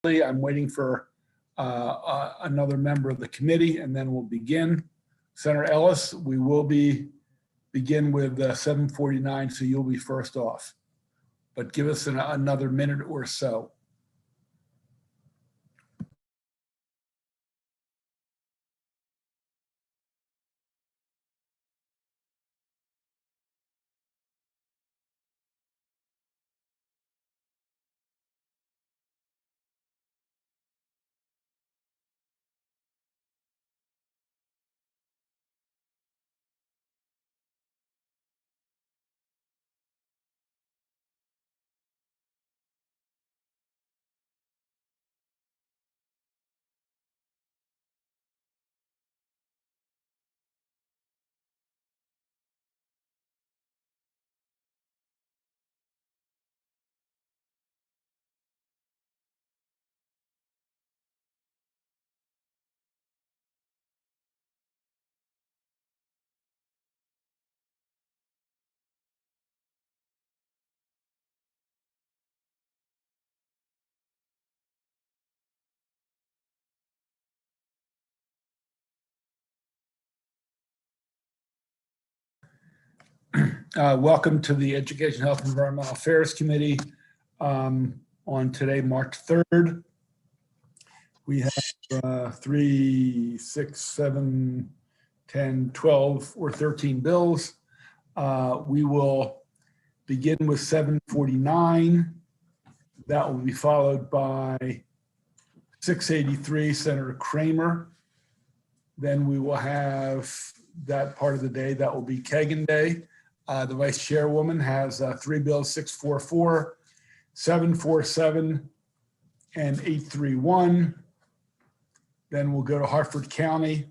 I'm waiting for another member of the committee, and then we'll begin. Senator Ellis, we will begin with 7:49, so you'll be first off. But give us another minute or so. Welcome to the Education, Health, and Environmental Affairs Committee on today, March 3rd. We have 3, 6, 7, 10, 12, or 13 bills. We will begin with 749. That will be followed by 683, Senator Kramer. Then we will have that part of the day, that will be Kagan Day. The Vice Chairwoman has 3 bills, 644, 747, and 831. Then we'll go to Hartford County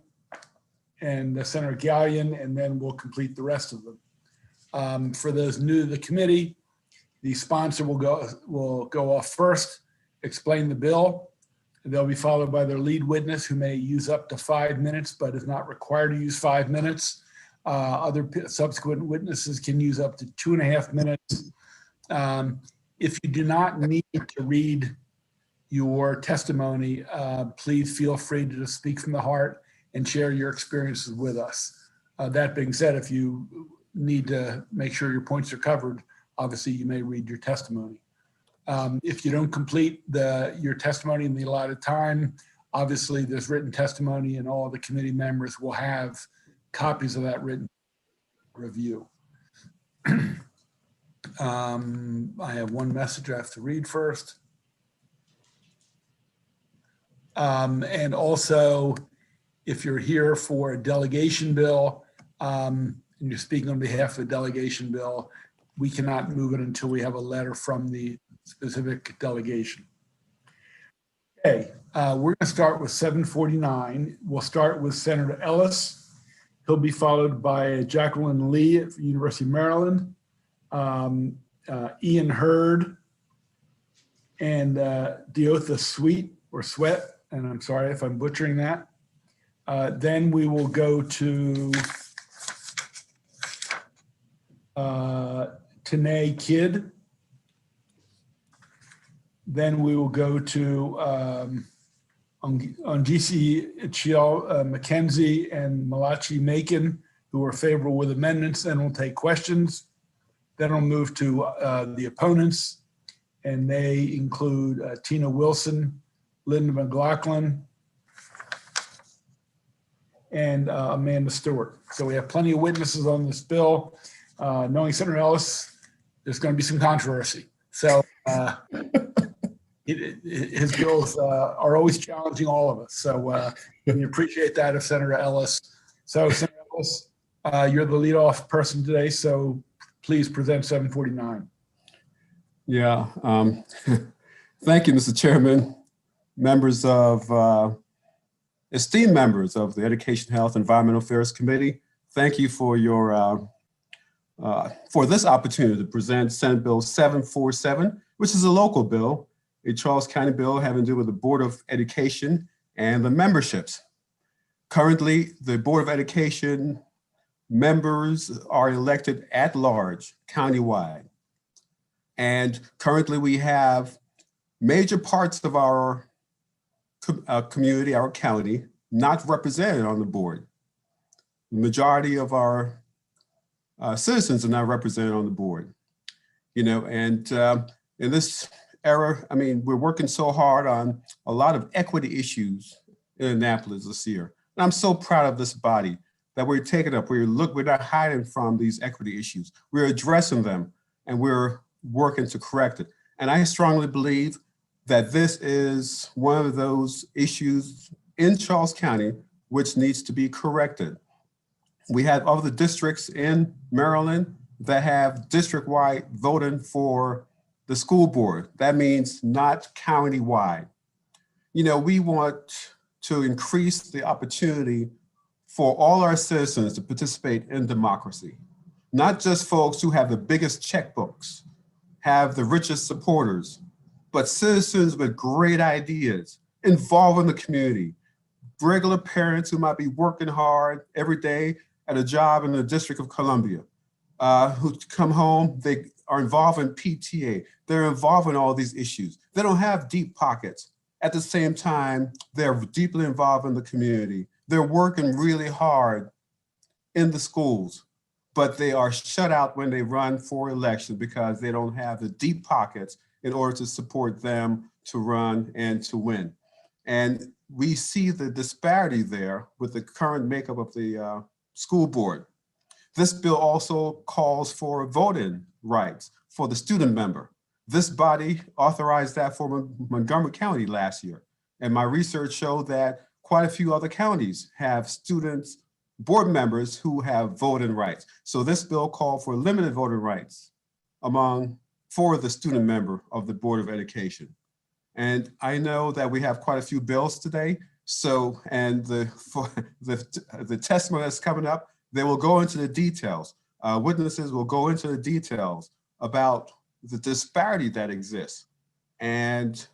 and Senator Gallion, and then we'll complete the rest of them. For those new to the committee, the sponsor will go off first, explain the bill. They'll be followed by their lead witness, who may use up to 5 minutes, but is not required to use 5 minutes. Other subsequent witnesses can use up to 2.5 minutes. If you do not need to read your testimony, please feel free to just speak from the heart and share your experiences with us. That being said, if you need to make sure your points are covered, obviously you may read your testimony. If you don't complete your testimony in the allotted time, obviously there's written testimony, and all the committee members will have copies of that written review. I have one message I have to read first. And also, if you're here for a delegation bill and you're speaking on behalf of a delegation bill, we cannot move it until we have a letter from the specific delegation. Okay, we're going to start with 749. We'll start with Senator Ellis. He'll be followed by Jacqueline Lee at the University of Maryland, Ian Hurd, and Deotha Sweat, and I'm sorry if I'm butchering that. Then we will go to Tanae Kidd. Then we will go to Ongisi Chiel McKenzie and Malachi Macon, who are favorable with amendments. Then we'll take questions. Then we'll move to the opponents, and they include Tina Wilson, Linda McLaughlin, and Amanda Stewart. So we have plenty of witnesses on this bill. Knowing Senator Ellis, there's going to be some controversy. So his bills are always challenging all of us. So we appreciate that of Senator Ellis. So Senator Ellis, you're the leadoff person today, so please present 749. Yeah, thank you, Mr. Chairman, members of, esteemed members of the Education, Health, and Environmental Affairs Committee. Thank you for your, for this opportunity to present Senate Bill 747, which is a local bill, a Charles County bill having to do with the Board of Education and the memberships. Currently, the Board of Education members are elected at large, countywide. And currently we have major parts of our community, our county, not represented on the board. The majority of our citizens are not represented on the board. You know, and in this era, I mean, we're working so hard on a lot of equity issues in Annapolis this year. And I'm so proud of this body that we're taking up. We're not hiding from these equity issues. We're addressing them and we're working to correct it. And I strongly believe that this is one of those issues in Charles County which needs to be corrected. We have other districts in Maryland that have district-wide voting for the school board. That means not county-wide. You know, we want to increase the opportunity for all our citizens to participate in democracy. Not just folks who have the biggest checkbooks, have the richest supporters, but citizens with great ideas, involving the community, regular parents who might be working hard every day at a job in the District of Columbia, who come home, they are involved in PTA. They're involved in all these issues. They don't have deep pockets. At the same time, they're deeply involved in the community. They're working really hard in the schools, but they are shut out when they run for election because they don't have the deep pockets in order to support them to run and to win. And we see the disparity there with the current makeup of the school board. This bill also calls for voting rights for the student member. This body authorized that for Montgomery County last year. And my research showed that quite a few other counties have students, board members who have voting rights. So this bill called for limited voting rights for the student member of the Board of Education. And I know that we have quite a few bills today. So, and for the testimony that's coming up, they will go into the details. Witnesses will go into the details about the disparity that exists and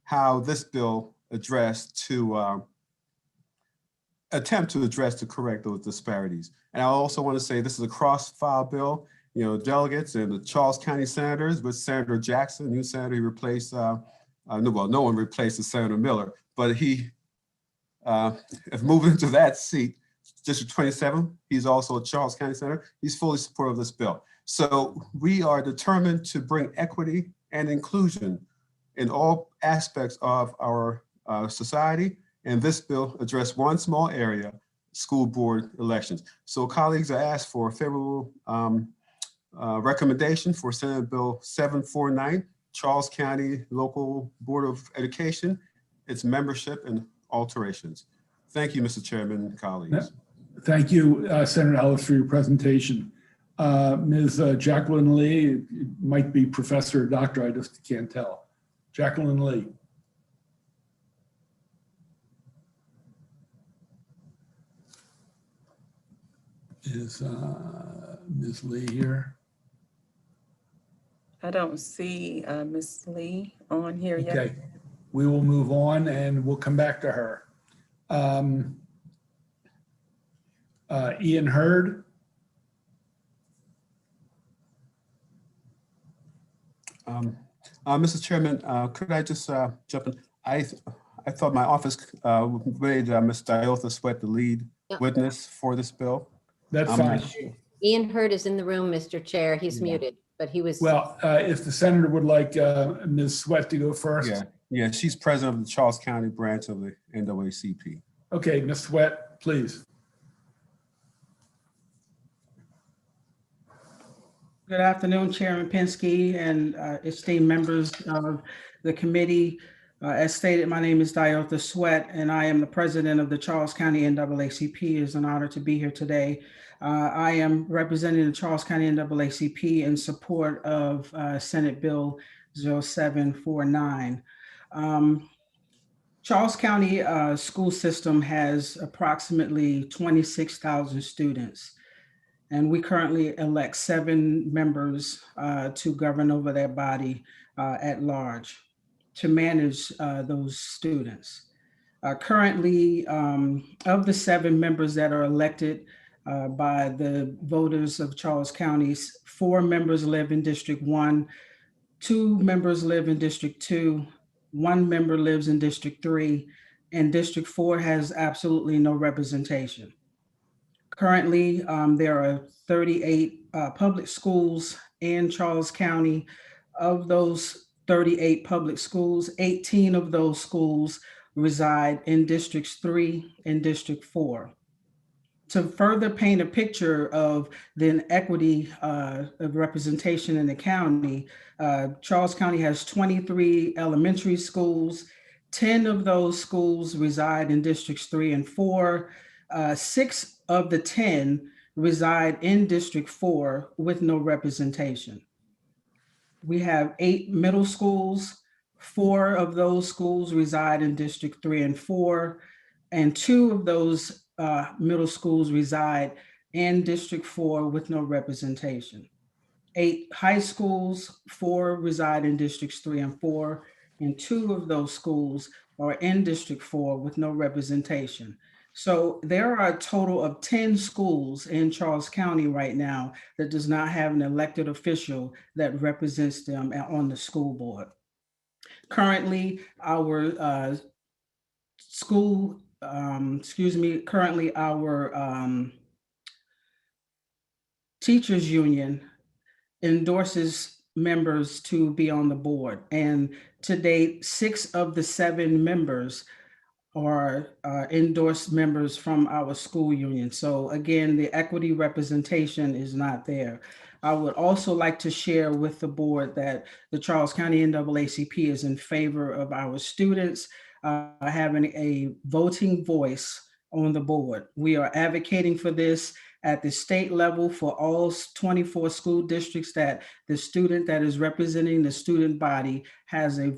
how this bill attempt to address to correct those disparities. And I also want to say this is a cross-file bill. You know, delegates and the Charles County senators with Senator Jackson, new senator, he replaced, no one replaced Senator Miller, but he is moving into that seat, District 27. He's also a Charles County senator. He's fully supportive of this bill. So we are determined to bring equity and inclusion in all aspects of our society. And this bill addressed one small area, school board elections. So colleagues are asked for a favorable recommendation for Senate Bill 749, Charles County Local Board of Education, its membership and alterations. Thank you, Mr. Chairman and colleagues. Thank you, Senator Ellis, for your presentation. Ms. Jacqueline Lee, it might be professor or doctor, I just can't tell. Jacqueline Lee. Is Ms. Lee here? I don't see Ms. Lee on here yet. Okay, we will move on and we'll come back to her. Ian Hurd. Mr. Chairman, could I just jump in? I thought my office made Ms. Diotha Sweat the lead witness for this bill. That's fine. Ian Hurd is in the room, Mr. Chair. He's muted, but he was. Well, if the senator would like Ms. Sweat to go first. Yeah, she's president of the Charles County branch of the NAACP. Okay, Ms. Sweat, please. Good afternoon, Chairman Pinsky and esteemed members of the committee. As stated, my name is Diotha Sweat, and I am the president of the Charles County NAACP. It is an honor to be here today. I am representing the Charles County NAACP in support of Senate Bill 0749. Charles County school system has approximately 26,000 students. And we currently elect 7 members to govern over their body at large to manage those students. Currently, of the 7 members that are elected by the voters of Charles County, 4 members live in District 1, 2 members live in District 2, 1 member lives in District 3, and District 4 has absolutely no representation. Currently, there are 38 public schools in Charles County. Of those 38 public schools, 18 of those schools reside in Districts 3 and District 4. To further paint a picture of the inequity of representation in the county, Charles County has 23 elementary schools. 10 of those schools reside in Districts 3 and 4. 6 of the 10 reside in District 4 with no representation. We have 8 middle schools. 4 of those schools reside in District 3 and 4, and 2 of those middle schools reside in District 4 with no representation. 8 high schools, 4 reside in Districts 3 and 4, and 2 of those schools are in District 4 with no representation. So there are a total of 10 schools in Charles County right now that does not have an elected official that represents them on the school board. Currently, our teachers union endorses members to be on the board. And to date, 6 of the 7 members are endorsed members from our school union. So again, the equity representation is not there. I would also like to share with the board that the Charles County NAACP is in favor of our students having a voting voice on the board. We are advocating for this at the state level for all 24 school districts, that the student that is representing the student body has a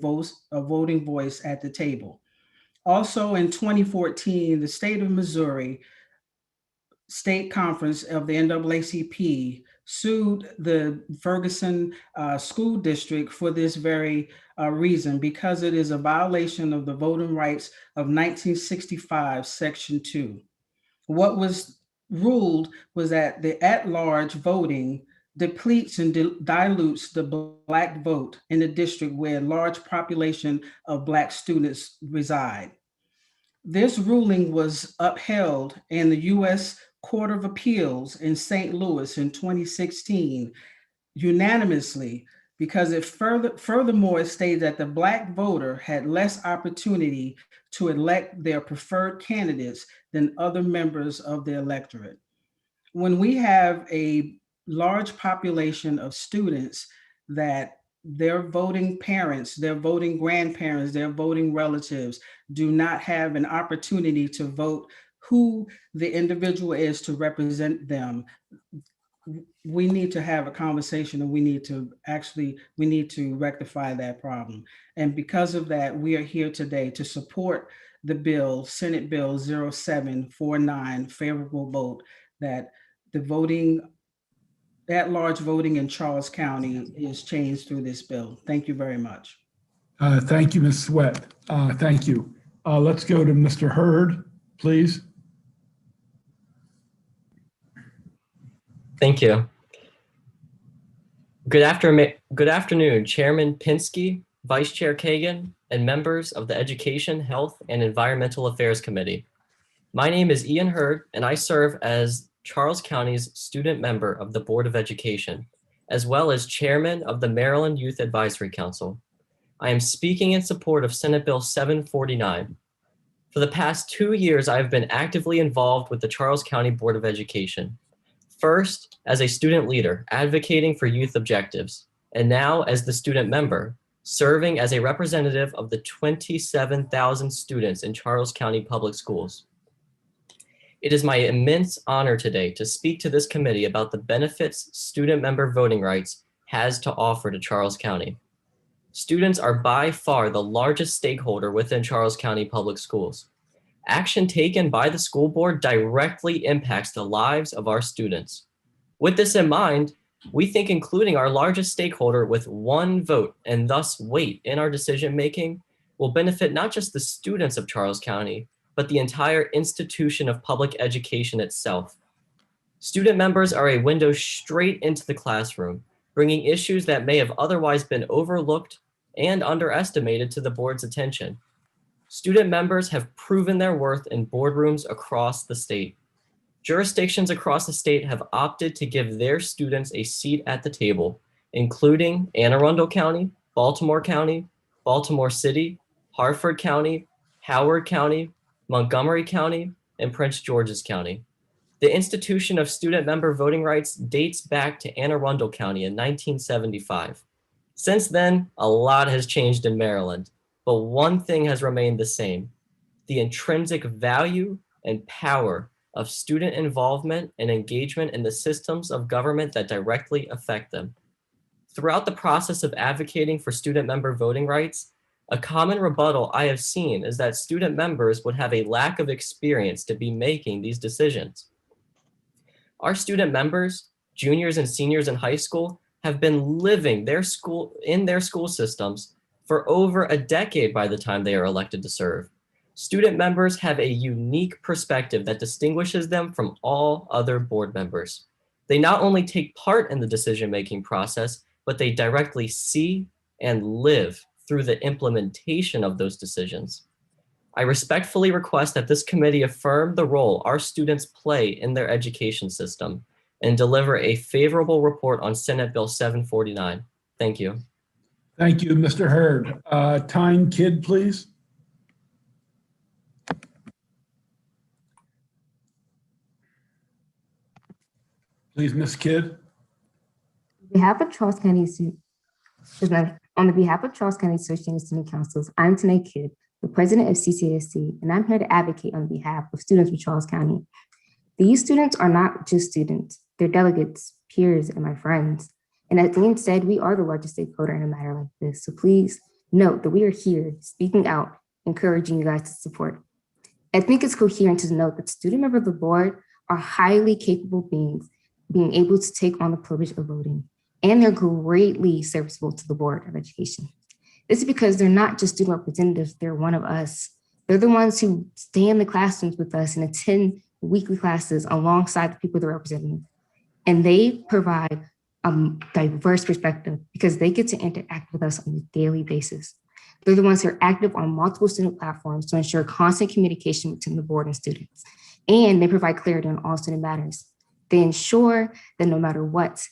voting voice at the table. Also in 2014, the state of Missouri State Conference of the NAACP sued the Ferguson School District for this very reason, because it is a violation of the Voting Rights of 1965, Section 2. What was ruled was that the at-large voting depletes and dilutes the Black vote in the district where a large population of Black students reside. This ruling was upheld in the U.S. Court of Appeals in St. Louis in 2016 unanimously, because it furthermore stated that the Black voter had less opportunity to elect their preferred candidates than other members of the electorate. When we have a large population of students that their voting parents, their voting grandparents, their voting relatives do not have an opportunity to vote who the individual is to represent them, we need to have a conversation, and we need to rectify that problem. And because of that, we are here today to support the bill, Senate Bill 0749, favorable vote, that the voting, at-large voting in Charles County is changed through this bill. Thank you very much. Thank you, Ms. Sweat. Thank you. Let's go to Mr. Hurd, please. Thank you. Good afternoon, Chairman Pinsky, Vice Chair Kagan, and members of the Education, Health, and Environmental Affairs Committee. My name is Ian Hurd, and I serve as Charles County's student member of the Board of Education, as well as Chairman of the Maryland Youth Advisory Council. I am speaking in support of Senate Bill 749. For the past 2 years, I have been actively involved with the Charles County Board of Education. First, as a student leader, advocating for youth objectives, and now as the student member, serving as a representative of the 27,000 students in Charles County Public Schools. It is my immense honor today to speak to this committee about the benefits student member voting rights has to offer to Charles County. Students are by far the largest stakeholder within Charles County Public Schools. Action taken by the school board directly impacts the lives of our students. With this in mind, we think including our largest stakeholder with 1 vote and thus weight in our decision-making will benefit not just the students of Charles County, but the entire institution of public education itself. Student members are a window straight into the classroom, bringing issues that may have otherwise been overlooked and underestimated to the board's attention. Student members have proven their worth in boardrooms across the state. Jurisdictions across the state have opted to give their students a seat at the table, including Anne Arundel County, Baltimore County, Baltimore City, Harford County, Howard County, Montgomery County, and Prince George's County. The institution of student member voting rights dates back to Anne Arundel County in 1975. Since then, a lot has changed in Maryland, but one thing has remained the same: the intrinsic value and power of student involvement and engagement in the systems of government that directly affect them. Throughout the process of advocating for student member voting rights, a common rebuttal I have seen is that student members would have a lack of experience to be making these decisions. Our student members, juniors and seniors in high school, have been living in their school systems for over a decade by the time they are elected to serve. Student members have a unique perspective that distinguishes them from all other board members. They not only take part in the decision-making process, but they directly see and live through the implementation of those decisions. I respectfully request that this committee affirm the role our students play in their education system and deliver a favorable report on Senate Bill 749. Thank you. Thank you, Mr. Hurd. Tyne Kidd, please. Please, Ms. Kidd. On behalf of Charles County, on the behalf of Charles County Association of Student Councils, I'm Tanae Kidd, the president of CCSC, and I'm here to advocate on behalf of students from Charles County. These students are not just students, they're delegates, peers, and my friends. And as Dean said, we are the largest stakeholder in a matter like this. So please note that we are here speaking out, encouraging you guys to support. I think it's coherent to note that student members of the board are highly capable beings, being able to take on the privilege of voting, and they're greatly serviceable to the Board of Education. This is because they're not just student representatives, they're one of us. They're the ones who stay in the classrooms with us and attend weekly classes alongside the people they're representing. And they provide a diverse perspective because they get to interact with us on a daily basis. They're the ones who are active on multiple student platforms to ensure constant communication between the board and students. And they provide clarity on all student matters. They ensure that no matter what,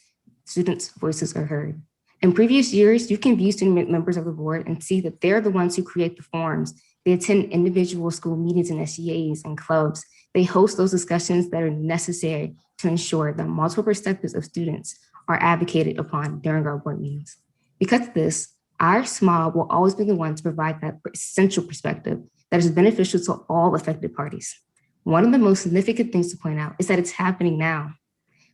students' voices are heard. In previous years, you can view student members of the board and see that they're the ones who create the forums. They attend individual school meetings and SEAs and clubs. They host those discussions that are necessary to ensure that multiple perspectives of students are advocated upon during our board meetings. Because of this, our SMOB will always be the one to provide that essential perspective that is beneficial to all affected parties. One of the most significant things to point out is that it's happening now.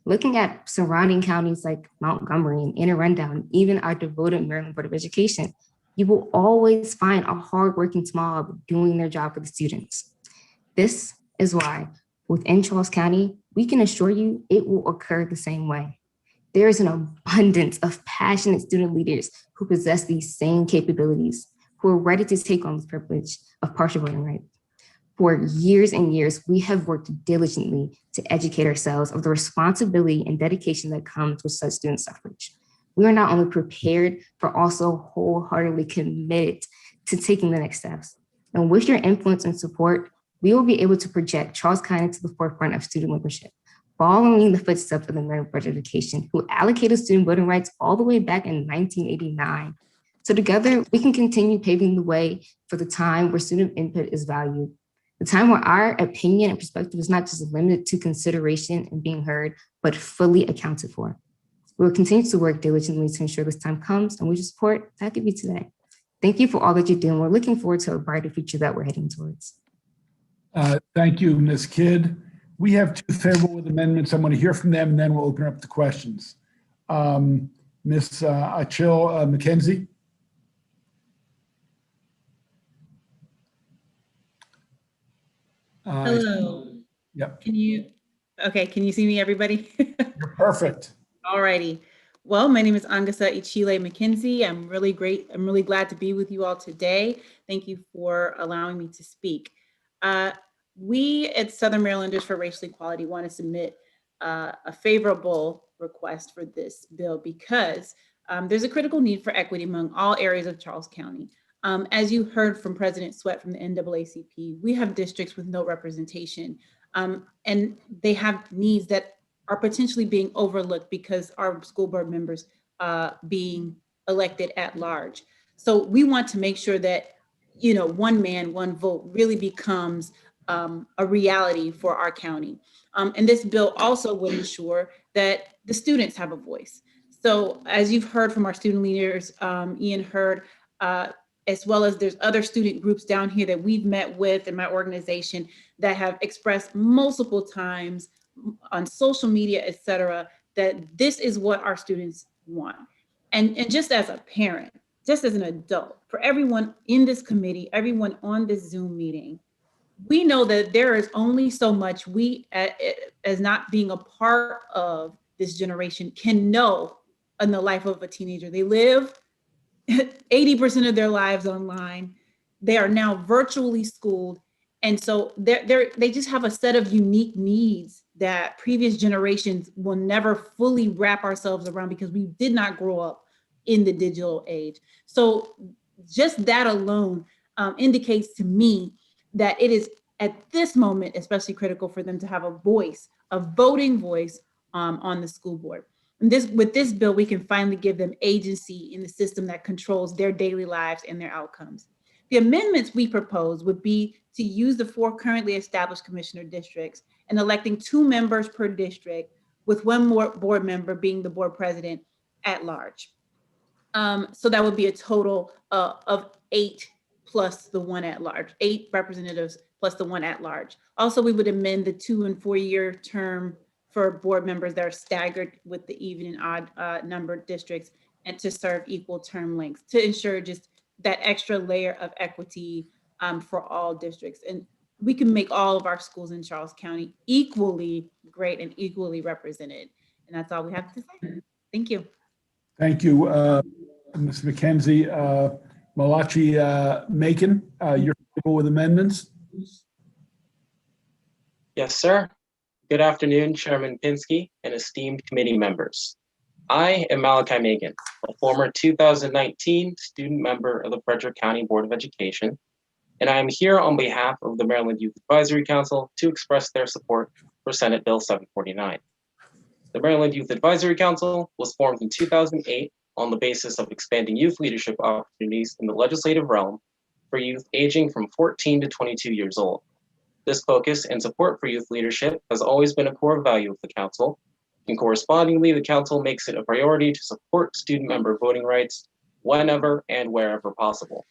Looking at surrounding counties like Montgomery and Anne Arundel, and even our devoted Maryland Board of Education, you will always find a hardworking SMOB doing their job for the students. This is why within Charles County, we can assure you it will occur the same way. There is an abundance of passionate student leaders who possess these same capabilities, who are ready to take on this privilege of partial voting rights. For years and years, we have worked diligently to educate ourselves of the responsibility and dedication that comes with such student suffrage. We are not only prepared, but also wholeheartedly committed to taking the next steps. And with your influence and support, we will be able to project Charles County to the forefront of student membership, following the footsteps of the Maryland Board of Education, who allocated student voting rights all the way back in 1989. So together, we can continue paving the way for the time where student input is valued, the time where our opinion and perspective is not just limited to consideration and being heard, but fully accounted for. We will continue to work diligently to ensure this time comes, and we support that could be today. Thank you for all that you're doing. We're looking forward to a brighter future that we're heading towards. Thank you, Ms. Kidd. We have two favorable amendments. I'm going to hear from them, and then we'll open up the questions. Ms. Achille McKenzie. Hello. Yep. Can you see me, everybody? You're perfect. All righty. Well, my name is Angasa Ichile McKenzie. I'm really glad to be with you all today. Thank you for allowing me to speak. We at Southern Marylanders for Racial Equality want to submit a favorable request for this bill because there's a critical need for equity among all areas of Charles County. As you heard from President Sweat from the NAACP, we have districts with no representation, and they have needs that are potentially being overlooked because our school board members being elected at large. So we want to make sure that, you know, one man, one vote really becomes a reality for our county. And this bill also would ensure that the students have a voice. So as you've heard from our student leaders, Ian heard, as well as there's other student groups down here that we've met with in my organization that have expressed multiple times on social media, et cetera, that this is what our students want. And just as a parent, just as an adult, for everyone in this committee, everyone on this Zoom meeting, we know that there is only so much we, as not being a part of this generation, can know in the life of a teenager. They live 80% of their lives online. They are now virtually schooled. And so they just have a set of unique needs that previous generations will never fully wrap ourselves around because we did not grow up in the digital age. So just that alone indicates to me that it is at this moment especially critical for them to have a voice, a voting voice on the school board. And with this bill, we can finally give them agency in the system that controls their daily lives and their outcomes. The amendments we propose would be to use the 4 currently established commissioner districts and electing 2 members per district, with 1 more board member being the board president at large. So that would be a total of 8 plus the 1 at large, 8 representatives plus the 1 at large. Also, we would amend the 2- and 4-year term for board members that are staggered with the even and odd numbered districts, and to serve equal term lengths to ensure just that extra layer of equity for all districts. And we can make all of our schools in Charles County equally great and equally represented. And that's all we have to say. Thank you. Thank you, Ms. McKenzie. Malachi Macon, you're comfortable with amendments? Yes, sir. Good afternoon, Chairman Pinsky and esteemed committee members. I am Malachi Macon, a former 2019 student member of the Frederick County Board of Education, and I am here on behalf of the Maryland Youth Advisory Council to express their support for Senate Bill 749. The Maryland Youth Advisory Council was formed in 2008 on the basis of expanding youth leadership opportunities in the legislative realm for youth aging from 14 to 22 years old. This focus and support for youth leadership has always been a core value of the Council, and correspondingly, the Council makes it a priority to support student member voting rights whenever and wherever possible.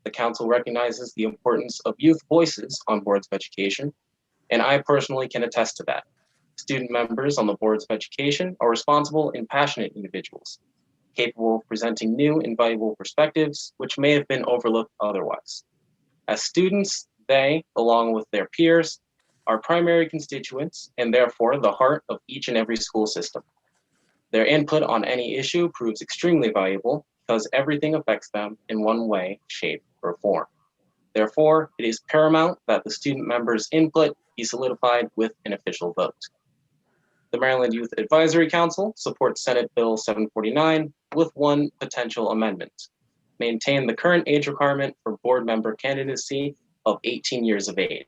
The Council recognizes the importance of youth voices on boards of education, and I personally can attest to that. Student members on the boards of education are responsible and passionate individuals, capable of presenting new and valuable perspectives, which may have been overlooked otherwise. As students, they, along with their peers, are primary constituents and therefore the heart of each and every school system. Their input on any issue proves extremely valuable because everything affects them in one way, shape, or form. Therefore, it is paramount that the student members' input be solidified with an official vote. The Maryland Youth Advisory Council supports Senate Bill 749 with 1 potential amendment: maintain the current age requirement for board member candidacy of 18 years of age.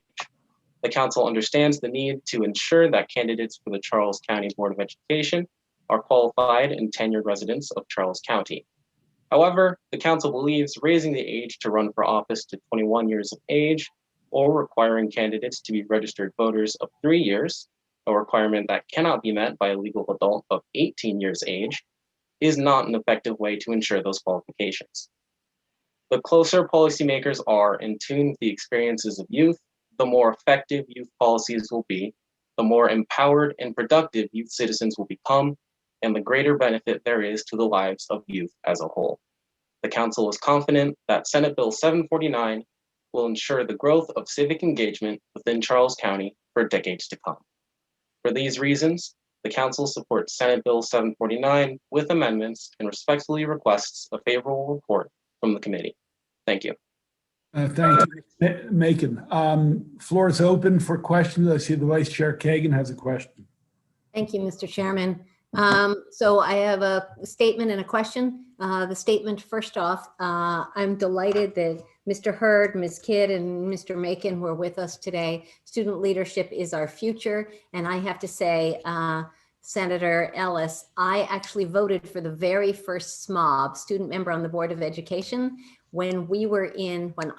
The Council understands the need to ensure that candidates for the Charles County Board of Education are qualified and tenured residents of Charles County. However, the Council believes raising the age to run for office to 21 years of age or requiring candidates to be registered voters of 3 years, a requirement that cannot be met by a legal adult of 18 years age, is not an effective way to ensure those qualifications. The closer policymakers are in tune with the experiences of youth, the more effective youth policies will be, the more empowered and productive youth citizens will become, and the greater benefit there is to the lives of youth as a whole. The Council is confident that Senate Bill 749 will ensure the growth of civic engagement within Charles County for decades to come. For these reasons, the Council supports Senate Bill 749 with amendments and respectfully requests a favorable report from the committee. Thank you. Thank you, Macon. Floor is open for questions. I see the Vice Chair Kagan has a question. Thank you, Mr. Chairman. So I have a statement and a question. The statement, first off, I'm delighted that Mr. Hurd, Ms. Kidd, and Mr. Macon were with us today. Student leadership is our future. And I have to say, Senator Ellis, I actually voted for the very first SMOB, student member on the Board of Education, when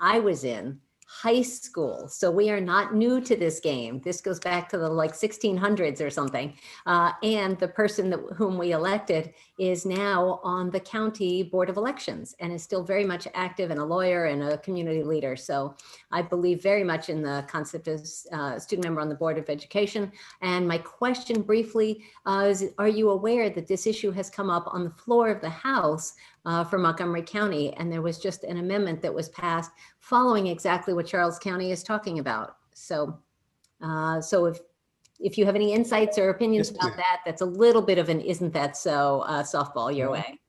I was in high school. So we are not new to this game. This goes back to the like 1600s or something. And the person whom we elected is now on the county board of elections and is still very much active and a lawyer and a community leader. So I believe very much in the concept of student member on the Board of Education. And my question briefly is, are you aware that this issue has come up on the floor of the House for Montgomery County? And there was just an amendment that was passed following exactly what Charles County is talking about. So, if you have any insights or opinions Yes, about that, that's a little bit of an isn't that so softball your way.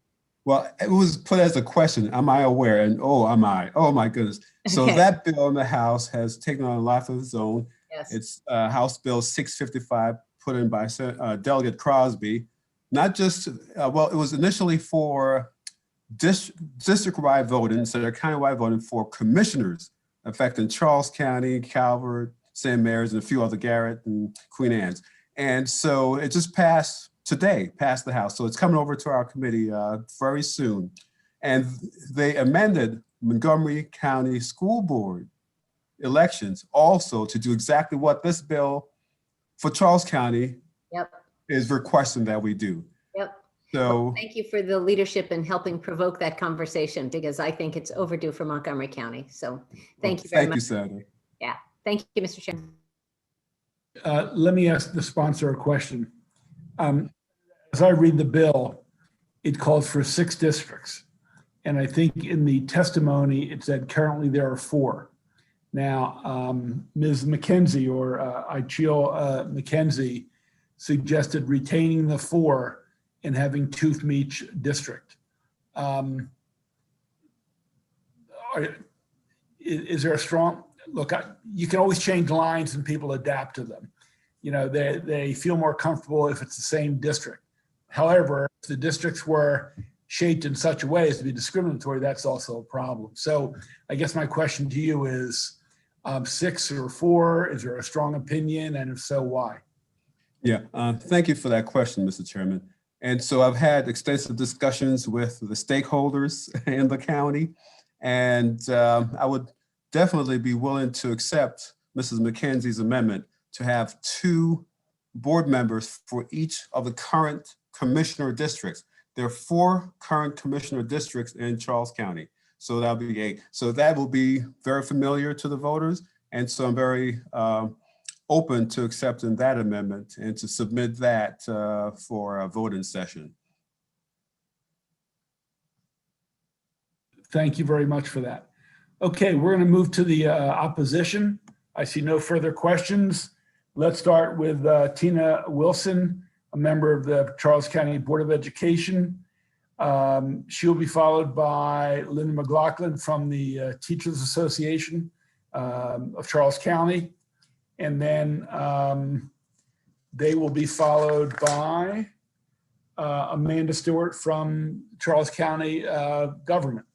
Well, it was put as a question, am I aware? And oh, am I? Oh my goodness. So Okay. that bill in the House has taken on a life of its own. Yes. It's House Bill 655 put in by Delegate Crosby. Not just, well, it was initially for district-wide voting, so they're county-wide voting for commissioners affecting Charles County, Calvert, St. Mary's, and a few other, Garrett and Queen Anne's. And so it just passed today, passed the House. So it's coming over to our committee very soon. And they amended Montgomery County School Board elections also to do exactly what this bill for Charles County Yep. is requesting that we do. Yep. So Well, thank you for the leadership in helping provoke that conversation, because I think it's overdue for Montgomery County. So thank you very thank much. you, Senator. Yeah. Thank you, Mr. Chairman. Let me ask the sponsor a question. As I read the bill, it calls for 6 districts. And I think in the testimony, it said currently there are 4. Now, Ms. McKenzie or Ichil McKenzie suggested retaining the 4 and having 2 from each district. Is there a strong, look, you can always change lines and people adapt to them. You know, they feel more comfortable if it's the same district. However, if the districts were shaped in such a way as to be discriminatory, that's also a problem. So I guess my question to you is 6 or 4, is there a strong opinion? And if so, why? Yeah, thank you for that question, Mr. Chairman. And so I've had extensive discussions with the stakeholders in the county, and I would definitely be willing to accept Mrs. McKenzie's amendment to have 2 board members for each of the current commissioner districts. There are 4 current commissioner districts in Charles County. So that'll be 8. So that will be very familiar to the voters. And so I'm very open to accepting that amendment and to submit that for a voting session. Thank you very much for that. Okay, we're going to move to the opposition. I see no further questions. Let's start with Tina Wilson, a member of the Charles County Board of Education. She'll be followed by Linda McLaughlin from the Teachers Association of Charles County. And then they will be followed by Amanda Stewart from Charles County government.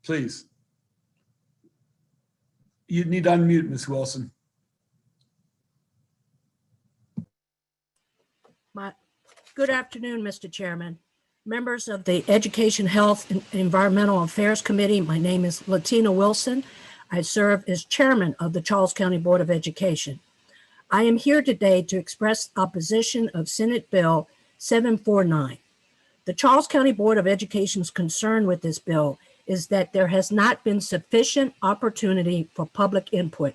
Please. You need to unmute, Ms. Wilson. Good afternoon, Mr. Chairman. Members of the Education, Health, and Environmental Affairs Committee, my name is Latina Wilson. I serve as chairman of the Charles County Board of Education. I am here today to express opposition of Senate Bill 749. The Charles County Board of Education's concern with this bill is that there has not been sufficient opportunity for public input.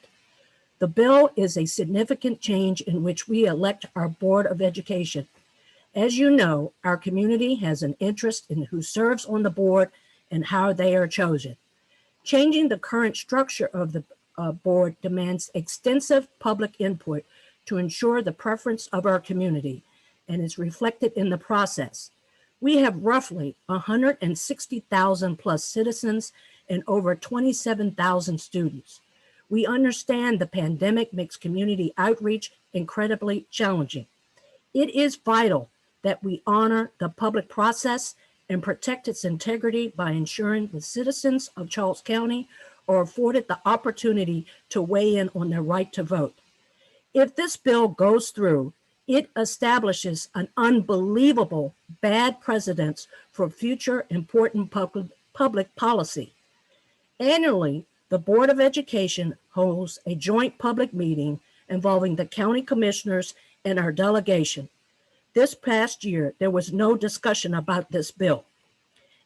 The bill is a significant change in which we elect our Board of Education. As you know, our community has an interest in who serves on the board and how they are chosen. Changing the current structure of the board demands extensive public input to ensure the preference of our community, and is reflected in the process. We have roughly 160,000 plus citizens and over 27,000 students. We understand the pandemic makes community outreach incredibly challenging. It is vital that we honor the public process and protect its integrity by ensuring the citizens of Charles County are afforded the opportunity to weigh in on their right to vote. If this bill goes through, it establishes an unbelievable bad precedent for future important public policy. Annually, the Board of Education holds a joint public meeting involving the county commissioners and our delegation. This past year, there was no discussion about this bill.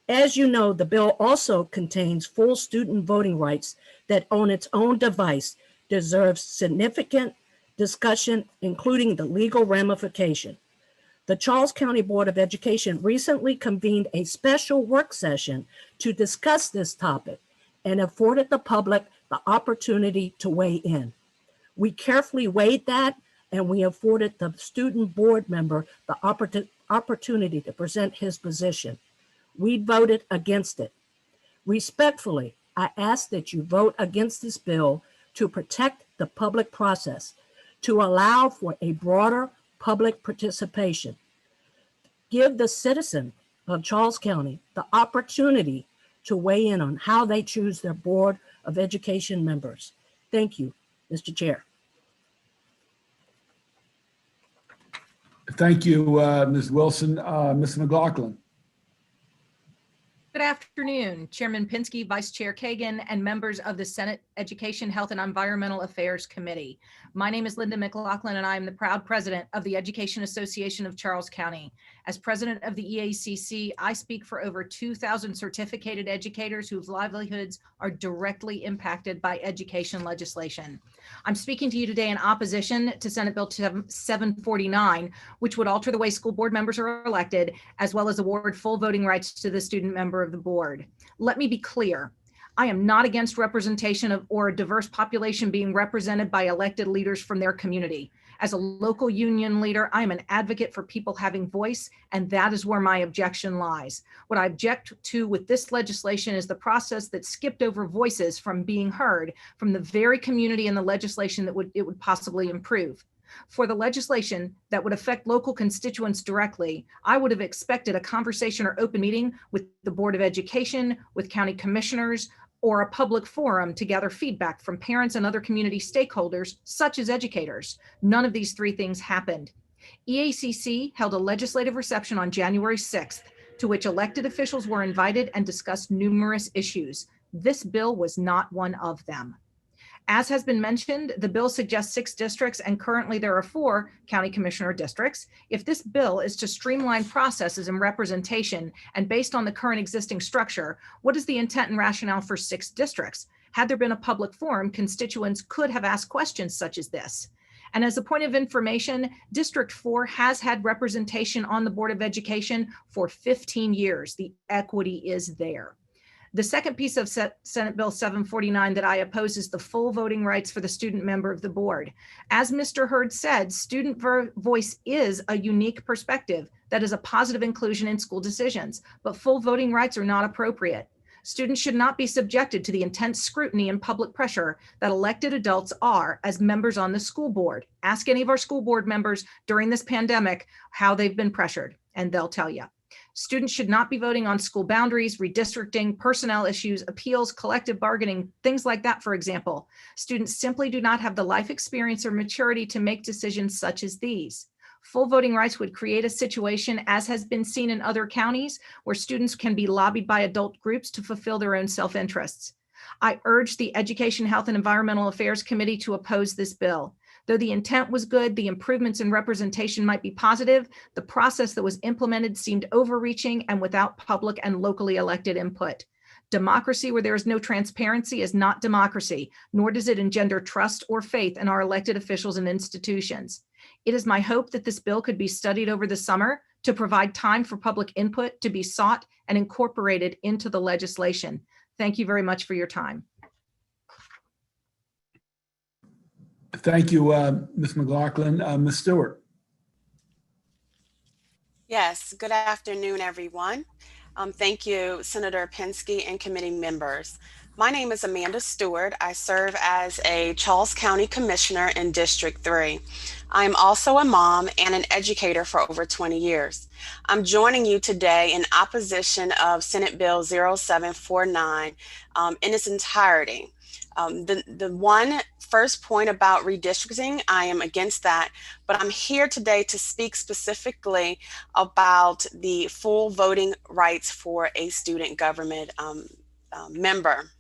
As you know, the bill also contains full student voting rights that on its own device deserves significant discussion, including the legal ramification. The Charles County Board of Education recently convened a special work session to discuss this topic and afforded the public the opportunity to weigh in. We carefully weighed that, and we afforded the student board member the opportunity to present his position. We voted against it. Respectfully, I ask that you vote against this bill to protect the public process, to allow for a broader public participation. Give the citizen of Charles County the opportunity to weigh in on how they choose their Board of Education members. Thank you, Mr. Chair. Thank you, Ms. Wilson. Ms. McLaughlin. Good afternoon, Chairman Pinsky, Vice Chair Kagan, and members of the Senate Education, Health, and Environmental Affairs Committee. My name is Linda McLaughlin, and I am the proud president of the Education Association of Charles County. As president of the EHCC, I speak for over 2,000 certificated educators whose livelihoods are directly impacted by education legislation. I'm speaking to you today in opposition to Senate Bill 749, which would alter the way school board members are elected, as well as award full voting rights to the student member of the board. Let me be clear. I am not against representation or a diverse population being represented by elected leaders from their community. As a local union leader, I am an advocate for people having voice, and that is where my objection lies. What I object to with this legislation is the process that skipped over voices from being heard from the very community and the legislation that it would possibly improve. For the legislation that would affect local constituents directly, I would have expected a conversation or open meeting with the Board of Education, with county commissioners, or a public forum to gather feedback from parents and other community stakeholders, such as educators. None of these three things happened. EACC held a legislative reception on January 6th, to which elected officials were invited and discussed numerous issues. This bill was not one of them. As has been mentioned, the bill suggests 6 districts, and currently there are 4 county commissioner districts. If this bill is to streamline processes and representation, and based on the current existing structure, what is the intent and rationale for 6 districts? Had there been a public forum, constituents could have asked questions such as this. And as a point of information, District 4 has had representation on the Board of Education for 15 years. The equity is there. The second piece of Senate Bill 749 that I oppose is the full voting rights for the student member of the board. As Mr. Hurd said, student voice is a unique perspective that is a positive inclusion in school decisions, but full voting rights are not appropriate. Students should not be subjected to the intense scrutiny and public pressure that elected adults are as members on the school board. Ask any of our school board members during this pandemic how they've been pressured, and they'll tell you. Students should not be voting on school boundaries, redistricting, personnel issues, appeals, collective bargaining, things like that, for example. Students simply do not have the life experience or maturity to make decisions such as these. Full voting rights would create a situation, as has been seen in other counties, where students can be lobbied by adult groups to fulfill their own self-interests. I urge the Education, Health, and Environmental Affairs Committee to oppose this bill. Though the intent was good, the improvements in representation might be positive, the process that was implemented seemed overreaching and without public and locally elected input. Democracy where there is no transparency is not democracy, nor does it engender trust or faith in our elected officials and institutions. It is my hope that this bill could be studied over the summer to provide time for public input to be sought and incorporated into the legislation. Thank you very much for your time. Thank you, Ms. McLaughlin. Ms. Stewart. Yes, good afternoon, everyone. Thank you, Senator Pinsky and committee members. My name is Amanda Stewart. I serve as a Charles County Commissioner in District 3. I am also a mom and an educator for over 20 years. I'm joining you today in opposition of Senate Bill 0749 in its entirety. The one first point about redistricting, I am against that, but I'm here today to speak specifically about the full voting rights for a student government member.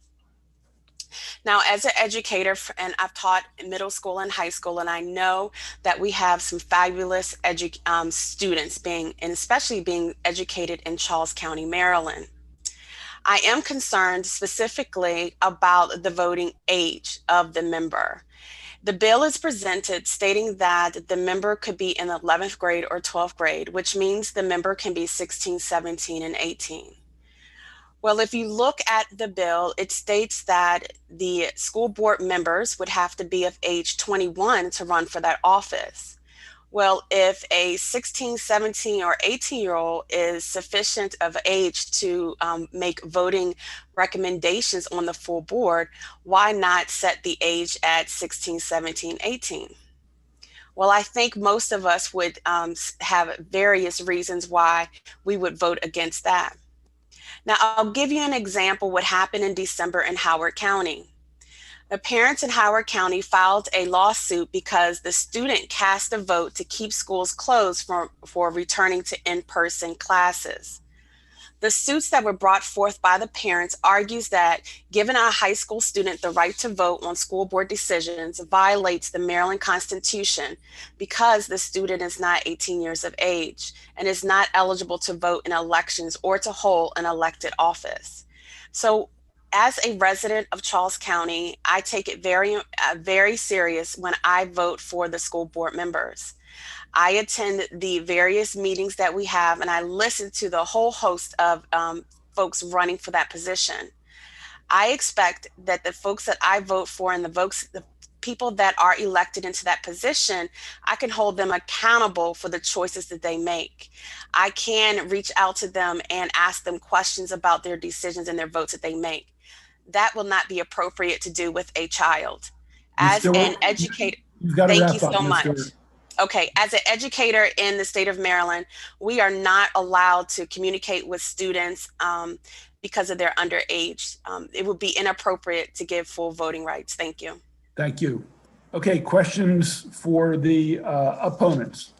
Now, as an educator, and I've taught in middle school and high school, and I know that we have some fabulous students and especially being educated in Charles County, Maryland. I am concerned specifically about the voting age of the member. The bill is presented stating that the member could be in the 11th grade or 12th grade, which means the member can be 16, 17, and 18. Well, if you look at the bill, it states that the school board members would have to be of age 21 to run for that office. Well, if a 16, 17, or 18-year-old is sufficient of age to make voting recommendations on the full board, why not set the age at 16, 17, 18? Well, I think most of us would have various reasons why we would vote against that. Now, I'll give you an example what happened in December in Howard County. The parents in Howard County filed a lawsuit because the student cast a vote to keep schools closed for returning to in-person classes. The suits that were brought forth by the parents argues that giving a high school student the right to vote on school board decisions violates the Maryland Constitution because the student is not 18 years of age and is not eligible to vote in elections or to hold an elected office. So as a resident of Charles County, I take it very serious when I vote for the school board members. I attend the various meetings that we have, and I listen to the whole host of folks running for that position. I expect that the folks that I vote for and the people that are elected into that position, I can hold them accountable for the choices that they make. I can reach out to them and ask them questions about their decisions and their votes that they make. That will not be appropriate to do with a child. As an educator, thank you so much. Okay, as an educator in the state of Maryland, we are not allowed to communicate with students because of their underage. It would be inappropriate to give full voting rights. Thank you. Thank you. Okay, questions for the opponents?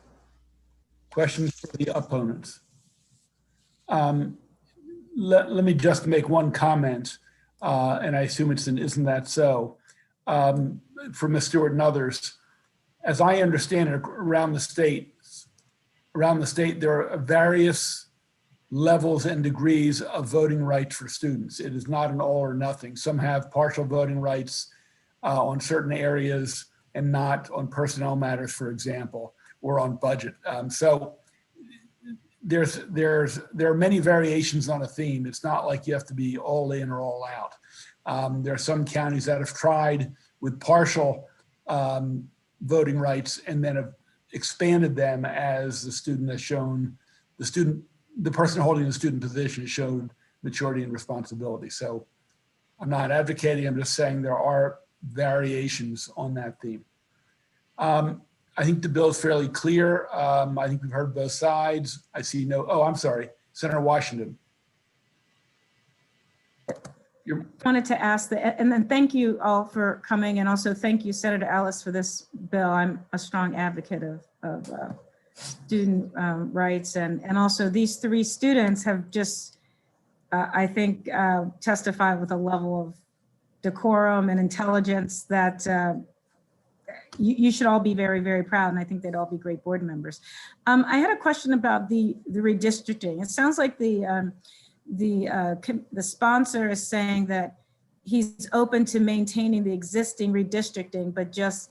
Questions for the opponents? Let me just make one comment, and I assume isn't that so? For Ms. Stewart and others, as I understand it, around the state, there are various levels and degrees of voting rights for students. It is not an all or nothing. Some have partial voting rights on certain areas and not on personnel matters, for example, or on budget. So there are many variations on a theme. It's not like you have to be all in or all out. There are some counties that have tried with partial voting rights and then have expanded them as the person holding the student position showed maturity and responsibility. So I'm not advocating, I'm just saying there are variations on that theme. I think the bill is fairly clear. I think we've heard both sides. I see I'm sorry, Senator Washington. Wanted to ask and then thank you all for coming, and also thank you, Senator Ellis, for this bill. I'm a strong advocate of student rights, and also these three students have just, I think, testified with a level of decorum and intelligence that you should all be very, very proud, and I think they'd all be great board members. I had a question about the redistricting. It sounds like the sponsor is saying that he's open to maintaining the existing redistricting, but just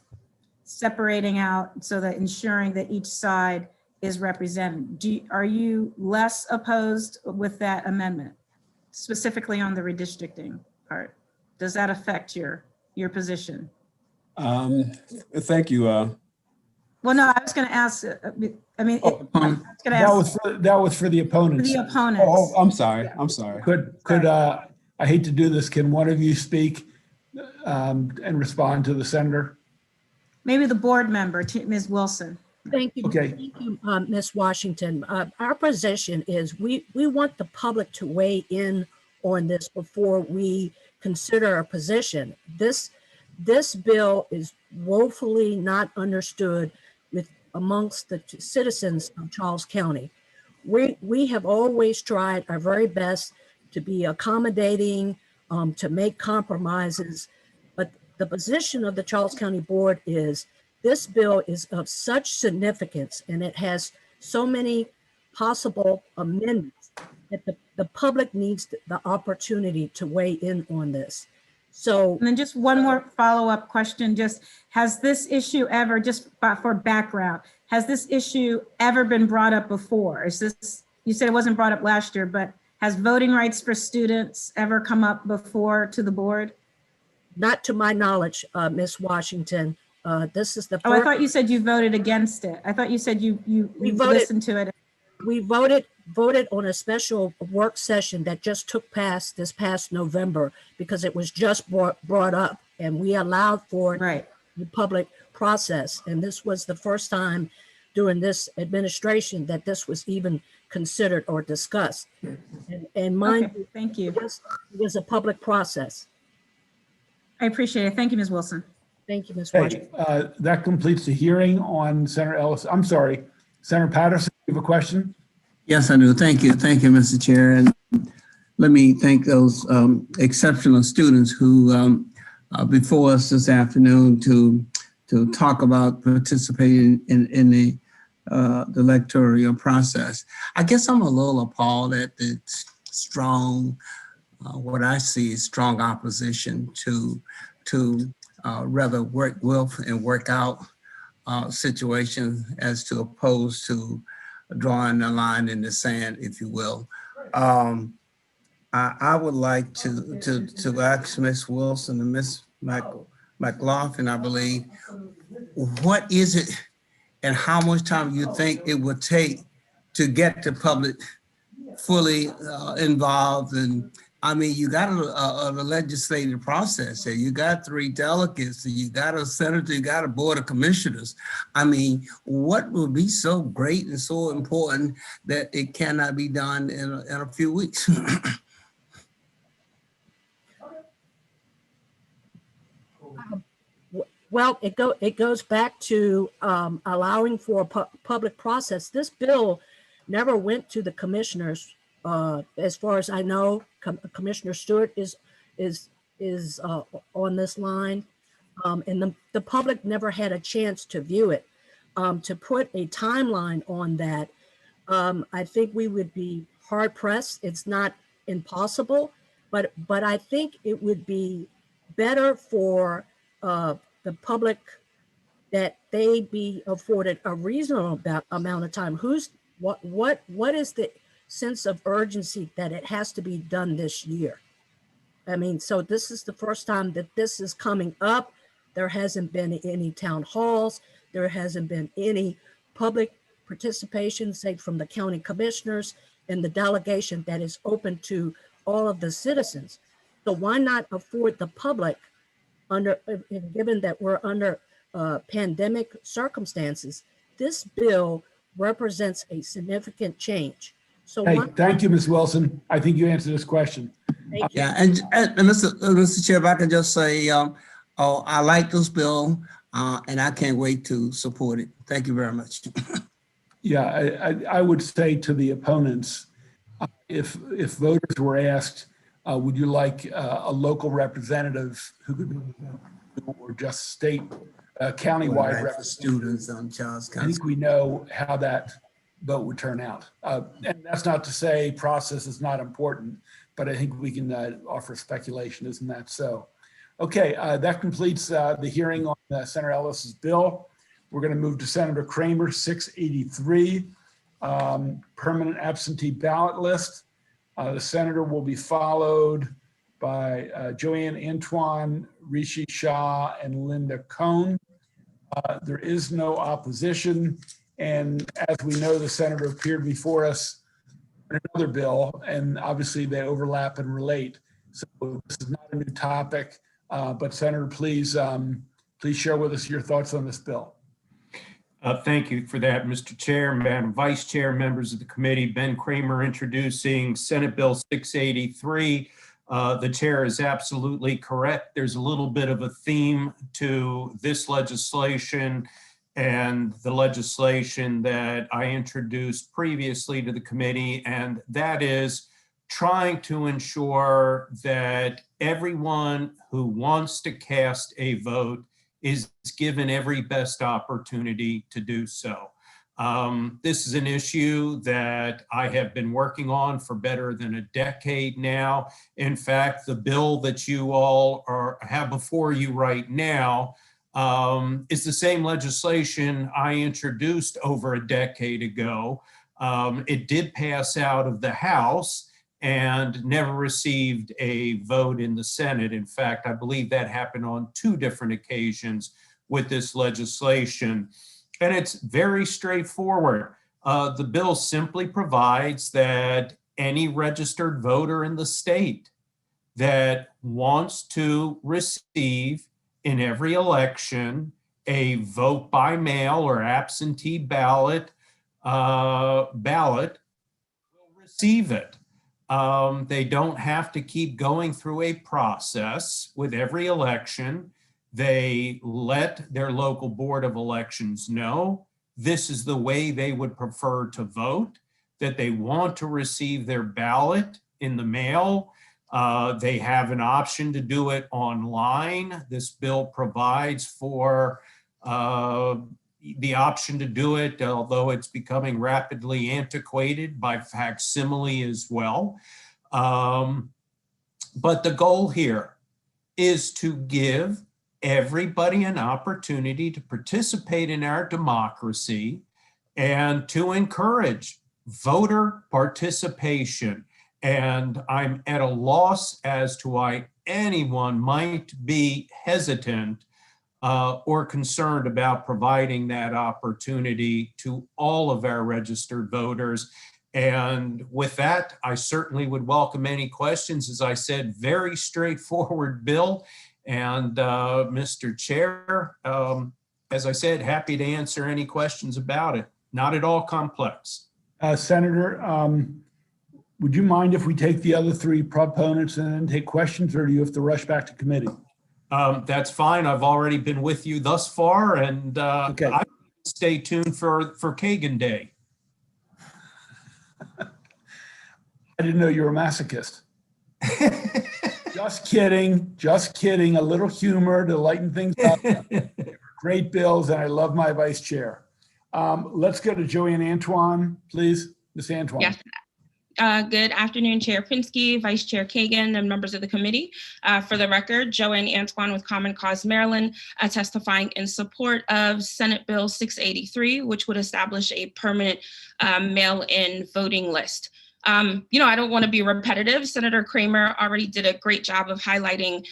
separating out so that ensuring that each side is represented. Are you less opposed with that amendment, specifically on the redistricting part? Does that affect your position? Thank you. Well, no, I was going to ask. I mean, that was for the opponents. For the opponents. Oh, I'm sorry. I'm sorry. Could I hate to do this? Can one of you speak and respond to the senator? maybe the board member, Ms. Wilson. Thank you. Okay. Thank you, Ms. Washington. Our position is we want the public to weigh in on this before we consider a position. This bill is woefully not understood amongst the citizens of Charles County. We have always tried our very best to be accommodating, to make compromises, but the position of the Charles County Board is this bill is of such significance and it has so many possible amendments that the public needs the opportunity to weigh in on this. So, and then just one more follow-up question, just has this issue ever, just for background, has this issue ever been brought up before? Is this, you said it wasn't brought up last year, but has voting rights for students ever come up before to the board? Not to my knowledge, Ms. Washington. This is the first. Oh, I thought you said you voted against it. I thought you said you listened to it. We voted on a special work session that just took place this past November because it was just brought up, and we allowed for the public process. And this was the first time during this administration that this was even considered or discussed. And mind you, thank you. It was a public process. I appreciate it. Thank you, Ms. Wilson. Thank you, Ms. Washington. That completes the hearing on Senator Ellis. I'm sorry, Senator Patterson, you have a question? Yes, I do. Thank you. Thank you, Mr. Chair. And let me thank those exceptional students who before us this afternoon to talk about participating in the electoral process. I guess I'm a little appalled at the strong, what I see is strong opposition to rather work with and work out situations as to opposed to drawing a line in the sand, if you will. I would like to ask Ms. Wilson and Ms. McLaughlin, I believe, what is it and how much time you think it would take to get the public fully involved? And I mean, you got a legislative process here. You got 3 delegates, you got a senator, you got a board of commissioners. I mean, what would be so great and so important that it cannot be done in a few weeks? Well, it goes back to allowing for a public process. This bill never went to the commissioners. As far as I know, Commissioner Stewart is on this line, and the public never had a chance to view it. To put a timeline on that, I think we would be hard pressed. It's not impossible, but I think it would be better for the public that they be afforded a reasonable amount of time. What is the sense of urgency that it has to be done this year? I mean, so this is the first time that this is coming up. There hasn't been any town halls. There hasn't been any public participation, say from the county commissioners and the delegation that is open to all of the citizens. So why not afford the public, given that we're under pandemic circumstances, this bill represents a significant change. So thank you, Ms. Wilson. I think you answered this question. Thank you. Yeah, and Mr. Chair, if I could just say, I like this bill and I can't wait to support it. Thank you very much. Yeah, I would say to the opponents, if voters were asked, would you like a local representative who could be, or just state, countywide representative? Students on Charles County. I think we know how that vote would turn out. And that's not to say process is not important, but I think we can offer speculation, isn't that so? Okay, that completes the hearing on Senator Ellis's bill. We're going to move to Senator Kramer, 683, permanent absentee ballot list. The senator will be followed by Joanne Antoine, Rishi Shah, and Linda Cohn. There is no opposition. And as we know, the senator appeared before us on another bill, and obviously they overlap and relate. So this is not a new topic, but Senator, please Please share with us your thoughts on this bill. Thank you for that, Mr. Chair, Madam Vice Chair, members of the committee. Ben Kramer introducing Senate Bill 683. The chair is absolutely correct. There's a little bit of a theme to this legislation and the legislation that I introduced previously to the committee, and that is trying to ensure that everyone who wants to cast a vote is given every best opportunity to do so. This is an issue that I have been working on for better than a decade now. In fact, the bill that you all have before you right now is the same legislation I introduced over a decade ago. It did pass out of the House and never received a vote in the Senate. In fact, I believe that happened on 2 different occasions with this legislation. And it's very straightforward. The bill simply provides that any registered voter in the state that wants to receive in every election a vote by mail or absentee ballot will receive it. They don't have to keep going through a process with every election. They let their local board of elections know this is the way they would prefer to vote, that they want to receive their ballot in the mail. They have an option to do it online. This bill provides for the option to do it, although it's becoming rapidly antiquated, by facsimile as well. But the goal here is to give everybody an opportunity to participate in our democracy and to encourage voter participation. And I'm at a loss as to why anyone might be hesitant or concerned about providing that opportunity to all of our registered voters. And with that, I certainly would welcome any questions. As I said, very straightforward bill. And Mr. Chair, as I said, happy to answer any questions about it. Not at all complex. Senator, would you mind if we take the other 3 proponents and then take questions, or do you have to rush back to committee? That's fine. I've already been with you thus far, and okay. I stay tuned for Kagan Day. I didn't know you were a masochist. Just kidding. Just kidding. A little humor to lighten things up. Great bills, and I love my vice chair. Let's go to Joanne Antoine, please. Ms. Antoine. Yes. Good afternoon, Chair Pinsky, Vice Chair Kagan, and members of the committee. For the record, Joanne Antoine with Common Cause Maryland, testifying in support of Senate Bill 683, which would establish a permanent mail-in voting list. I don't want to be repetitive. Senator Kramer already did a great job of highlighting,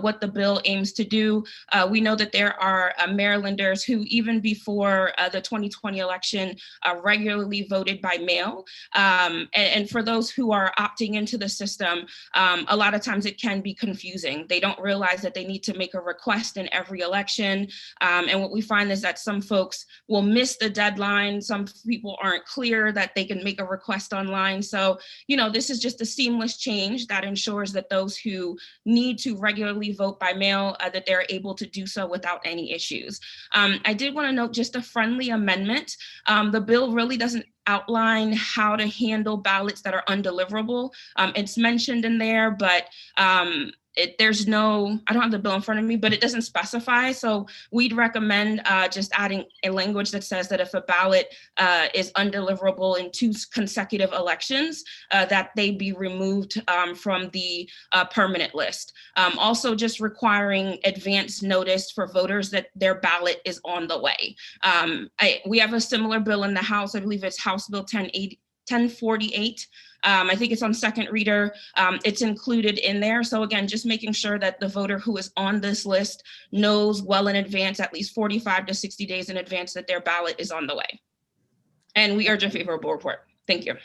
what the bill aims to do. We know that there are Marylanders who, even before the 2020 election, regularly voted by mail. And for those who are opting into the system, a lot of times it can be confusing. They don't realize that they need to make a request in every election. And what we find is that some folks will miss the deadline. Some people aren't clear that they can make a request online. So, this is just a seamless change that ensures that those who need to regularly vote by mail, that they're able to do so without any issues. I did want to note just a friendly amendment. The bill really doesn't outline how to handle ballots that are undeliverable. It's mentioned in there, but there's no, I don't have the bill in front of me, but it doesn't specify. So we'd recommend just adding a language that says that if a ballot is undeliverable in 2 consecutive elections, that they be removed from the permanent list. Also just requiring advance notice for voters that their ballot is on the way. We have a similar bill in the House. I believe it's House Bill 1048. I think it's on second reader. It's included in there. So again, just making sure that the voter who is on this list knows well in advance, at least 45 to 60 days in advance, that their ballot is on the way. And we urge a favorable report. Thank you.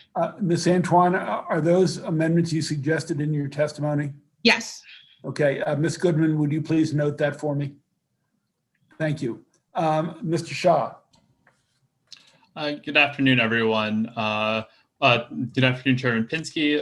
Ms. Antoine, are those amendments you suggested in your testimony? Yes. Okay. Ms. Goodman, would you please note that for me? Thank you. Mr. Shaw. Good afternoon, everyone. Good afternoon, Chairman Pinsky,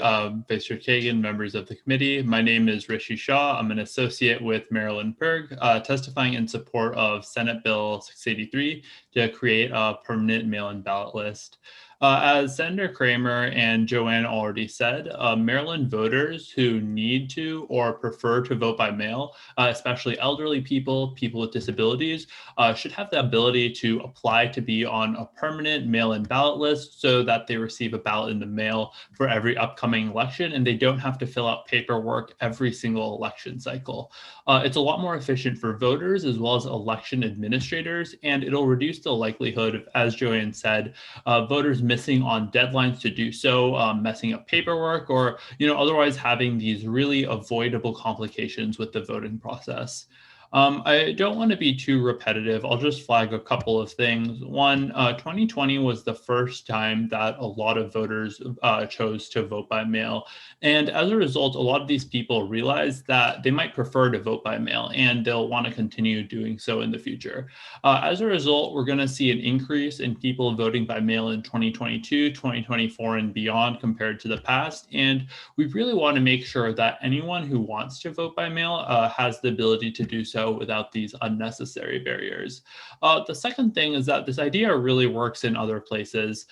Vice Chair Kagan, members of the committee. My name is Rishi Shaw. I'm an associate with Marilyn Berg, testifying in support of Senate Bill 683 to create a permanent mail-in ballot list. As Senator Kramer and Joanne already said, Maryland voters who need to or prefer to vote by mail, especially elderly people, people with disabilities, should have the ability to apply to be on a permanent mail-in ballot list so that they receive a ballot in the mail for every upcoming election and they don't have to fill out paperwork every single election cycle. It's a lot more efficient for voters as well as election administrators, and it'll reduce the likelihood of, as Joanne said, voters missing on deadlines to do so, messing up paperwork, or otherwise having these really avoidable complications with the voting process. I don't want to be too repetitive. I'll just flag a couple of things. One, 2020 was the first time that a lot of voters chose to vote by mail. And as a result, a lot of these people realized that they might prefer to vote by mail and they'll want to continue doing so in the future. As a result, we're going to see an increase in people voting by mail in 2022, 2024, and beyond compared to the past. And we really want to make sure that anyone who wants to vote by mail has the ability to do so without these unnecessary barriers. The second thing is that this idea really works in other places.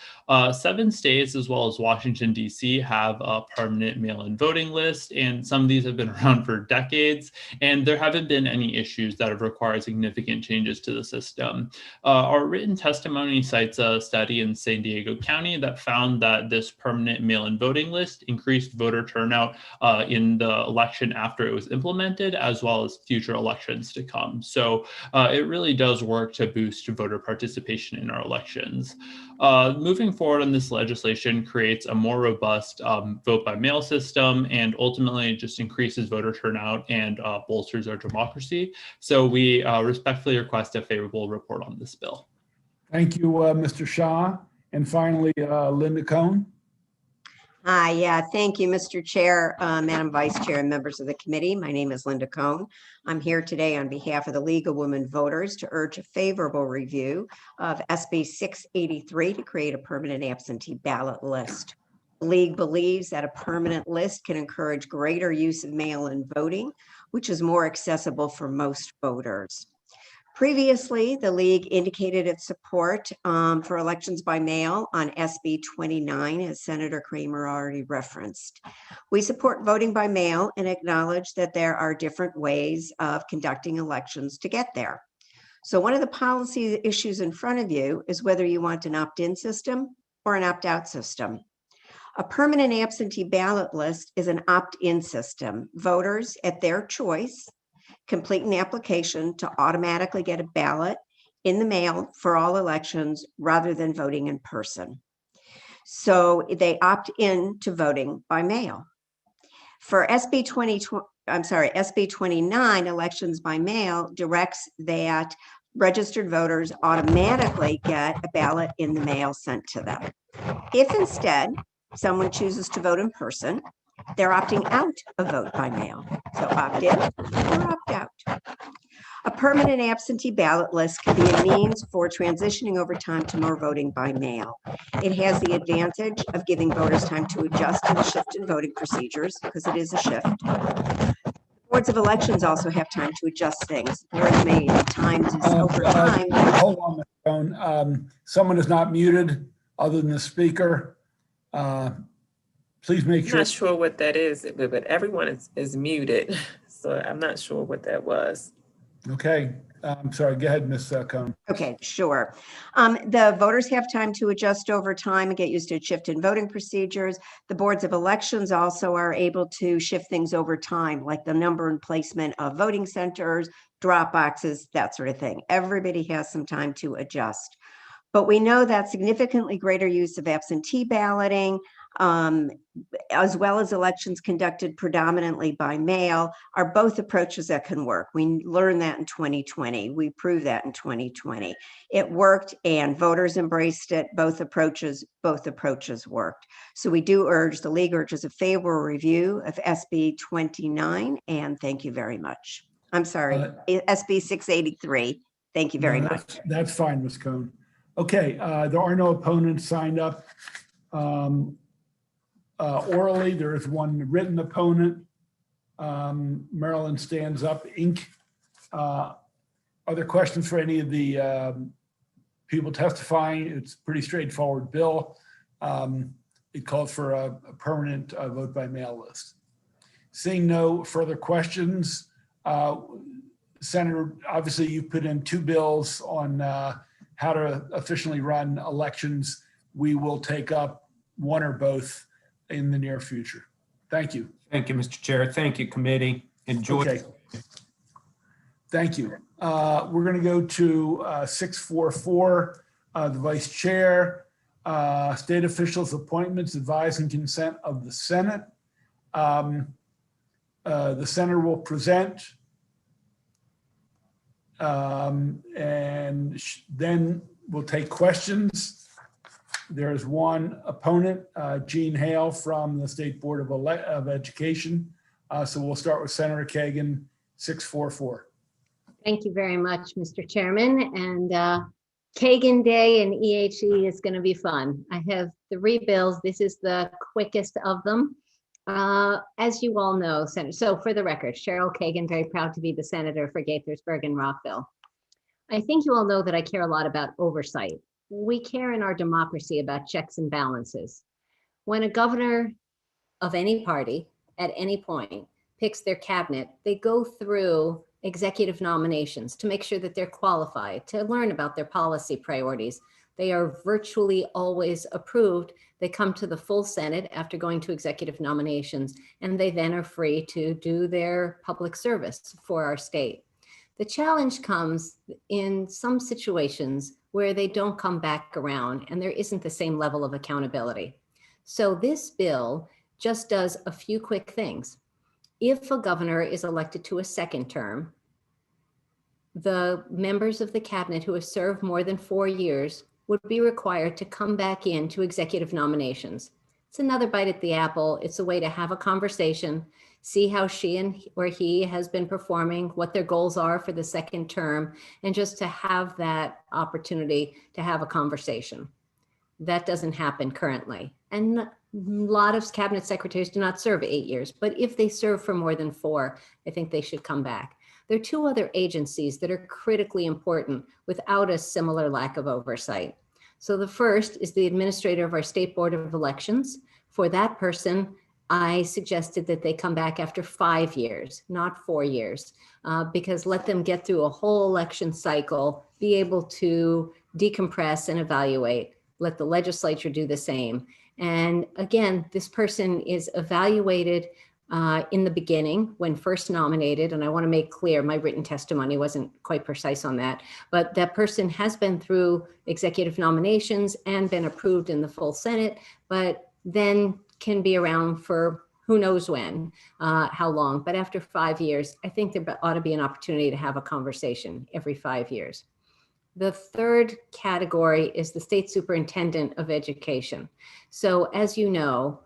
7 states, as well as Washington, D.C., have a permanent mail-in voting list, and some of these have been around for decades, and there haven't been any issues that have required significant changes to the system. Our written testimony cites a study in San Diego County that found that this permanent mail-in voting list increased voter turnout in the election after it was implemented, as well as future elections to come. So it really does work to boost voter participation in our elections. Moving forward on this legislation creates a more robust vote by mail system and ultimately just increases voter turnout and bolsters our democracy. So we respectfully request a favorable report on this bill. Thank you, Mr. Shaw. And finally, Linda Cohn. Hi, yeah, thank you, Mr. Chair, Madam Vice Chair, and members of the committee. My name is Linda Cohn. I'm here today on behalf of the League of Women Voters to urge a favorable review of SB 683 to create a permanent absentee ballot list. The League believes that a permanent list can encourage greater use of mail-in voting, which is more accessible for most voters. Previously, the League indicated its support for elections by mail on SB 29, as Senator Kramer already referenced. We support voting by mail and acknowledge that there are different ways of conducting elections to get there. So one of the policy issues in front of you is whether you want an opt-in system or an opt-out system. A permanent absentee ballot list is an opt-in system. Voters, at their choice, complete an application to automatically get a ballot in the mail for all elections rather than voting in person. So they opt in to voting by mail. For SB 29, elections by mail directs that registered voters automatically get a ballot in the mail sent to them. If instead someone chooses to vote in person, they're opting out of vote by mail. So opt in or opt out. A permanent absentee ballot list can be a means for transitioning over time to more voting by mail. It has the advantage of giving voters time to adjust to the shift in voting procedures, because it is a shift. Boards of elections also have time to adjust things. Boards may at times over time. Hold on, Ms. Stone. Someone is not muted other than the speaker. Please make sure. I'm not sure what that is, but everyone is muted. So I'm not sure what that was. Okay. I'm sorry. Go ahead, Ms. Cohn. Okay, sure. The voters have time to adjust over time and get used to a shift in voting procedures. The boards of elections also are able to shift things over time, like the number and placement of voting centers, drop boxes, that sort of thing. Everybody has some time to adjust. But we know that significantly greater use of absentee balloting, as well as elections conducted predominantly by mail, are both approaches that can work. We learned that in 2020. We proved that in 2020. It worked and voters embraced it. Both approaches worked. So we do urge, the League urges a favorable review of SB 29, and thank you very much. I'm sorry, SB 683. Thank you very No, much. That's fine, Ms. Cohn. Okay, there are no opponents signed up. Orally, there is one written opponent. Maryland Stands Up, Inc. Are there questions for any of the people testifying? It's a pretty straightforward bill. It calls for a permanent vote by mail list. Seeing no further questions, Senator, obviously you put in 2 bills on how to efficiently run elections. We will take up one or both in the near future. Thank you. Thank you, Mr. Chair. Thank you, committee. Enjoy. Okay. Thank you. We're going to go to 644, the Vice Chair, State Officials' Appointments, Advise and Consent of the Senate. The Senator will present, and then we'll take questions. There's one opponent, Jean Hale from the State Board of Education. So we'll start with Senator Kagan, 644. Thank you very much, Mr. Chairman. And Kagan Day and EHE is going to be fun. I have 3 bills. This is the quickest of them. As you all know, Senator, so for the record, Cheryl Kagan, very proud to be the senator for Gaithersburg and Rockville. I think you all know that I care a lot about oversight. We care in our democracy about checks and balances. When a governor of any party at any point picks their cabinet, they go through executive nominations to make sure that they're qualified, to learn about their policy priorities. They are virtually always approved. They come to the full Senate after going to executive nominations, and they then are free to do their public service for our state. The challenge comes in some situations where they don't come back around and there isn't the same level of accountability. So this bill just does a few quick things. If a governor is elected to a 2nd term, the members of the cabinet who have served more than 4 years would be required to come back into executive nominations. It's another bite at the apple. It's a way to have a conversation, see how she or he has been performing, what their goals are for the 2nd term, and just to have that opportunity to have a conversation. That doesn't happen currently. And a lot of cabinet secretaries do not serve 8 years, but if they serve for more than 4, I think they should come back. There are 2 other agencies that are critically important without a similar lack of oversight. So the first is the administrator of our State Board of Elections. For that person, I suggested that they come back after 5 years, not 4 years, because let them get through a whole election cycle, be able to decompress and evaluate, let the legislature do the same. And again, this person is evaluated in the beginning when first nominated, and I want to make clear my written testimony wasn't quite precise on that, but that person has been through executive nominations and been approved in the full Senate, but then can be around for who knows when, how long. But after 5 years, I think there ought to be an opportunity to have a conversation every 5 years. The third category is the State Superintendent of Education. So as you know,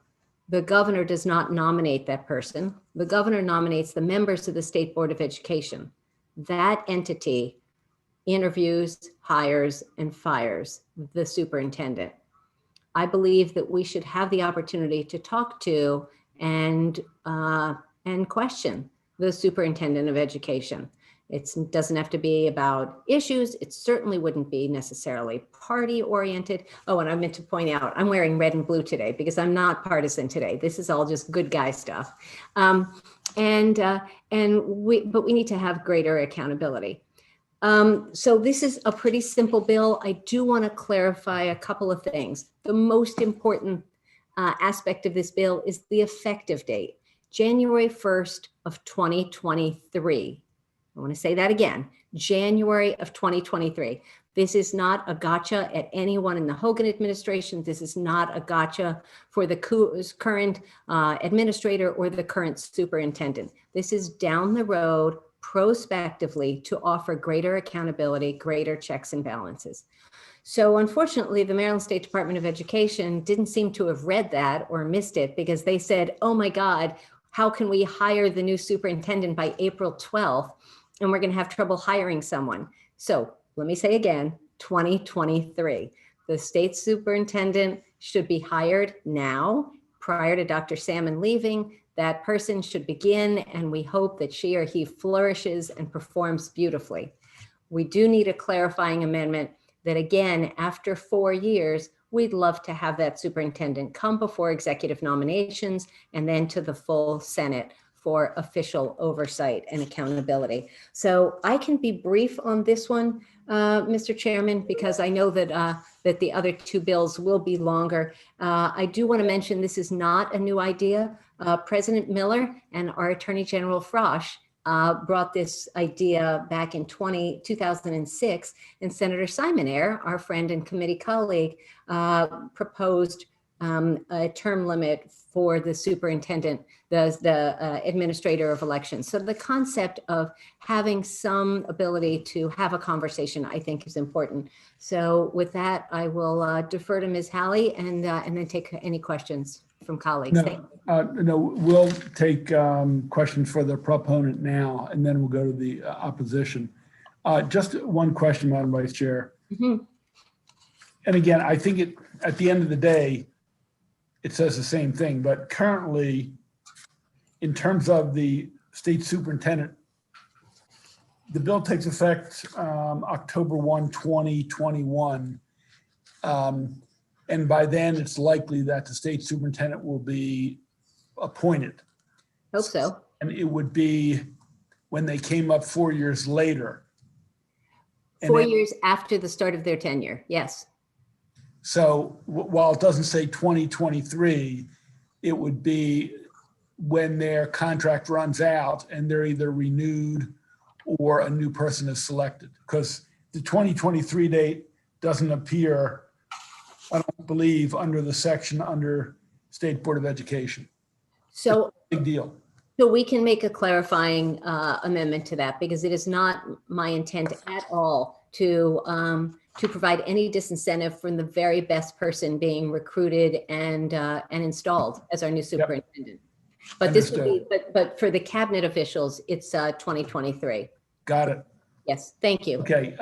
the governor does not nominate that person. The governor nominates the members of the State Board of Education. That entity interviews, hires, and fires the superintendent. I believe that we should have the opportunity to talk to and question the superintendent of education. It doesn't have to be about issues. It certainly wouldn't be necessarily party oriented. Oh, and I meant to point out, I'm wearing red and blue today because I'm not partisan today. This is all just good guy stuff. But we need to have greater accountability. So this is a pretty simple bill. I do want to clarify a couple of things. The most important aspect of this bill is the effective date, January 1st of 2023. I want to say that again, January of 2023. This is not a gotcha at anyone in the Hogan administration. This is not a gotcha for the current administrator or the current superintendent. This is down the road, prospectively, to offer greater accountability, greater checks and balances. So unfortunately, the Maryland State Department of Education didn't seem to have read that or missed it, because they said, oh my God, how can we hire the new superintendent by April 12th? And we're going to have trouble hiring someone. So let me say again, 2023. The state superintendent should be hired now prior to Dr. Salmon leaving. That person should begin, and we hope that she or he flourishes and performs beautifully. We do need a clarifying amendment that, again, after 4 years, we'd love to have that superintendent come before executive nominations and then to the full Senate for official oversight and accountability. So I can be brief on this one, Mr. Chairman, because I know that that the other two bills will be longer. I do want to mention this is not a new idea. President Miller and our Attorney General Frosch brought this idea back in 2006, and Senator Simon Ayer, our friend and committee colleague, proposed a term limit for the superintendent, the administrator of elections. So the concept of having some ability to have a conversation, I think, is important. So with that, I will defer to Ms. Halley and then take any questions from colleagues. No, we'll take questions for the proponent now, and then we'll go to the opposition. Just one question, Madam Vice Chair. Mm-hmm. And again, I think at the end of the day, it says the same thing, but currently, in terms of the state superintendent, the bill takes effect October 1, 2021. And by then, it's likely that the state superintendent will be appointed. Hope so. And it would be when they came up 4 years later. 4 years after the start of their tenure, yes. So while it doesn't say 2023, it would be when their contract runs out and they're either renewed or a new person is selected. Because the 2023 date doesn't appear, I don't believe, under the section under State Board of Education. So big deal. So we can make a clarifying amendment to that, because it is not my intent at all to provide any disincentive from the very best person being recruited and installed as our new superintendent. But this would be, but for the cabinet officials, it's 2023. Got it. Yes, thank you. Okay,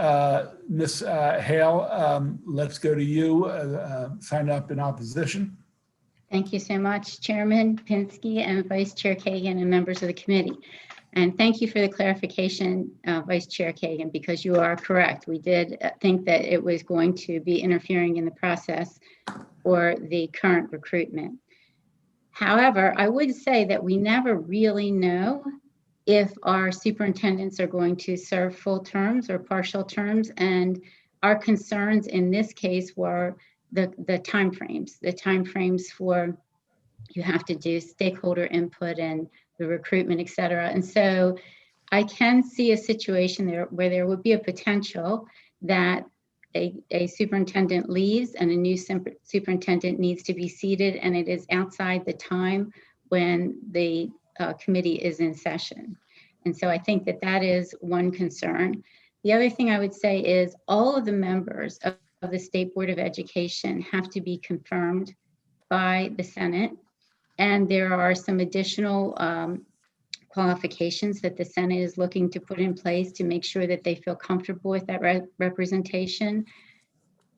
Ms. Hale, let's go to you. Sign up in opposition. Thank you so much, Chairman Pinsky and Vice Chair Kagan and members of the committee. And thank you for the clarification, Vice Chair Kagan, because you are correct. We did think that it was going to be interfering in the process for the current recruitment. However, I would say that we never really know if our superintendents are going to serve full terms or partial terms. And our concerns in this case were the timeframes for, you have to do stakeholder input and the recruitment, et cetera. And so I can see a situation there where there would be a potential that a superintendent leaves and a new superintendent needs to be seated, and it is outside the time when the committee is in session. And so I think that that is one concern. The other thing I would say is all of the members of the State Board of Education have to be confirmed by the Senate. And there are some additional qualifications that the Senate is looking to put in place to make sure that they feel comfortable with that representation.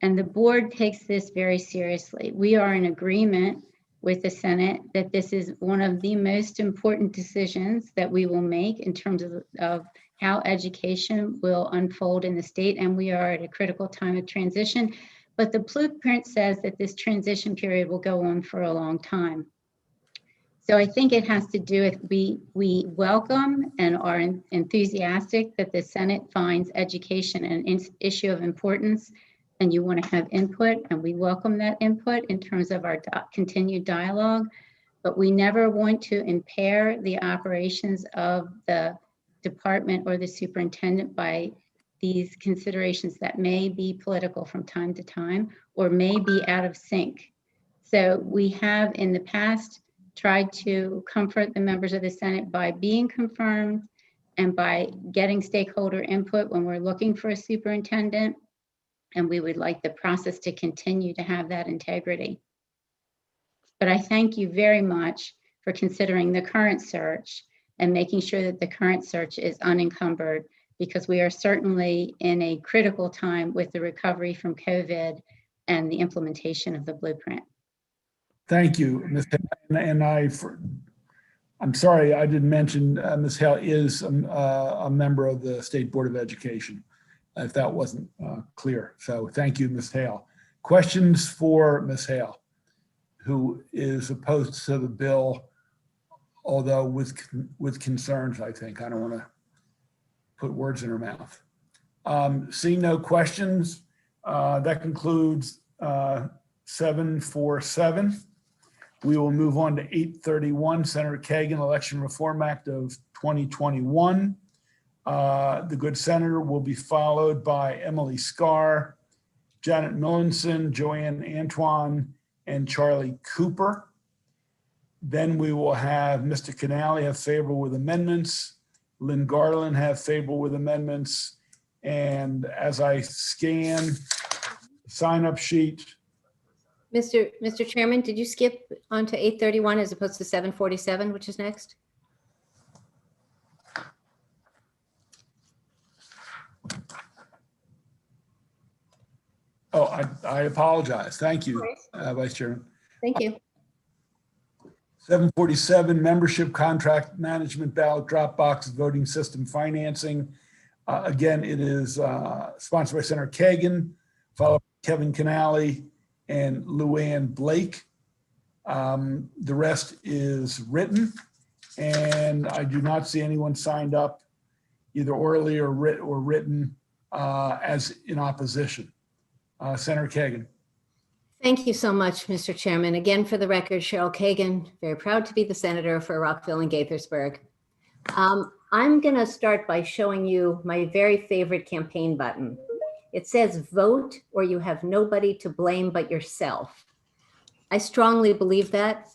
And the board takes this very seriously. We are in agreement with the Senate that this is one of the most important decisions that we will make in terms of how education will unfold in the state, and we are at a critical time of transition. But the blueprint says that this transition period will go on for a long time. So I think it has to do with, we welcome and are enthusiastic that the Senate finds education an issue of importance, and you want to have input, and we welcome that input in terms of our continued dialogue. But we never want to impair the operations of the department or the superintendent by these considerations that may be political from time to time or may be out of sync. So we have in the past tried to comfort the members of the Senate by being confirmed and by getting stakeholder input when we're looking for a superintendent. And we would like the process to continue to have that integrity. But I thank you very much for considering the current search and making sure that the current search is unencumbered because we are certainly in a critical time with the recovery from COVID and the implementation of the blueprint. Thank you, Ms. Hale. And I'm sorry I didn't mention Ms. Hale is a member of the State Board of Education, if that wasn't clear. So thank you, Ms. Hale. Questions for Ms. Hale, who is opposed to the bill, although with concerns, I think. I don't want to put words in her mouth. Seeing no questions, that concludes 747. We will move on to 831, Senator Kagan, Election Reform Act of 2021. The good senator will be followed by Emily Scarr, Janet Millinson, Joanne Antoine, and Charlie Cooper. Then we will have Mr. Canali have favorable with amendments, Lynn Garland have favorable with amendments, and as I scan the sign-up sheet, Mr. Chairman, did you skip on to 831 as opposed to 747, which is next? oh, I apologize. Thank you, Vice Chairman. Thank you. 747, membership contract management ballot drop box voting system financing. Again, it is sponsored by Senator Kagan, followed by Kevin Canali and Luann Blake. The rest is written, and I do not see anyone signed up either orally or written as in opposition. Senator Kagan. Thank you so much, Mr. Chairman. Again, for the record, Cheryl Kagan, very proud to be the senator for Rockville and Gaithersburg. I'm going to start by showing you my very favorite campaign button. It says vote or you have nobody to blame but yourself. I strongly believe that.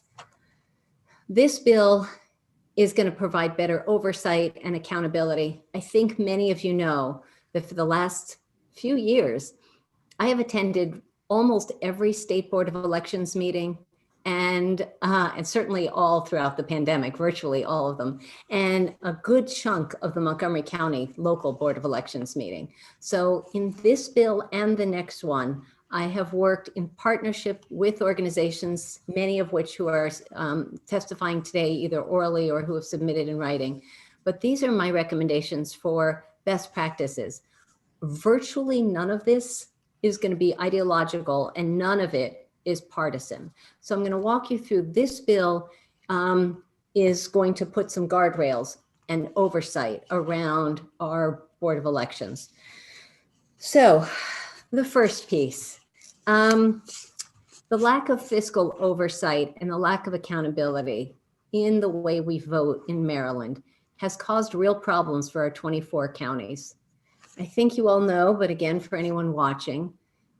This bill is going to provide better oversight and accountability. I think many of you know that for the last few years, I have attended almost every State Board of Elections meeting and certainly all throughout the pandemic, virtually all of them, and a good chunk of the Montgomery County local Board of Elections meeting. So in this bill and the next one, I have worked in partnership with organizations, many of which who are testifying today, either orally or who have submitted in writing. But these are my recommendations for best practices. Virtually none of this is going to be ideological and none of it is partisan. So I'm going to walk you through this bill is going to put some guardrails and oversight around our Board of Elections. So the first piece, the lack of fiscal oversight and the lack of accountability in the way we vote in Maryland has caused real problems for our 24 counties. I think you all know, but again, for anyone watching,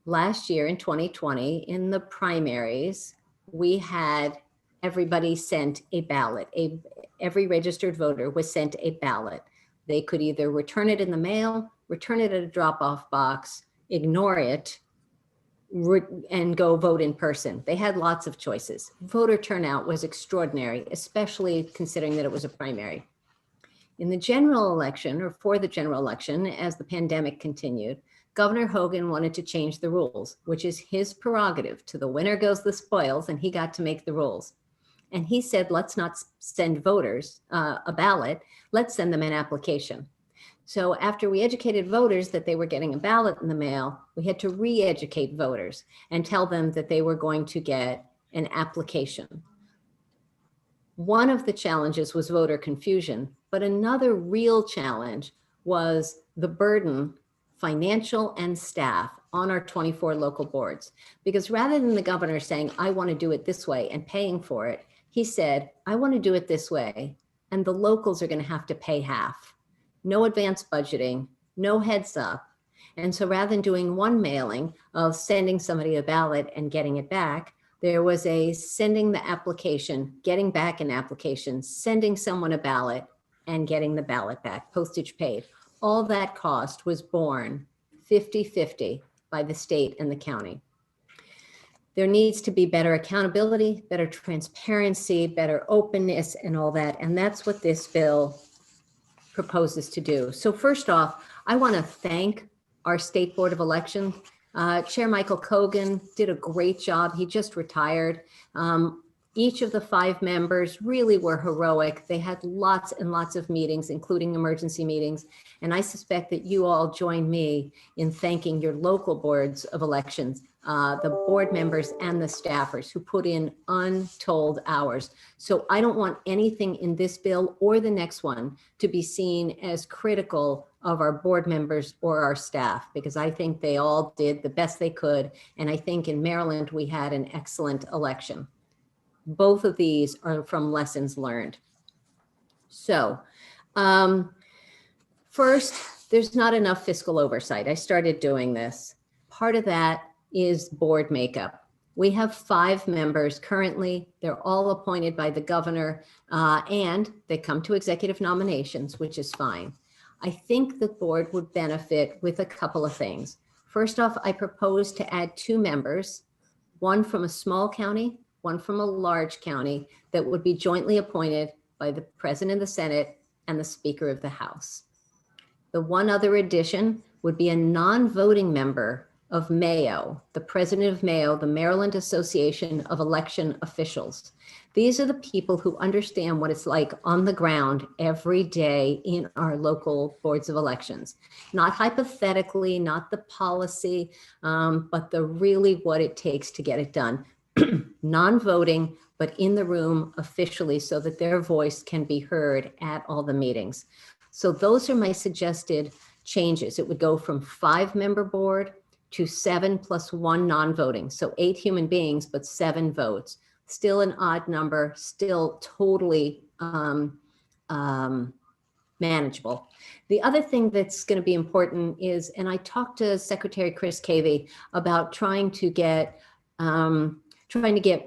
last year in 2020, in the primaries, we had everybody sent a ballot. Every registered voter was sent a ballot. They could either return it in the mail, return it at a drop-off box, ignore it, and go vote in person. They had lots of choices. Voter turnout was extraordinary, especially considering that it was a primary. In the general election, or for the general election, as the pandemic continued, Governor Hogan wanted to change the rules, which is his prerogative. To the winner goes the spoils, and he got to make the rules. And he said, let's not send voters a ballot, let's send them an application. So after we educated voters that they were getting a ballot in the mail, we had to re-educate voters and tell them that they were going to get an application. One of the challenges was voter confusion, but another real challenge was the burden, financial and staff, on our 24 local boards. Because rather than the governor saying, I want to do it this way and paying for it, he said, I want to do it this way, and the locals are going to have to pay half. No advance budgeting, no heads up. And so rather than doing one mailing of sending somebody a ballot and getting it back, there was a sending the application, getting back an application, sending someone a ballot and getting the ballot back, postage paid. All that cost was borne 50-50 by the state and the county. There needs to be better accountability, better transparency, better openness and all that. And that's what this bill proposes to do. So first off, I want to thank our State Board of Elections. Chair Michael Kogan did a great job. He just retired. Each of the 5 members really were heroic. They had lots and lots of meetings, including emergency meetings. And I suspect that you all join me in thanking your local boards of elections, the board members and the staffers who put in untold hours. So I don't want anything in this bill or the next one to be seen as critical of our board members or our staff, because I think they all did the best they could. And I think in Maryland, we had an excellent election. Both of these are from lessons learned. So first, there's not enough fiscal oversight. I started doing this. Part of that is board makeup. We have 5 members currently. They're all appointed by the governor and they come to executive nominations, which is fine. I think the board would benefit with a couple of things. First off, I propose to add 2 members, one from a small county, one from a large county, that would be jointly appointed by the President of the Senate and the Speaker of the House. The one other addition would be a non-voting member of Mayo, the President of Mayo, the Maryland Association of Election Officials. These are the people who understand what it's like on the ground every day in our local boards of elections. Not hypothetically, not the policy, but the really what it takes to get it done. Non-voting, but in the room officially so that their voice can be heard at all the meetings. So those are my suggested changes. It would go from 5-member board to 7 plus 1 non-voting. So 8 human beings, but 7 votes. Still an odd number, still totally manageable. The other thing that's going to be important is, and I talked to Secretary Chris Cavey about trying to get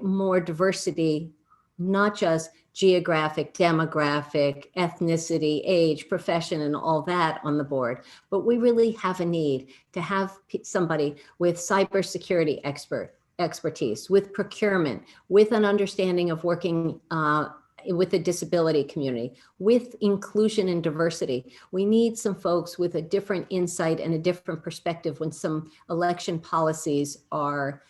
more diversity, not just geographic, demographic, ethnicity, age, profession, and all that on the board. But we really have a need to have somebody with cybersecurity expertise, with procurement, with an understanding of working with the disability community, with inclusion and diversity. We need some folks with a different insight and a different perspective when some election policies are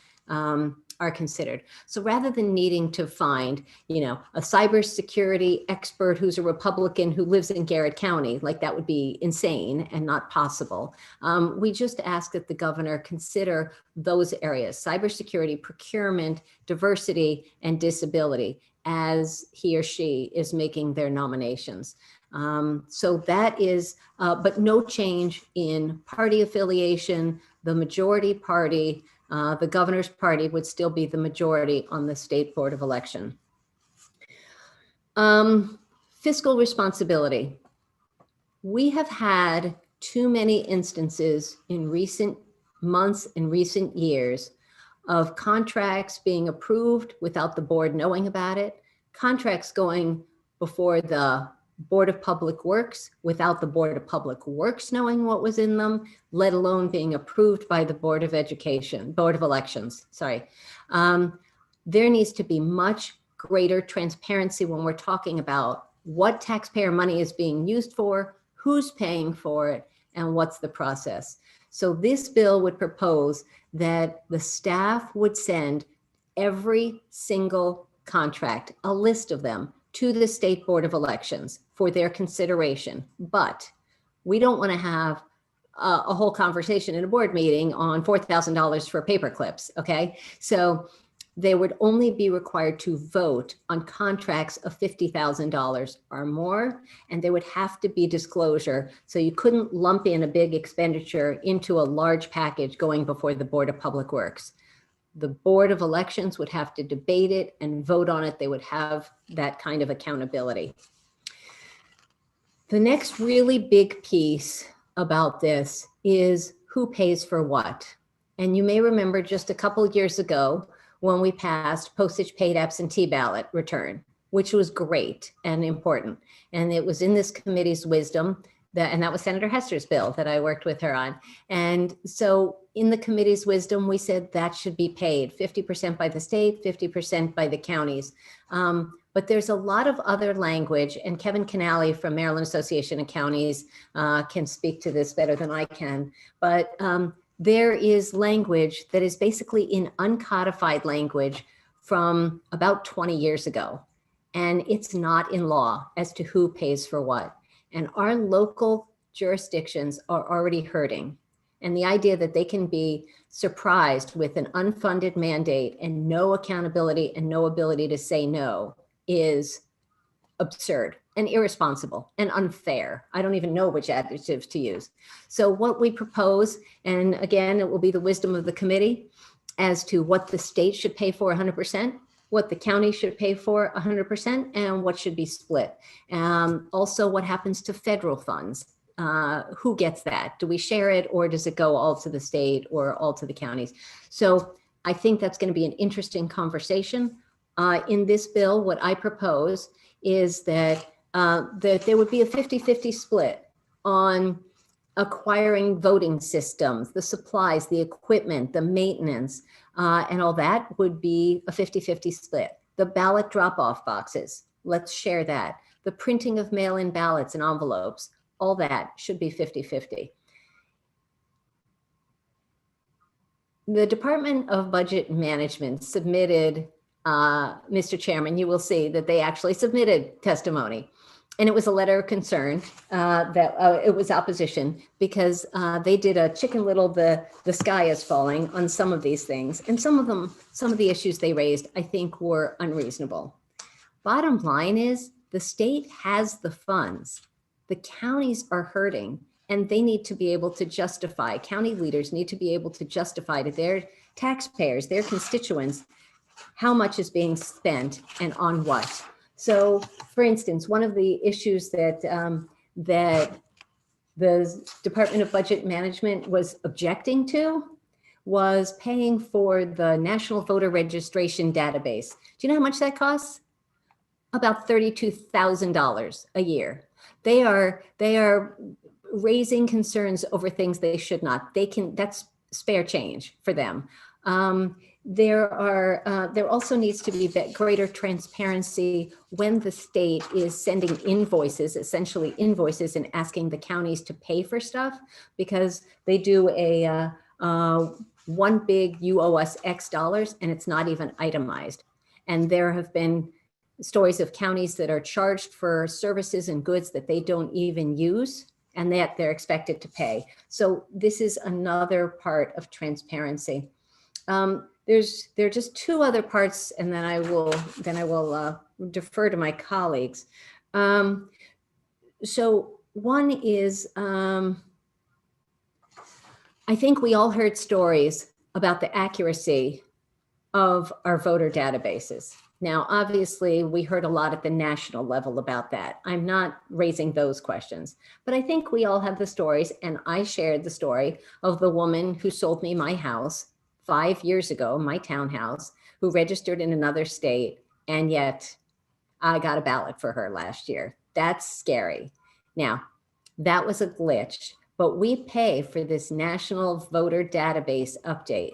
considered. So rather than needing to find, a cybersecurity expert who's a Republican who lives in Garrett County, like that would be insane and not possible. We just ask that the governor consider those areas, cybersecurity, procurement, diversity, and disability, as he or she is making their nominations. So that is, but no change in party affiliation. The majority party, the governor's party, would still be the majority on the State Board of Election. Fiscal responsibility. We have had too many instances in recent months and recent years of contracts being approved without the board knowing about it, contracts going before the Board of Public Works without the Board of Public Works knowing what was in them, let alone being approved by the Board of Elections, sorry. There needs to be much greater transparency when we're talking about what taxpayer money is being used for, who's paying for it, and what's the process. So this bill would propose that the staff would send every single contract, a list of them, to the State Board of Elections for their consideration. But we don't want to have a whole conversation in a board meeting on $4,000 for paper clips, okay? So they would only be required to vote on contracts of $50,000 or more, and there would have to be disclosure. So you couldn't lump in a big expenditure into a large package going before the Board of Public Works. The Board of Elections would have to debate it and vote on it. They would have that kind of accountability. The next really big piece about this is who pays for what. And you may remember just a couple of years ago when we passed postage paid absentee ballot return, which was great and important. And it was in this committee's wisdom and that was Senator Hester's bill that I worked with her on. And so in the committee's wisdom, we said that should be paid 50% by the state, 50% by the counties. But there's a lot of other language, and Kevin Canale from Maryland Association of Counties can speak to this better than I can. But there is language that is basically in uncodified language from about 20 years ago. And it's not in law as to who pays for what. And our local jurisdictions are already hurting. And the idea that they can be surprised with an unfunded mandate and no accountability and no ability to say no is absurd and irresponsible and unfair. I don't even know which adjectives to use. So what we propose, and again, it will be the wisdom of the committee as to what the state should pay for 100%, what the county should pay for 100%, and what should be split. Also, what happens to federal funds? Who gets that? Do we share it, or does it go all to the state or all to the counties? So I think that's going to be an interesting conversation. In this bill, what I propose is that there would be a 50-50 split on acquiring voting systems, the supplies, the equipment, the maintenance, and all that would be a 50-50 split. The ballot drop-off boxes, let's share that. The printing of mail-in ballots and envelopes, all that should be 50-50. The Department of Budget Management submitted, Mr. Chairman, you will see that they actually submitted testimony. And it was a letter of concern that it was opposition because they did a Chicken Little, the sky is falling on some of these things. And some of the issues they raised, I think, were unreasonable. Bottom line is the state has the funds. The counties are hurting and they need to be able to justify, county leaders need to be able to justify to their taxpayers, their constituents, how much is being spent and on what. So, for instance, one of the issues that that the Department of Budget Management was objecting to was paying for the National Voter Registration Database. Do you know how much that costs? About $32,000 a year. They are raising concerns over things they should not. That's spare change for them. There also needs to be greater transparency when the state is sending invoices, essentially invoices, and asking the counties to pay for stuff, because they do a one big you owe us X dollars and it's not even itemized. And there have been stories of counties that are charged for services and goods that they don't even use and that they're expected to pay. So this is another part of transparency. There are just two other parts, and then I will defer to my colleagues. So one is, I think we all heard stories about the accuracy of our voter databases. Now, obviously, we heard a lot at the national level about that. I'm not raising those questions, but I think we all have the stories, and I shared the story of the woman who sold me my house 5 years ago, my townhouse, who registered in another state, and yet I got a ballot for her last year. That's scary. Now, that was a glitch, but we pay for this national voter database update,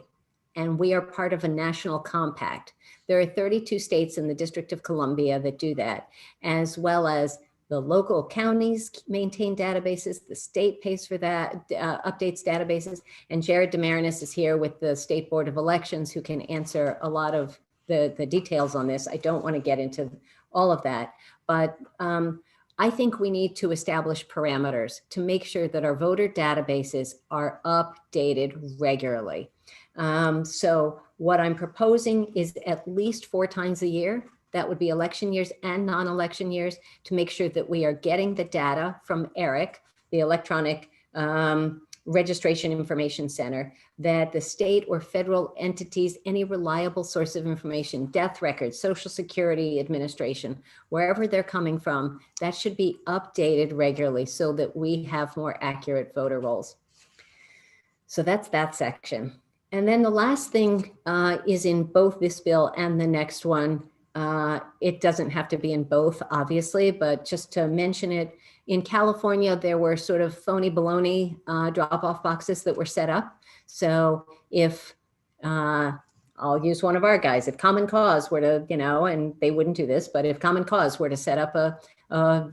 and we are part of a national compact. There are 32 states in the District of Columbia that do that, as well as the local counties maintain databases, the state pays for that, updates databases, and Jared Demarinis is here with the State Board of Elections who can answer a lot of the details on this. I don't want to get into all of that, but I think we need to establish parameters to make sure that our voter databases are updated regularly. So what I'm proposing is at least 4 times a year. That would be election years and non-election years, to make sure that we are getting the data from ERIC, the Electronic Registration Information Center, that the state or federal entities, any reliable source of information, death records, Social Security Administration, wherever they're coming from, that should be updated regularly so that we have more accurate voter rolls. So that's that section. And then the last thing is in both this bill and the next one. It doesn't have to be in both, obviously, but just to mention it, in California, there were sort of phony baloney drop-off boxes that were set up. So if I'll use one of our guys. If Common Cause were to, and they wouldn't do this, but if Common Cause were to set up a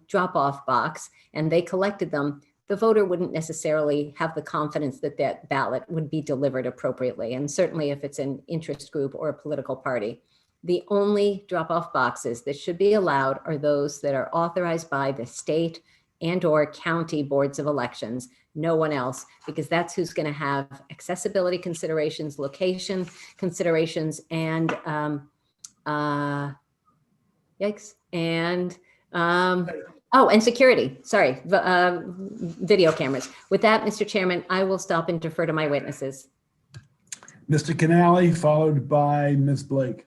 drop-off box and they collected them, the voter wouldn't necessarily have the confidence that that ballot would be delivered appropriately. And certainly if it's an interest group or a political party. The only drop-off boxes that should be allowed are those that are authorized by the state and/or county boards of elections, no one else, because that's who's going to have accessibility considerations, location considerations, and yikes, and and security. Sorry, video cameras. With that, Mr. Chairman, I will stop and defer to my witnesses. Mr. Canale, followed by Ms. Blake.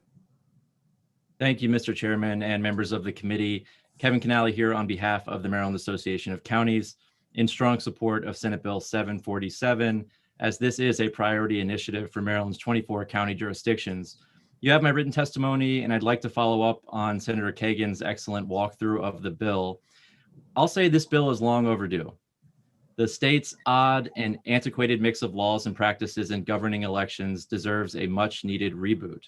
Thank you, Mr. Chairman and members of the committee. Kevin Canale here on behalf of the Maryland Association of Counties in strong support of Senate Bill 747, as this is a priority initiative for Maryland's 24 county jurisdictions. You have my written testimony, and I'd like to follow up on Senator Kagan's excellent walkthrough of the bill. I'll say this bill is long overdue. The state's odd and antiquated mix of laws and practices in governing elections deserves a much needed reboot.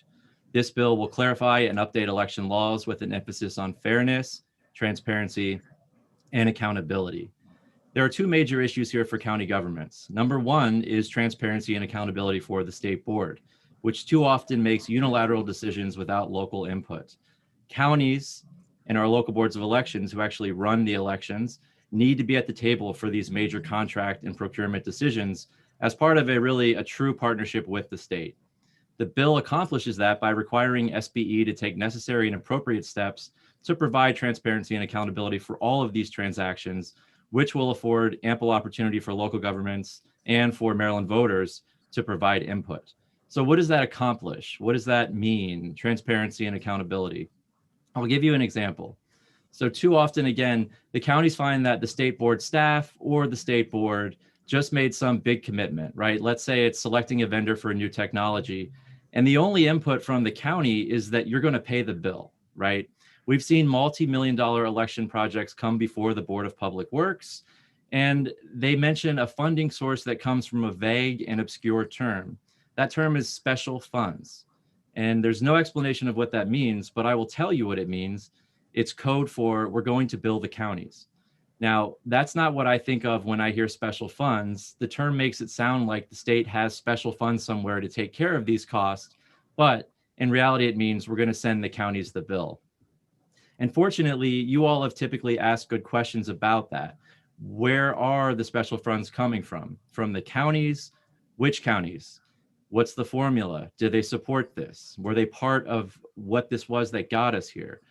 This bill will clarify and update election laws with an emphasis on fairness, transparency, and accountability. There are two major issues here for county governments. Number one is transparency and accountability for the state board, which too often makes unilateral decisions without local input. Counties and our local boards of elections who actually run the elections need to be at the table for these major contract and procurement decisions as part of a true partnership with the state. The bill accomplishes that by requiring SBE to take necessary and appropriate steps to provide transparency and accountability for all of these transactions, which will afford ample opportunity for local governments and for Maryland voters to provide input. So what does that accomplish? What does that mean, transparency and accountability? I'll give you an example. So too often, again, the counties find that the state board staff or the state board just made some big commitment, right? Let's say it's selecting a vendor for a new technology, and the only input from the county is that you're going to pay the bill, right? We've seen multi-million-dollar election projects come before the Board of Public Works, and they mention a funding source that comes from a vague and obscure term. That term is special funds. And there's no explanation of what that means, but I will tell you what it means. It's code for we're going to bill the counties. Now, that's not what I think of when I hear special funds. The term makes it sound like the state has special funds somewhere to take care of these costs, but in reality, it means we're going to send the counties the bill. And fortunately, you all have typically asked good questions about that. Where are the special funds coming from? From the counties? Which counties? What's the formula? Do they support this? Were they part of what this was that got us here?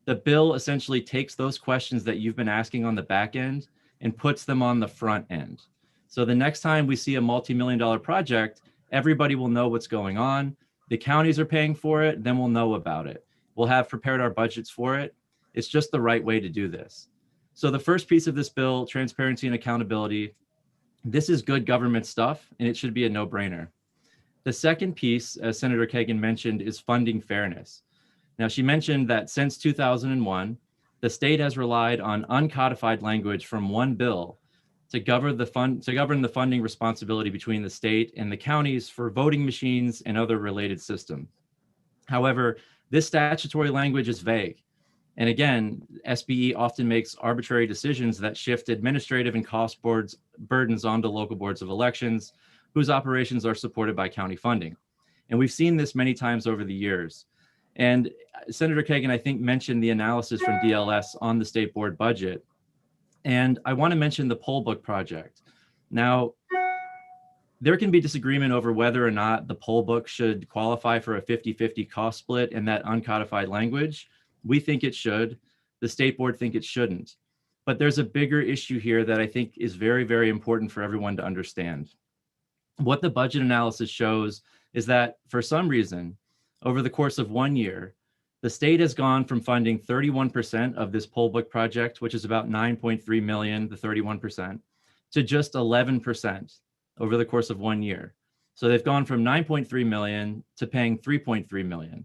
The bill essentially takes those questions that you've been asking on the back end and puts them on the front end. So the next time we see a multi-million-dollar project, everybody will know what's going on. The counties are paying for it, then we'll know about it. We'll have prepared our budgets for it. It's just the right way to do this. So the first piece of this bill, transparency and accountability, this is good government stuff, and it should be a no-brainer. The second piece, as Senator Kagan mentioned, is funding fairness. Now, she mentioned that since 2001, the state has relied on uncodified language from one bill to govern the funding responsibility between the state and the counties for voting machines and other related systems. However, this statutory language is vague. And again, SBE often makes arbitrary decisions that shift administrative and cost burdens onto local boards of elections, whose operations are supported by county funding. And we've seen this many times over the years. And Senator Kagan, I think, mentioned the analysis from DLS on the state board budget. And I want to mention the poll book project. Now, there can be disagreement over whether or not the poll book should qualify for a 50-50 cost split in that uncodified language. We think it should. The state board think it shouldn't. But there's a bigger issue here that I think is very, very important for everyone to understand. What the budget analysis shows is that for some reason, over the course of 1 year, the state has gone from funding 31% of this poll book project, which is about 9.3 million, the 31%, to just 11% over the course of 1 year. So they've gone from 9.3 million to paying 3.3 million.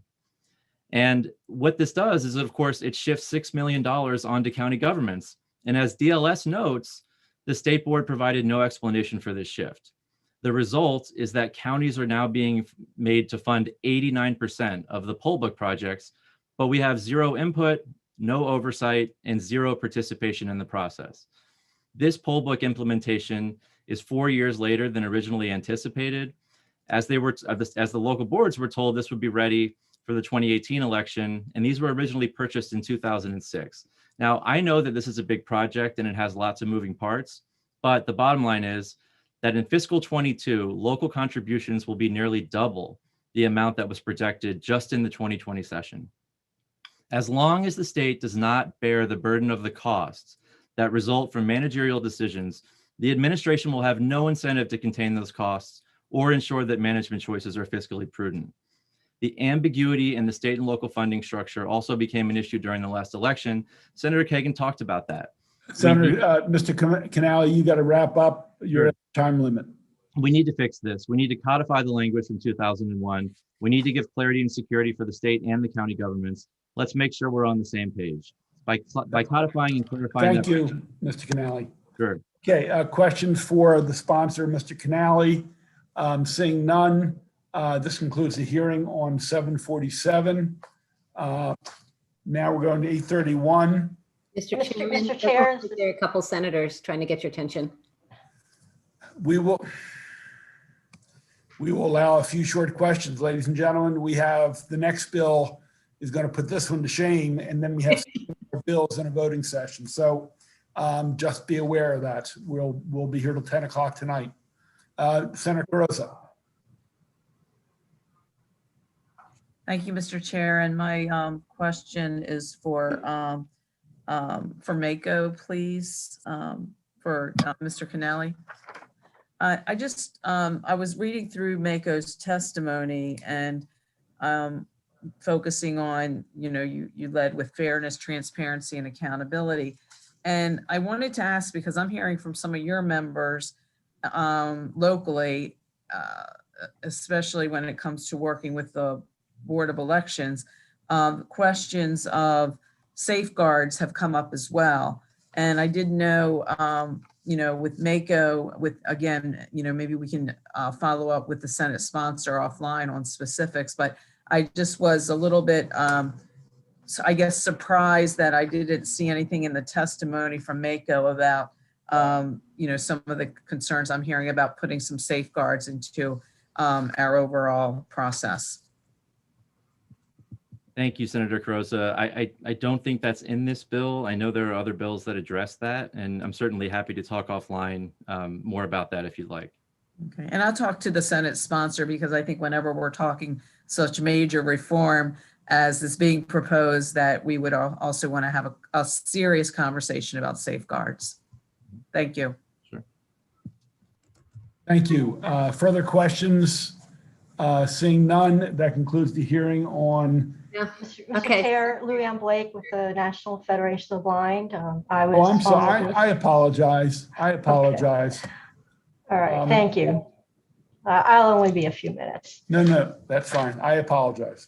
And what this does is, of course, it shifts $6 million onto county governments. And as DLS notes, the state board provided no explanation for this shift. The result is that counties are now being made to fund 89% of the poll book projects, but we have zero input, no oversight, and zero participation in the process. This poll book implementation is 4 years later than originally anticipated, as the local boards were told this would be ready for the 2018 election, and these were originally purchased in 2006. Now, I know that this is a big project and it has lots of moving parts, but the bottom line is that in fiscal 22, local contributions will be nearly double the amount that was projected just in the 2020 session. As long as the state does not bear the burden of the costs that result from managerial decisions, the administration will have no incentive to contain those costs or ensure that management choices are fiscally prudent. The ambiguity in the state and local funding structure also became an issue during the last election. Senator Kagan talked about that. Senator, Mr. Canali, you got to wrap up. You're at time limit. We need to fix this. We need to codify the language from 2001. We need to give clarity and security for the state and the county governments. Let's make sure we're on the same page. By codifying and clarifying. Thank you, Mr. Canali. Sure. Okay, questions for the sponsor, Mr. Canali. Seeing none, this concludes the hearing on 747. Now we're going to 831. Mr. Chairman, Mr. Chair. there are a couple senators trying to get your attention. We will allow a few short questions, ladies and gentlemen. We have the next bill is going to put this one to shame, and then we have more bills in a voting session. So just be aware of that. We'll be here till 10 o'clock tonight. Senator Carosa. Thank you, Mr. Chair. And my question is for Mako, please, for Mr. Canali. I was reading through Mako's testimony and focusing on, you led with fairness, transparency, and accountability. And I wanted to ask, because I'm hearing from some of your members locally, especially when it comes to working with the Board of Elections, questions of safeguards have come up as well. And I didn't know, with Mako, maybe we can follow up with the Senate sponsor offline on specifics, but I just was a little bit, I guess, surprised that I didn't see anything in the testimony from Mako about, some of the concerns I'm hearing about putting some safeguards into our overall process. Thank you, Senator Carosa. I don't think that's in this bill. I know there are other bills that address that, and I'm certainly happy to talk offline more about that if you'd like. Okay, and I'll talk to the Senate sponsor, because I think whenever we're talking such major reform as is being proposed, that we would also want to have a serious conversation about safeguards. Thank you. Sure. Thank you. Further questions? Seeing none, that concludes the hearing on. Mr. Chair, Louanne Blake with the National Federation of the Blind. I'm sorry. I apologize. Okay. All right. Thank you. I'll only be a few minutes. No, that's fine. I apologize.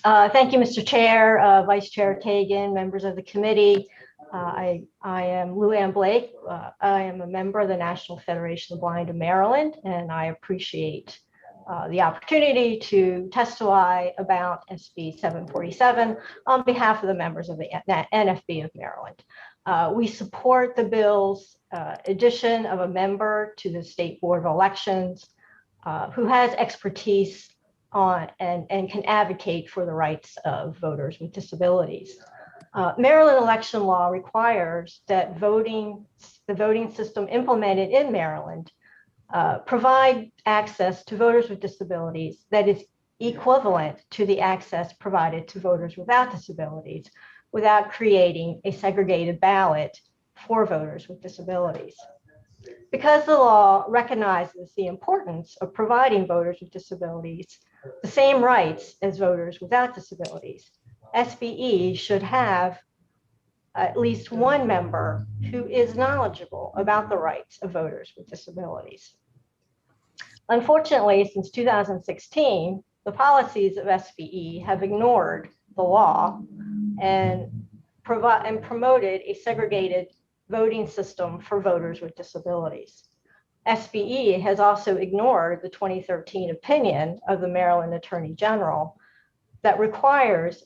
Thank you, Mr. Chair, Vice Chair Kagan, members of the committee. I am Louanne Blake. I am a member of the National Federation of the Blind of Maryland, and I appreciate the opportunity to testify about SB 747 on behalf of the members of the NFB of Maryland. We support the bill's addition of a member to the State Board of Elections who has expertise on and can advocate for the rights of voters with disabilities. Maryland election law requires that the voting system implemented in Maryland provide access to voters with disabilities that is equivalent to the access provided to voters without disabilities, without creating a segregated ballot for voters with disabilities. Because the law recognizes the importance of providing voters with disabilities the same rights as voters without disabilities, SBE should have at least one member who is knowledgeable about the rights of voters with disabilities. Unfortunately, since 2016, the policies of SBE have ignored the law and promoted a segregated voting system for voters with disabilities. SBE has also ignored the 2013 opinion of the Maryland Attorney General that requires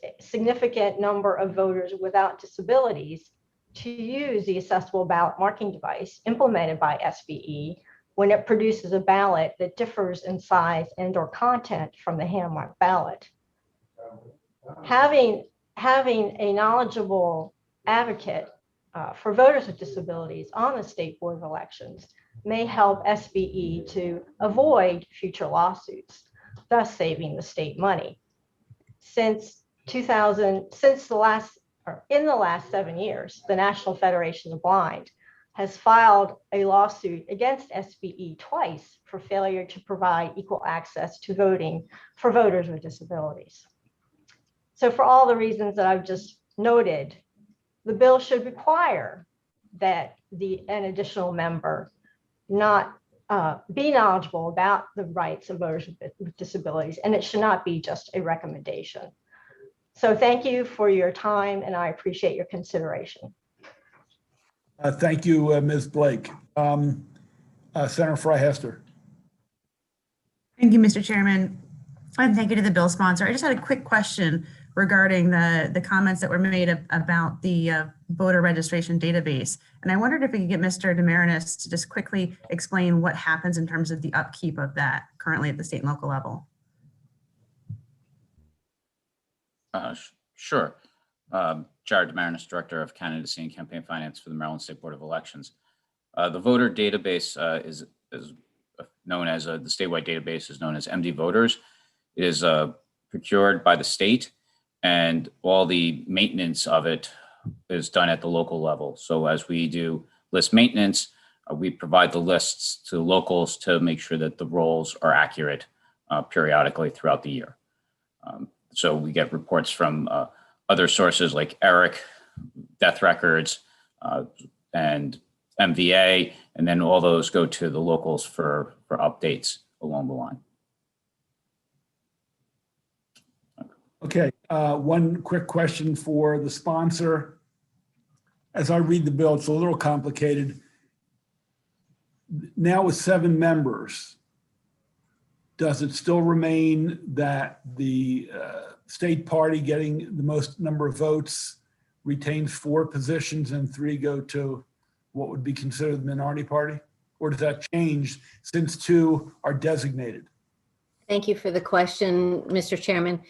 a significant number of voters without disabilities to use the accessible ballot marking device implemented by SBE when it produces a ballot that differs in size and/or content from the hand-marked ballot. Having a knowledgeable advocate for voters with disabilities on the State Board of Elections may help SBE to avoid future lawsuits, thus saving the state money. In the last 7 years, the National Federation of the Blind has filed a lawsuit against SBE twice for failure to provide equal access to voting for voters with disabilities. So for all the reasons that I've just noted, the bill should require that an additional member not be knowledgeable about the rights of voters with disabilities, and it should not be just a recommendation. So thank you for your time, and I appreciate your consideration. Thank you, Ms. Blake. Senator Frey-Hester. Thank you, Mr. Chairman. And thank you to the bill sponsor. I just had a quick question regarding the comments that were made about the voter registration database. And I wondered if we could get Mr. DeMarinis to just quickly explain what happens in terms of the upkeep of that currently at the state and local level. Sure. Jared DeMarinis, Director of Candidacy and Campaign Finance for the Maryland State Board of Elections. The voter database is known as, the statewide database is known as MD Voters. It is procured by the state, and all the maintenance of it is done at the local level. So as we do list maintenance, we provide the lists to locals to make sure that the rolls are accurate periodically throughout the year. So we get reports from other sources like ERIC, death records, and MVA, and then all those go to the locals for updates along the line. Okay, one quick question for the sponsor. As I read the bill, it's a little complicated. Now with 7 members, does it still remain that the state party getting the most number of votes retains 4 positions and 3 go to what would be considered the minority party? Or does that change since 2 are designated? Thank you for the question, Mr. Chairman.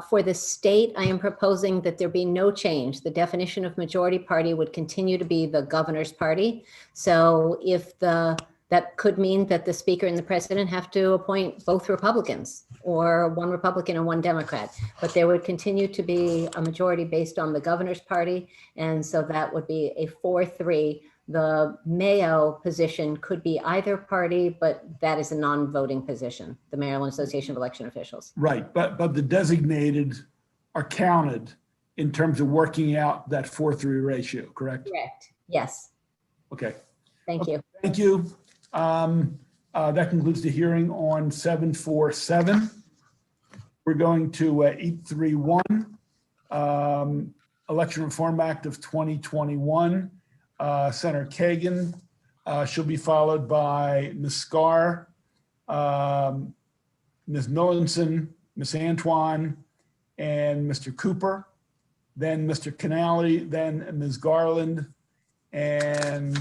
For the state, I am proposing that there be no change. The definition of majority party would continue to be the governor's party. So if that could mean that the speaker and the president have to appoint both Republicans or 1 Republican and 1 Democrat, but there would continue to be a majority based on the governor's party. And so that would be a 4-3. The Mayo position could be either party, but that is a non-voting position, the Maryland Association of Election Officials. Right, but the designated are counted in terms of working out that 4-3 ratio, correct? Correct, yes. Okay. Thank you. Thank you. That concludes the hearing on 747. We're going to 831, Election Reform Act of 2021. Senator Kagan, she'll be followed by Ms. Scarr, Ms. Millinson, Ms. Antoine, and Mr. Cooper, then Mr. Canale, then Ms. Garland, and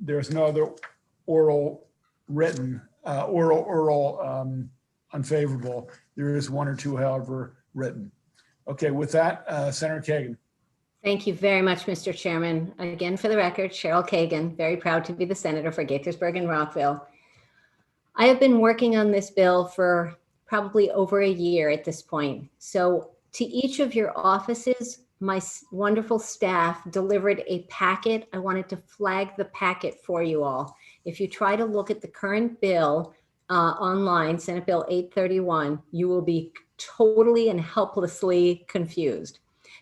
there's no other oral written, unfavorable. There is 1 or 2, however, written. Okay, with that, Senator Kagan. Thank you very much, Mr. Chairman. Again, for the record, Cheryl Kagan, very proud to be the senator for Gaithersburg and Rockville. I have been working on this bill for probably over a year at this point. So to each of your offices, my wonderful staff delivered a packet. I wanted to flag the packet for you all. If you try to look at the current bill online, Senate Bill 831, you will be totally and helplessly confused.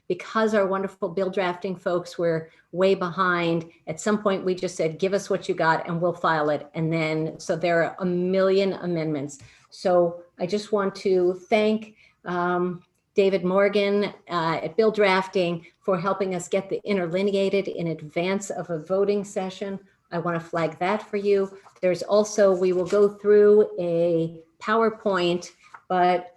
Because our wonderful bill drafting folks were way behind, at some point we just said, give us what you got and we'll file it. And then, so there are a million amendments. So I just want to thank David Morgan at Bill Drafting for helping us get the interlineated in advance of a voting session. I want to flag that for you. There's also, we will go through a PowerPoint, but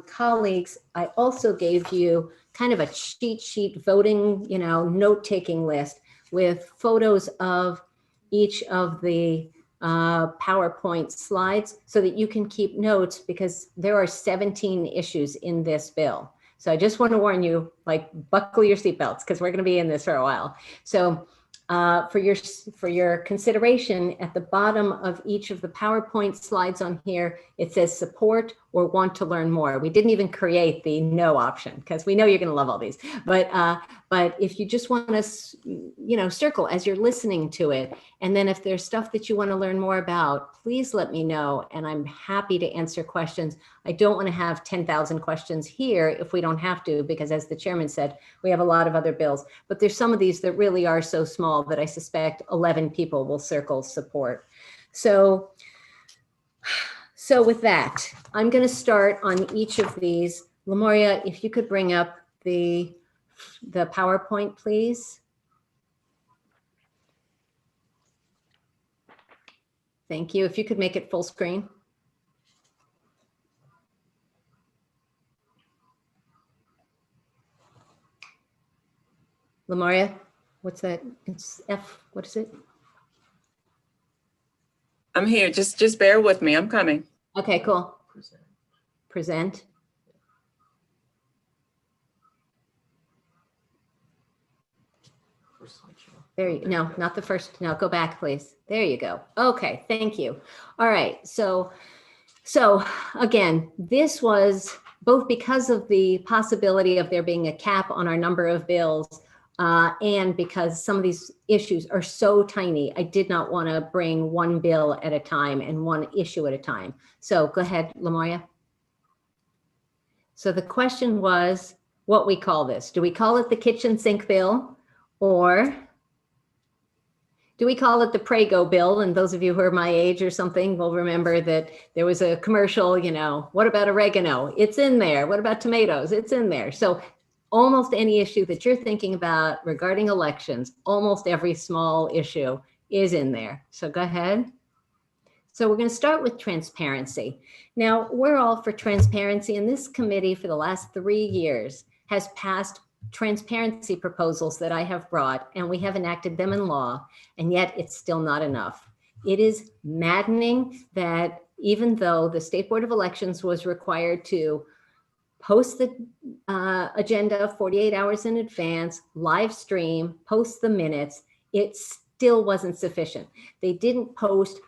colleagues, I also gave you kind of a cheat sheet voting, note-taking list with photos of each of the PowerPoint slides so that you can keep notes, because there are 17 issues in this bill. So I just want to warn you, like, buckle your seatbelts, because we're going to be in this for a while. So for your consideration, at the bottom of each of the PowerPoint slides on here, it says support or want to learn more. We didn't even create the no option because we know you're going to love all these. But if you just want to, circle as you're listening to it, and then if there's stuff that you want to learn more about, please let me know, and I'm happy to answer questions. I don't want to have 10,000 questions here if we don't have to, because as the chairman said, we have a lot of other bills, but there's some of these that really are so small that I suspect 11 people will circle support. So with that, I'm going to start on each of these. Lemoria, if you could bring up the PowerPoint, please. Thank you. If you could make it full screen. Lemoria, what's that? It's F, what is it? I'm here. Just bear with me. I'm coming. Okay, cool. Present. There you, no, not the first. No, go back, please. There you go. Okay, thank you. All right. So again, this was both because of the possibility of there being a cap on our number of bills, and because some of these issues are so tiny, I did not want to bring one bill at a time and one issue at a time. So go ahead, Lemoria. So the question was what we call this. Do we call it the kitchen sink bill, or do we call it the Prego bill? And those of you who are my age or something will remember that there was a commercial, what about oregano? It's in there. What about tomatoes? It's in there. So almost any issue that you're thinking about regarding elections, almost every small issue is in there. So go ahead. So we're going to start with transparency. Now, we're all for transparency, and this committee for the last 3 years has passed transparency proposals that I have brought, and we have enacted them in law, and yet it's still not enough. It is maddening that even though the State Board of Elections was required to post the agenda 48 hours in advance, live stream, post the minutes, it still wasn't sufficient. They didn't post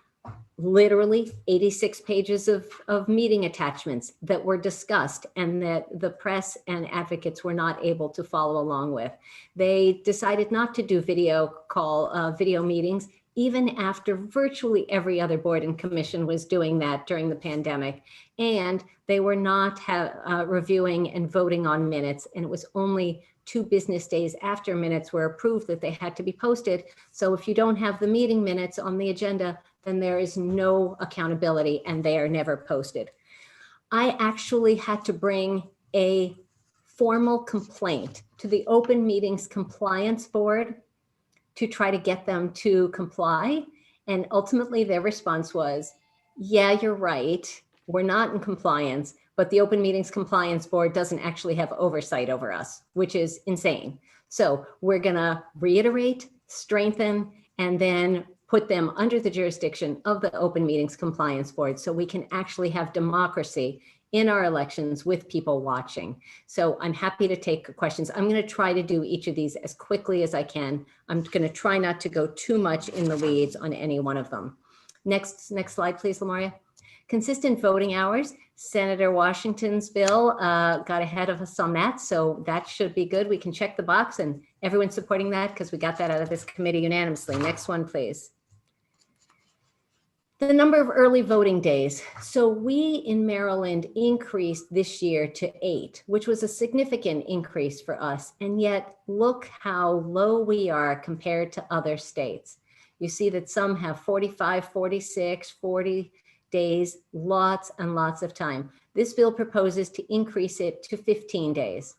literally 86 pages of meeting attachments that were discussed and that the press and advocates were not able to follow along with. They decided not to do video meetings, even after virtually every other board and commission was doing that during the pandemic. And they were not reviewing and voting on minutes. And it was only 2 business days after minutes were approved that they had to be posted. So if you don't have the meeting minutes on the agenda, then there is no accountability and they are never posted. I actually had to bring a formal complaint to the Open Meetings Compliance Board to try to get them to comply. And ultimately their response was, yeah, you're right. We're not in compliance, but the Open Meetings Compliance Board doesn't actually have oversight over us, which is insane. So we're gonna reiterate, strengthen, and then put them under the jurisdiction of the Open Meetings Compliance Board so we can actually have democracy in our elections with people watching. So I'm happy to take questions. I'm going to try to do each of these as quickly as I can. I'm going to try not to go too much in the weeds on any one of them. Next slide, please, Lemoria. Consistent voting hours. Senator Washington's bill got ahead of us on that, so that should be good. We can check the box and everyone's supporting that because we got that out of this committee unanimously. Next one, please. The number of early voting days. So we in Maryland increased this year to 8, which was a significant increase for us. And yet look how low we are compared to other states. You see that some have 45, 46, 40 days, lots and lots of time. This bill proposes to increase it to 15 days.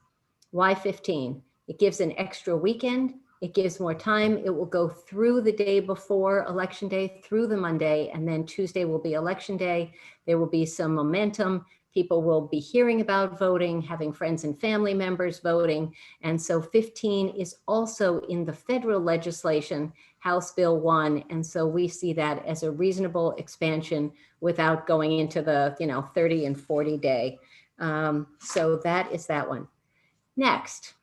Why 15? It gives an extra weekend. It gives more time. It will go through the day before Election Day, through the Monday, and then Tuesday will be Election Day. There will be some momentum. People will be hearing about voting, having friends and family members voting. And so 15 is also in the federal legislation, House Bill 1. And so we see that as a reasonable expansion without going into the 30 and 40 day. So that is that one. Next.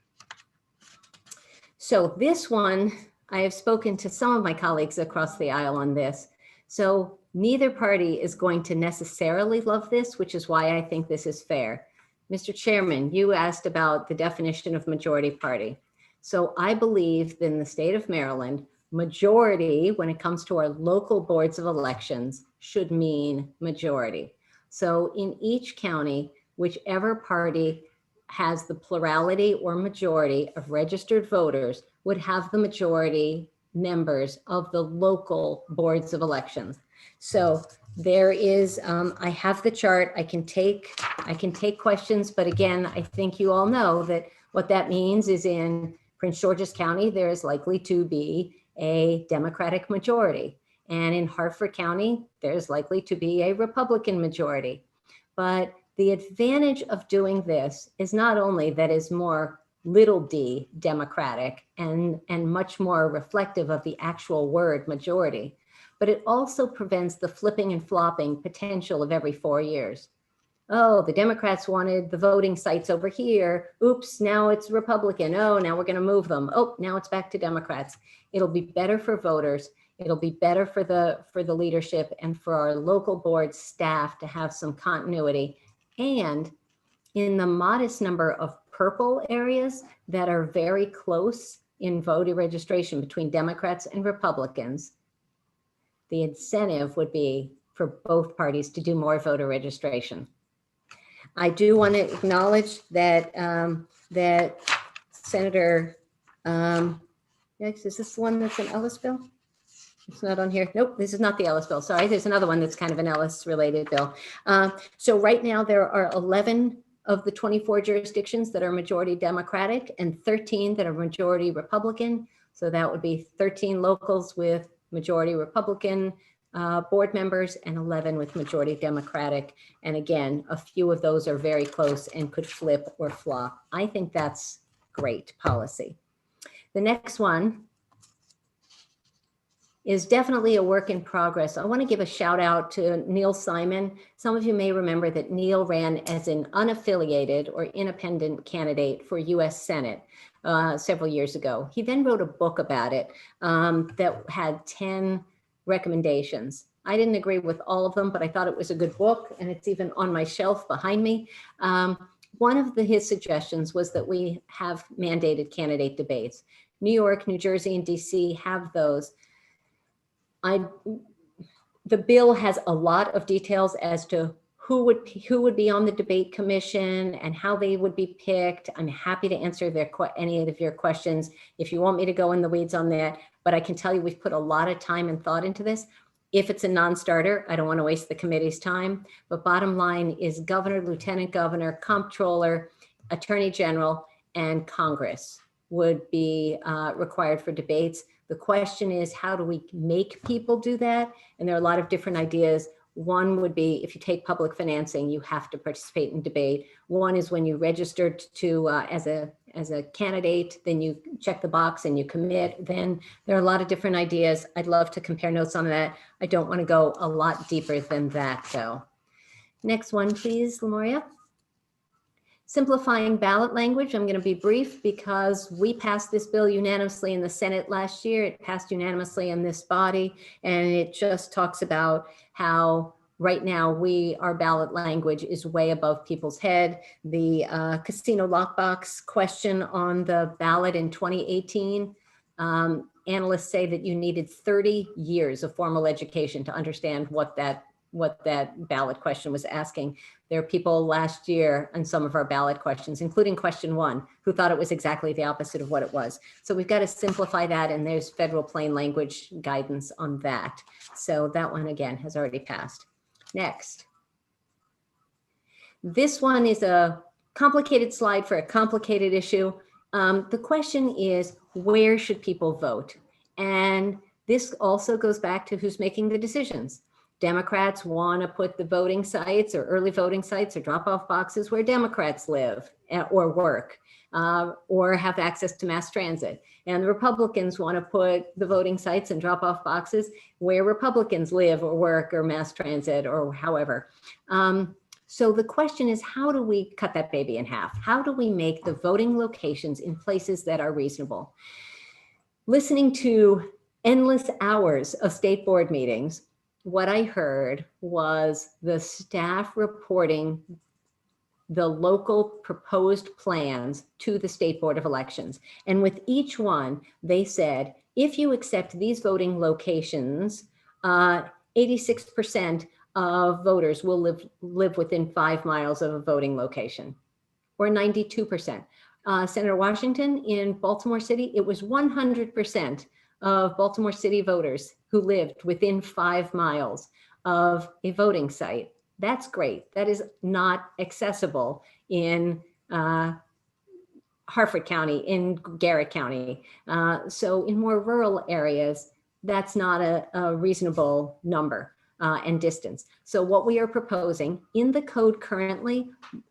So this one, I have spoken to some of my colleagues across the aisle on this. So neither party is going to necessarily love this, which is why I think this is fair. Mr. Chairman, you asked about the definition of majority party. So I believe that in the state of Maryland, majority, when it comes to our local boards of elections, should mean majority. So in each county, whichever party has the plurality or majority of registered voters would have the majority members of the local boards of elections. So there is, I have the chart. I can take questions, but again, I think you all know that what that means is in Prince George's County, there is likely to be a Democratic majority. And in Hartford County, there's likely to be a Republican majority. But the advantage of doing this is not only that is more little d democratic and much more reflective of the actual word majority, but it also prevents the flipping and flopping potential of every 4 years. Oh, the Democrats wanted the voting sites over here. Oops, now it's Republican. Oh, now we're going to move them. Oh, now it's back to Democrats. It'll be better for voters. It'll be better for the leadership and for our local board staff to have some continuity. And in the modest number of purple areas that are very close in voter registration between Democrats and Republicans, the incentive would be for both parties to do more voter registration. I do want to acknowledge that that Senator, is this the one that's an Ellis bill? It's not on here. Nope, this is not the Ellis bill. Sorry, there's another one that's kind of an Ellis related bill. So right now there are 11 of the 24 jurisdictions that are majority Democratic and 13 that are majority Republican. So that would be 13 locals with majority Republican board members and 11 with majority Democratic. And again, a few of those are very close and could flip or flop. I think that's great policy. The next one is definitely a work in progress. I want to give a shout out to Neil Simon. Some of you may remember that Neil ran as an unaffiliated or independent candidate for US Senate several years ago. He then wrote a book about it that had 10 recommendations. I didn't agree with all of them, but I thought it was a good book, and it's even on my shelf behind me. One of his suggestions was that we have mandated candidate debates. New York, New Jersey, and DC have those. The bill has a lot of details as to who would be on the debate commission and how they would be picked. I'm happy to answer any of your questions if you want me to go in the weeds on that, but I can tell you we've put a lot of time and thought into this. If it's a non-starter, I don't want to waste the committee's time, but bottom line is governor, lieutenant governor, comptroller, attorney general, and Congress would be required for debates. The question is, how do we make people do that? And there are a lot of different ideas. One would be if you take public financing, you have to participate in debate. One is when you registered to as a candidate, then you check the box and you commit. Then there are a lot of different ideas. I'd love to compare notes on that. I don't want to go a lot deeper than that though. Next one, please, Lamoria. Simplifying ballot language. I'm going to be brief because we passed this bill unanimously in the Senate last year. It passed unanimously in this body, and it just talks about how right now our ballot language is way above people's head. The casino lockbox question on the ballot in 2018, analysts say that you needed 30 years of formal education to understand what that ballot question was asking. There are people last year on some of our ballot questions, including question 1, who thought it was exactly the opposite of what it was. So we've got to simplify that, and there's federal plain language guidance on that. So that one, again, has already passed. Next. This one is a complicated slide for a complicated issue. The question is, where should people vote? And this also goes back to who's making the decisions. Democrats want to put the voting sites or early voting sites or drop-off boxes where Democrats live or work or have access to mass transit. And the Republicans want to put the voting sites and drop-off boxes where Republicans live or work or mass transit or however. So the question is, how do we cut that baby in half? How do we make the voting locations in places that are reasonable? Listening to endless hours of state board meetings, what I heard was the staff reporting the local proposed plans to the State Board of Elections. And with each one, they said, if you accept these voting locations, 86% of voters will live within 5 miles of a voting location, or 92%. Senator Washington in Baltimore City, it was 100% of Baltimore City voters who lived within 5 miles of a voting site. That's great. That is not accessible in Harford County, in Garrett County. So in more rural areas, that's not a reasonable number and distance. So what we are proposing in the code currently,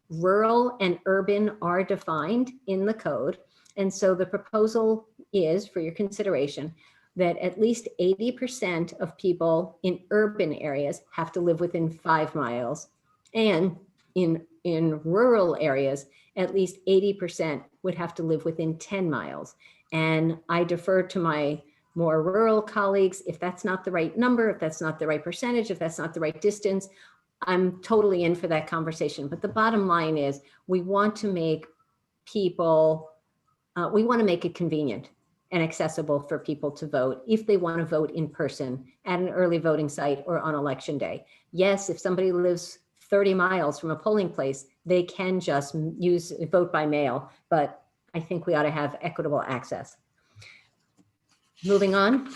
rural and urban are defined in the code. And so the proposal is, for your consideration, that at least 80% of people in urban areas have to live within 5 miles. And in rural areas, at least 80% would have to live within 10 miles. And I defer to my more rural colleagues. If that's not the right number, if that's not the right percentage, if that's not the right distance, I'm totally in for that conversation. But the bottom line is we want to make people, we want to make it convenient and accessible for people to vote if they want to vote in person at an early voting site or on election day. Yes, if somebody lives 30 miles from a polling place, they can just vote by mail, but I think we ought to have equitable access. Moving on.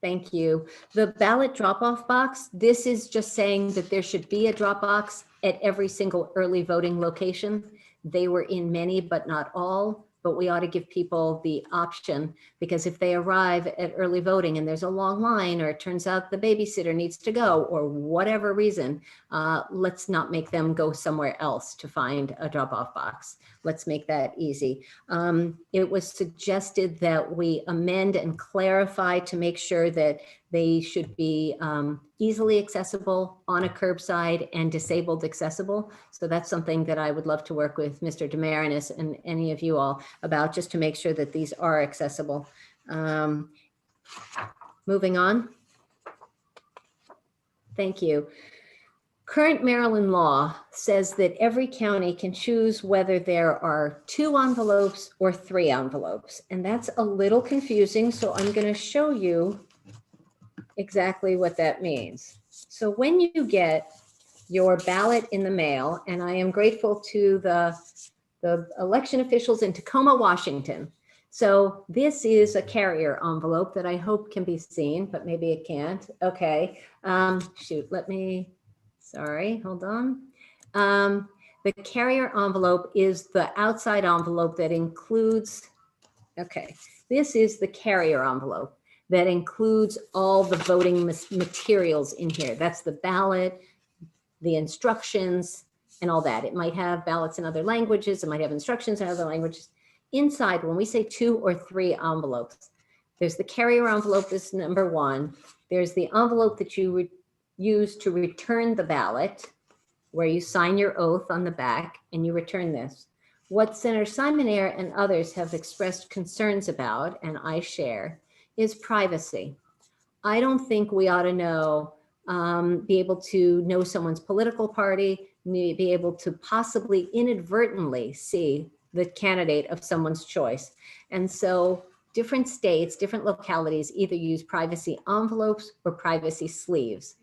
Thank you. The ballot drop-off box, this is just saying that there should be a drop box at every single early voting location. They were in many, but not all. But we ought to give people the option, because if they arrive at early voting and there's a long line, or it turns out the babysitter needs to go, or whatever reason, let's not make them go somewhere else to find a drop-off box. Let's make that easy. It was suggested that we amend and clarify to make sure that they should be easily accessible, on a curbside, and disabled accessible. So that's something that I would love to work with Mr. Demarinis and any of you all about, just to make sure that these are accessible. Moving on. Thank you. Current Maryland law says that every county can choose whether there are 2 envelopes or 3 envelopes. And that's a little confusing. So I'm going to show you exactly what that means. So when you get your ballot in the mail, and I am grateful to the election officials in Tacoma, Washington. So this is a carrier envelope that I hope can be seen, but maybe it can't. Okay, shoot, sorry, hold on. The carrier envelope is the outside envelope that includes, okay, this is the carrier envelope that includes all the voting materials in here. That's the ballot, the instructions, and all that. It might have ballots in other languages. It might have instructions in other languages. Inside, when we say 2 or 3 envelopes, there's the carrier envelope, this is number 1. There's the envelope that you would use to return the ballot, where you sign your oath on the back and you return this. What Senator Simonaire and others have expressed concerns about, and I share, is privacy. I don't think we ought to know, be able to know someone's political party, be able to possibly inadvertently see the candidate of someone's choice. And so different states, different localities either use privacy envelopes or privacy sleeves.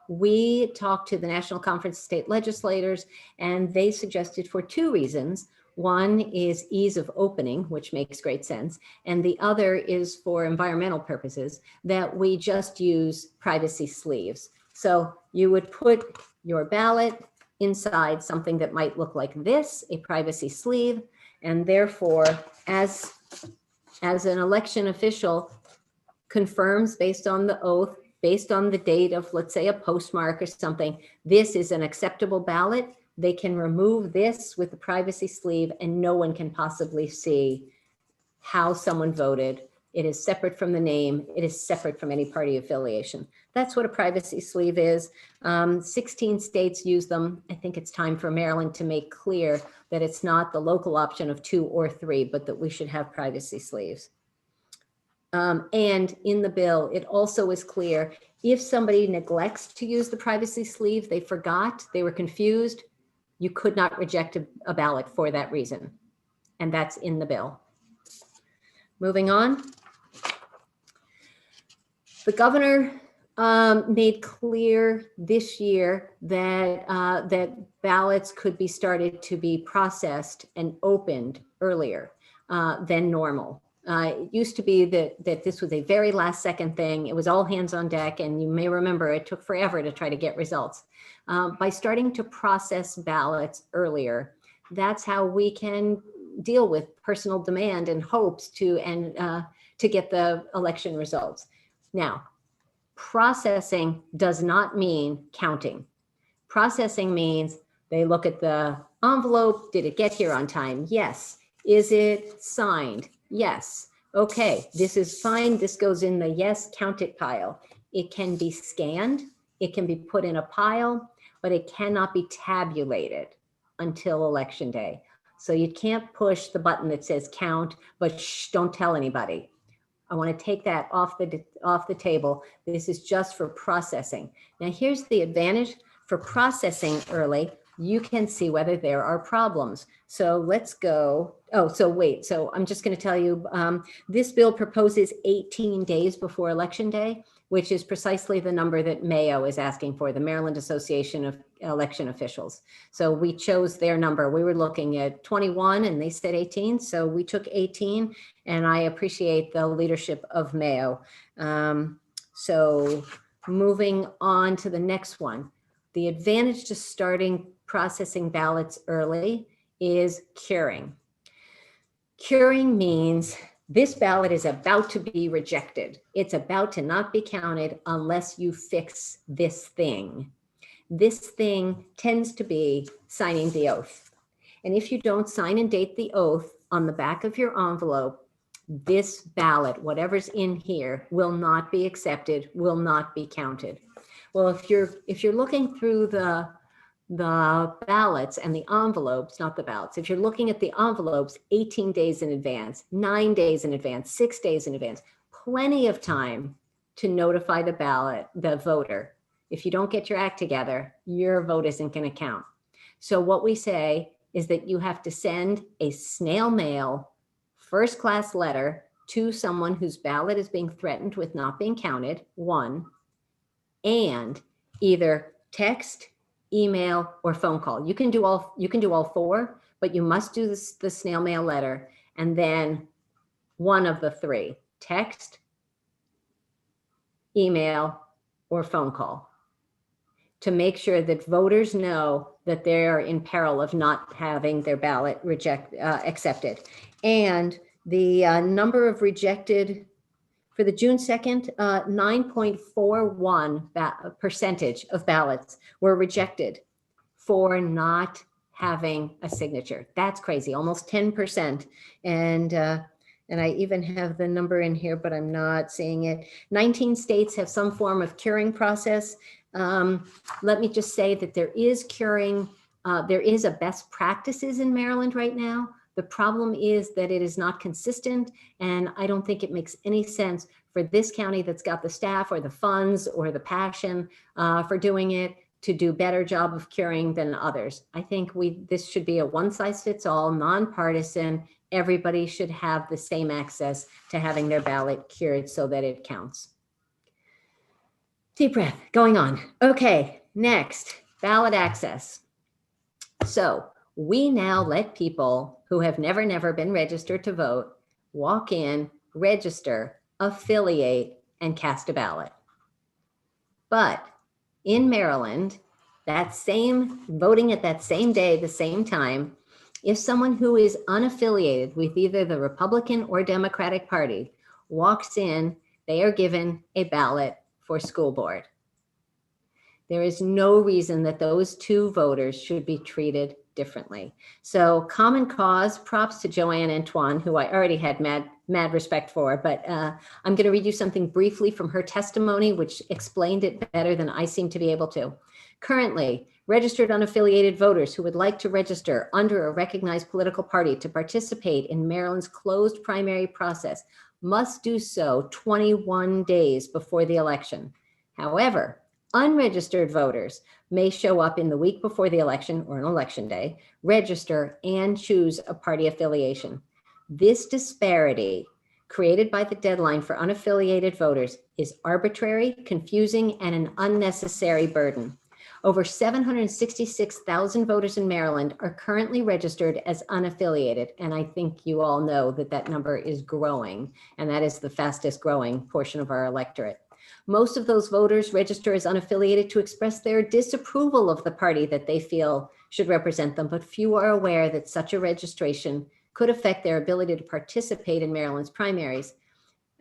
We talked to the National Conference of State Legislators, and they suggested for 2 reasons. One is ease of opening, which makes great sense. And the other is for environmental purposes, that we just use privacy sleeves. So you would put your ballot inside something that might look like this, a privacy sleeve, and therefore, as an election official confirms based on the oath, based on the date of, let's say, a postmark or something, this is an acceptable ballot, they can remove this with the privacy sleeve and no one can possibly see how someone voted. It is separate from the name. It is separate from any party affiliation. That's what a privacy sleeve is. 16 states use them. I think it's time for Maryland to make clear that it's not the local option of 2 or 3, but that we should have privacy sleeves. And in the bill, it also is clear if somebody neglects to use the privacy sleeve, they forgot, they were confused, you could not reject a ballot for that reason. And that's in the bill. Moving on. The governor made clear this year that that ballots could be started to be processed and opened earlier than normal. It used to be that this was a very last second thing. It was all hands on deck, and you may remember it took forever to try to get results. By starting to process ballots earlier, that's how we can deal with personal demand and hopes to get the election results. Now, processing does not mean counting. Processing means they look at the envelope. Did it get here on time? Yes. Is it signed? Yes. Okay, this is fine. This goes in the yes, count it pile. It can be scanned. It can be put in a pile, but it cannot be tabulated until election day. So you can't push the button that says count, but shh, don't tell anybody. I want to take that off the table. This is just for processing. Now here's the advantage. For processing early, you can see whether there are problems. So let's go. Oh, so wait. So I'm just going to tell you, this bill proposes 18 days before Election Day, which is precisely the number that Mayo is asking for, the Maryland Association of Election Officials. So we chose their number. We were looking at 21 and they said 18. So we took 18, and I appreciate the leadership of Mayo. So moving on to the next one. The advantage to starting processing ballots early is curing. Curing means this ballot is about to be rejected. It's about to not be counted unless you fix this thing. This thing tends to be signing the oath. And if you don't sign and date the oath on the back of your envelope, this ballot, whatever's in here, will not be accepted, will not be counted. Well, if you're looking through the ballots and the envelopes, not the ballots, if you're looking at the envelopes 18 days in advance, 9 days in advance, 6 days in advance, plenty of time to notify the voter. If you don't get your act together, your vote isn't going to count. So what we say is that you have to send a snail mail first class letter to someone whose ballot is being threatened with not being counted, one, and either text, email, or phone call. You can do all 4, but you must do the snail mail letter, and then one of the 3, text, email, or phone call, to make sure that voters know that they're in peril of not having their ballot accepted. And the number of rejected for the June 2nd, 9.41% of ballots were rejected for not having a signature. That's crazy, almost 10%. And I even have the number in here, but I'm not seeing it. 19 states have some form of curing process. Let me just say that there is curing. There is a best practices in Maryland right now. The problem is that it is not consistent, and I don't think it makes any sense for this county that's got the staff or the funds or the passion for doing it to do better job of curing than others. I think this should be a one-size-fits-all, nonpartisan. Everybody should have the same access to having their ballot cured so that it counts. Deep breath, going on. Okay, next, ballot access. So we now let people who have never been registered to vote walk in, register, affiliate, and cast a ballot. But in Maryland, that same voting at that same day, the same time, if someone who is unaffiliated with either the Republican or Democratic Party walks in, they are given a ballot for school board. There is no reason that those two voters should be treated differently. So Common Cause, props to Joanne Antoine, who I already had mad respect for, but I'm going to read you something briefly from her testimony, which explained it better than I seem to be able to. Currently, registered unaffiliated voters who would like to register under a recognized political party to participate in Maryland's closed primary process must do so 21 days before the election. However, unregistered voters may show up in the week before the election or on election day, register, and choose a party affiliation. This disparity created by the deadline for unaffiliated voters is arbitrary, confusing, and an unnecessary burden. Over 766,000 voters in Maryland are currently registered as unaffiliated, and I think you all know that that number is growing, and that is the fastest growing portion of our electorate. Most of those voters register as unaffiliated to express their disapproval of the party that they feel should represent them, but few are aware that such a registration could affect their ability to participate in Maryland's primaries.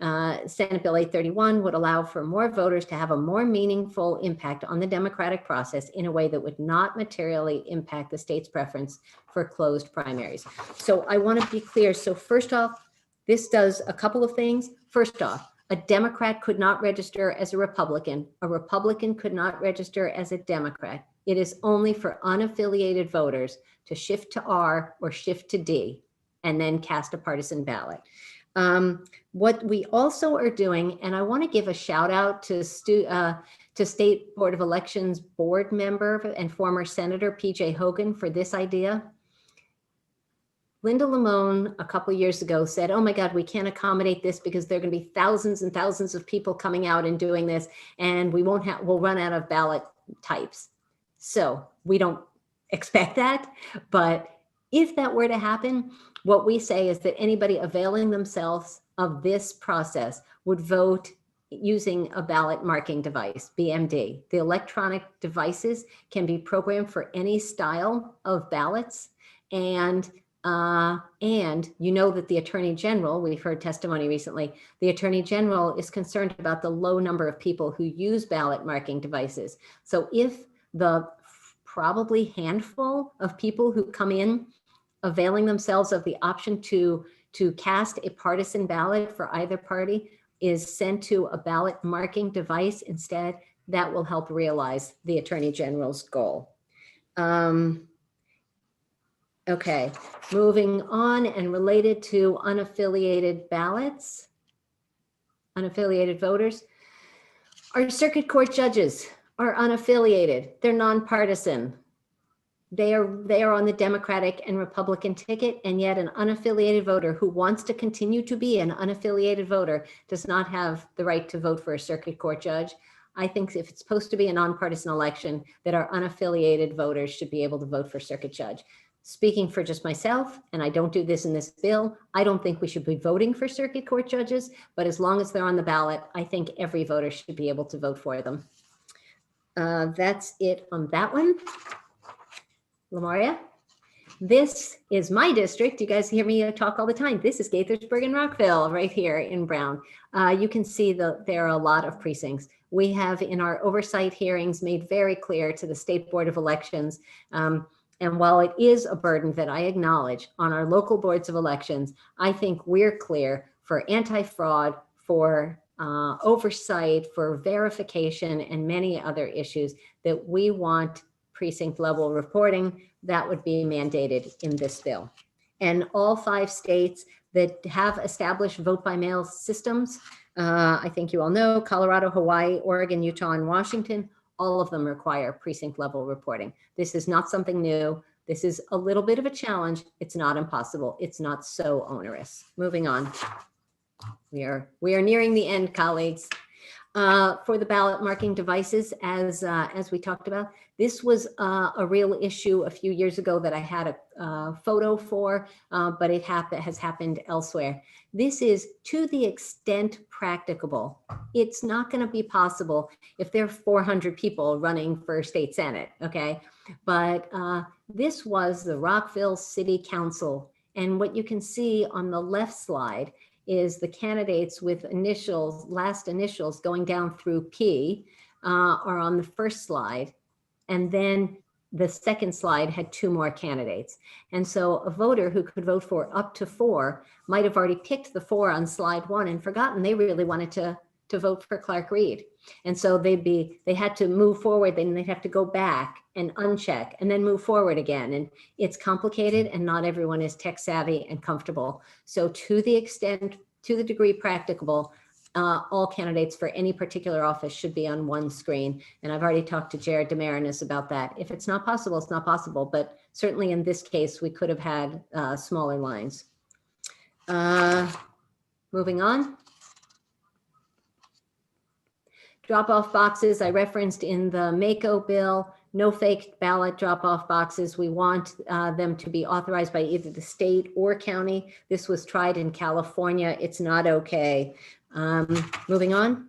Senate Bill 831 would allow for more voters to have a more meaningful impact on the democratic process in a way that would not materially impact the state's preference for closed primaries. So I want to be clear. So first off, this does a couple of things. First off, a Democrat could not register as a Republican. A Republican could not register as a Democrat. It is only for unaffiliated voters to shift to R or shift to D and then cast a partisan ballot. What we also are doing, and I want to give a shout out to State Board of Elections board member and former Senator PJ Hogan for this idea. Linda Lamone a couple years ago said, oh my God, we can't accommodate this because there are going to be thousands and thousands of people coming out and doing this, and we'll run out of ballot types. So we don't expect that, but if that were to happen, what we say is that anybody availing themselves of this process would vote using a ballot marking device, BMD. The electronic devices can be programmed for any style of ballots. And you know that the Attorney General, we've heard testimony recently, the Attorney General is concerned about the low number of people who use ballot marking devices. So if the probably handful of people who come in availing themselves of the option to cast a partisan ballot for either party is sent to a ballot marking device instead, that will help realize the Attorney General's goal. Okay, moving on and related to unaffiliated ballots, unaffiliated voters. Our circuit court judges are unaffiliated. They're nonpartisan. They are on the Democratic and Republican ticket, and yet an unaffiliated voter who wants to continue to be an unaffiliated voter does not have the right to vote for a circuit court judge. I think if it's supposed to be a nonpartisan election, that our unaffiliated voters should be able to vote for circuit judge. Speaking for just myself, and I don't do this in this bill, I don't think we should be voting for circuit court judges, but as long as they're on the ballot, I think every voter should be able to vote for them. That's it on that one. Lamaria, this is my district. You guys hear me talk all the time. This is Gaithersburg and Rockville right here in Brown. You can see that there are a lot of precincts. We have in our oversight hearings made very clear to the State Board of Elections, and while it is a burden that I acknowledge on our local boards of elections, I think we're clear for anti-fraud, for oversight, for verification, and many other issues that we want precinct level reporting that would be mandated in this bill. And all 5 states that have established vote by mail systems, I think you all know, Colorado, Hawaii, Oregon, Utah, and Washington, all of them require precinct level reporting. This is not something new. This is a little bit of a challenge. It's not impossible. It's not so onerous. Moving on. We are nearing the end, colleagues. For the ballot marking devices, as we talked about, this was a real issue a few years ago that I had a photo for, but it has happened elsewhere. This is to the extent practicable. It's not going to be possible if there are 400 people running for state senate, okay? But this was the Rockville City Council. And what you can see on the left slide is the candidates with initials, last initials going down through P are on the first slide. And then the second slide had 2 more candidates. And so a voter who could vote for up to 4 might have already picked the 4 on slide 1 and forgotten they really wanted to vote for Clark Reed. And so they had to move forward, then they'd have to go back and uncheck and then move forward again. And it's complicated and not everyone is tech savvy and comfortable. So to the degree practicable, all candidates for any particular office should be on one screen. And I've already talked to Jared Demarinis about that. If it's not possible, it's not possible. But certainly in this case, we could have had smaller lines. Moving on. Drop-off boxes I referenced in the MAKO bill, no fake ballot drop-off boxes. We want them to be authorized by either the state or county. This was tried in California. It's not okay. Moving on.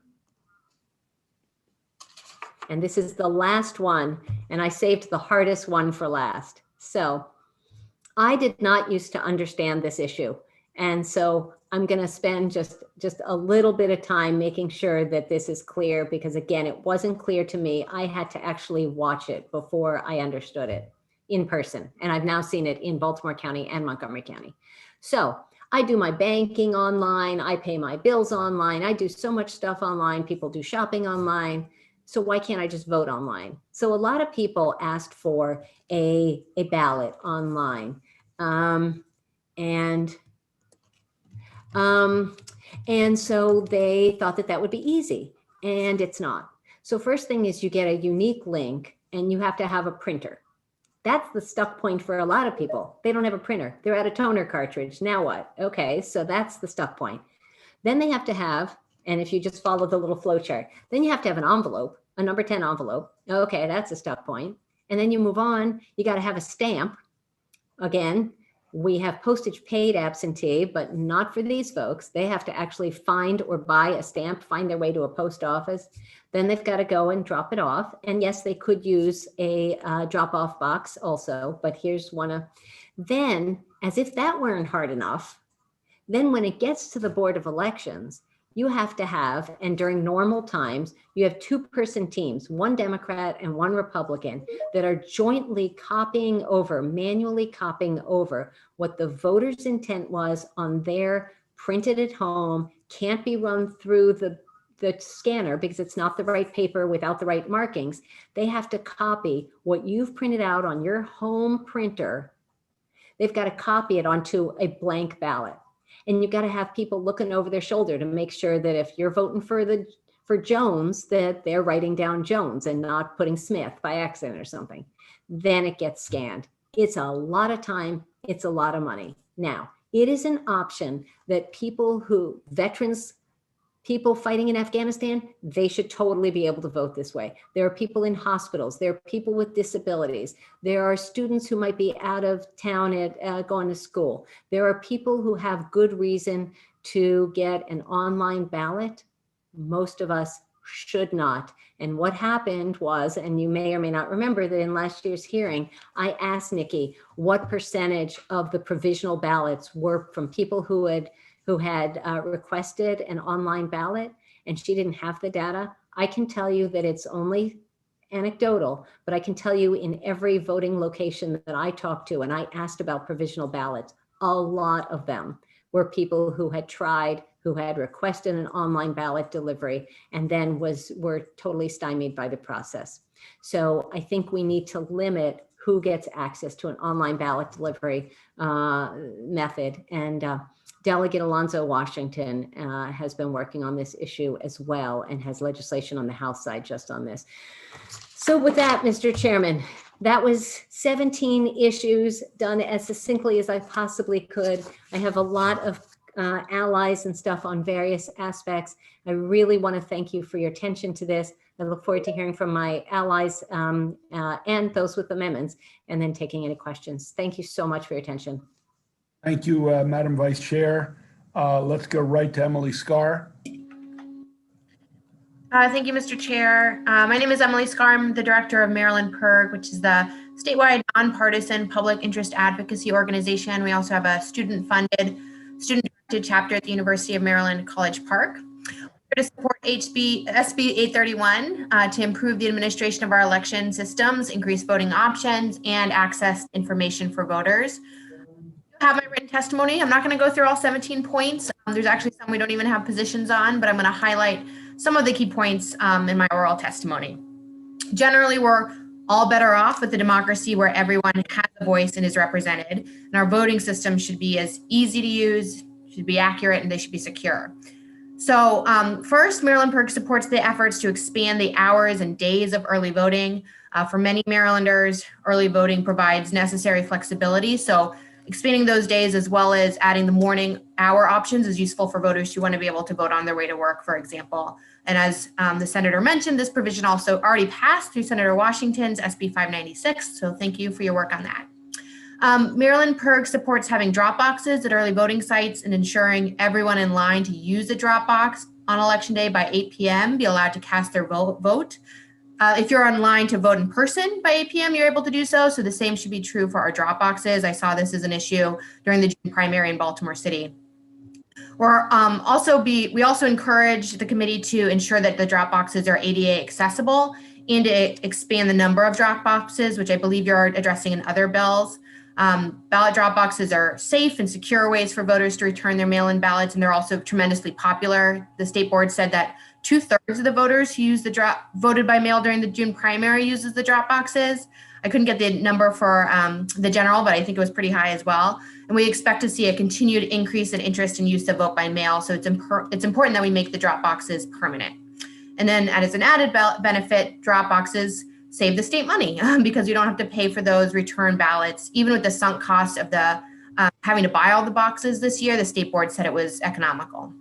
And this is the last one, and I saved the hardest one for last. So I did not used to understand this issue. And so I'm going to spend just a little bit of time making sure that this is clear, because again, it wasn't clear to me. I had to actually watch it before I understood it in person. And I've now seen it in Baltimore County and Montgomery County. So I do my banking online. I pay my bills online. I do so much stuff online. People do shopping online. So why can't I just vote online? So a lot of people asked for a ballot online. And so they thought that would be easy, and it's not. So first thing is you get a unique link and you have to have a printer. That's the stuck point for a lot of people. They don't have a printer. They're at a toner cartridge. Now what? Okay, so that's the stuck point. Then they have to have, and if you just follow the little flow chart, then you have to have an envelope, a number 10 envelope. Okay, that's a stuck point. And then you move on, you got to have a stamp. Again, we have postage paid absentee, but not for these folks. They have to actually find or buy a stamp, find their way to a post office. Then they've got to go and drop it off. And yes, they could use a drop-off box also, but here's one of, then as if that weren't hard enough, then when it gets to the Board of Elections, you have to have, and during normal times, you have 2-person teams, 1 Democrat and 1 Republican, that are jointly copying over, manually copying over what the voter's intent was on their printed at home, can't be run through the scanner because it's not the right paper without the right markings. They have to copy what you've printed out on your home printer. They've got to copy it onto a blank ballot. And you've got to have people looking over their shoulder to make sure that if you're voting for Jones, that they're writing down Jones and not putting Smith by accident or something. Then it gets scanned. It's a lot of time. It's a lot of money. Now, it is an option that veterans, people fighting in Afghanistan, they should totally be able to vote this way. There are people in hospitals. There are people with disabilities. There are students who might be out of town going to school. There are people who have good reason to get an online ballot. Most of us should not. And what happened was, and you may or may not remember that in last year's hearing, I asked Nikki what percentage of the provisional ballots were from people who had requested an online ballot, and she didn't have the data. I can tell you that it's only anecdotal, but I can tell you in every voting location that I talked to and I asked about provisional ballots, a lot of them were people who had tried, who had requested an online ballot delivery, and then were totally stymied by the process. So I think we need to limit who gets access to an online ballot delivery method. And Delegate Alonzo Washington has been working on this issue as well and has legislation on the House side just on this. So with that, Mr. Chairman, that was 17 issues done as succinctly as I possibly could. I have a lot of allies and stuff on various aspects. I really want to thank you for your attention to this. I look forward to hearing from my allies and those with amendments, and then taking any questions. Thank you so much for your attention. Thank you, Madam Vice Chair. Let's go right to Emily Scar. Thank you, Mr. Chair. My name is Emily Scar. I'm the director of Maryland PIRG, which is the statewide nonpartisan public interest advocacy organization. We also have a student-funded, student-directed chapter at the University of Maryland College Park. We're to support SB 831 to improve the administration of our election systems, increase voting options, and access to information for voters. I have my written testimony. I'm not going to go through all 17 points. There's actually some we don't even have positions on, but I'm going to highlight some of the key points in my oral testimony. Generally, we're all better off with a democracy where everyone has a voice and is represented, and our voting system should be as easy to use, should be accurate, and they should be secure. So first, Maryland PIRG supports the efforts to expand the hours and days of early voting. For many Marylanders, early voting provides necessary flexibility. So expanding those days as well as adding the morning hour options is useful for voters who want to be able to vote on their way to work, for example. And as the senator mentioned, this provision also already passed through Senator Washington's SB 596. So thank you for your work on that. Maryland PIRG supports having drop boxes at early voting sites and ensuring everyone in line to use the drop box on election day by 8 p.m. be allowed to cast their vote. If you're online to vote in person by 8 p.m., you're able to do so. So the same should be true for our drop boxes. I saw this as an issue during the June primary in Baltimore City. We also encourage the committee to ensure that the drop boxes are ADA accessible and to expand the number of drop boxes, which I believe you're addressing in other bills. Ballot drop boxes are safe and secure ways for voters to return their mail-in ballots, and they're also tremendously popular. The state board said that 2/3 of the voters who voted by mail during the June primary uses the drop boxes. I couldn't get the number for the general, but I think it was pretty high as well. And we expect to see a continued increase in interest in use of vote by mail. So it's important that we make the drop boxes permanent. And then as an added benefit, drop boxes save the state money because you don't have to pay for those return ballots. Even with the sunk cost of the having to buy all the boxes this year, the state board said it was economical.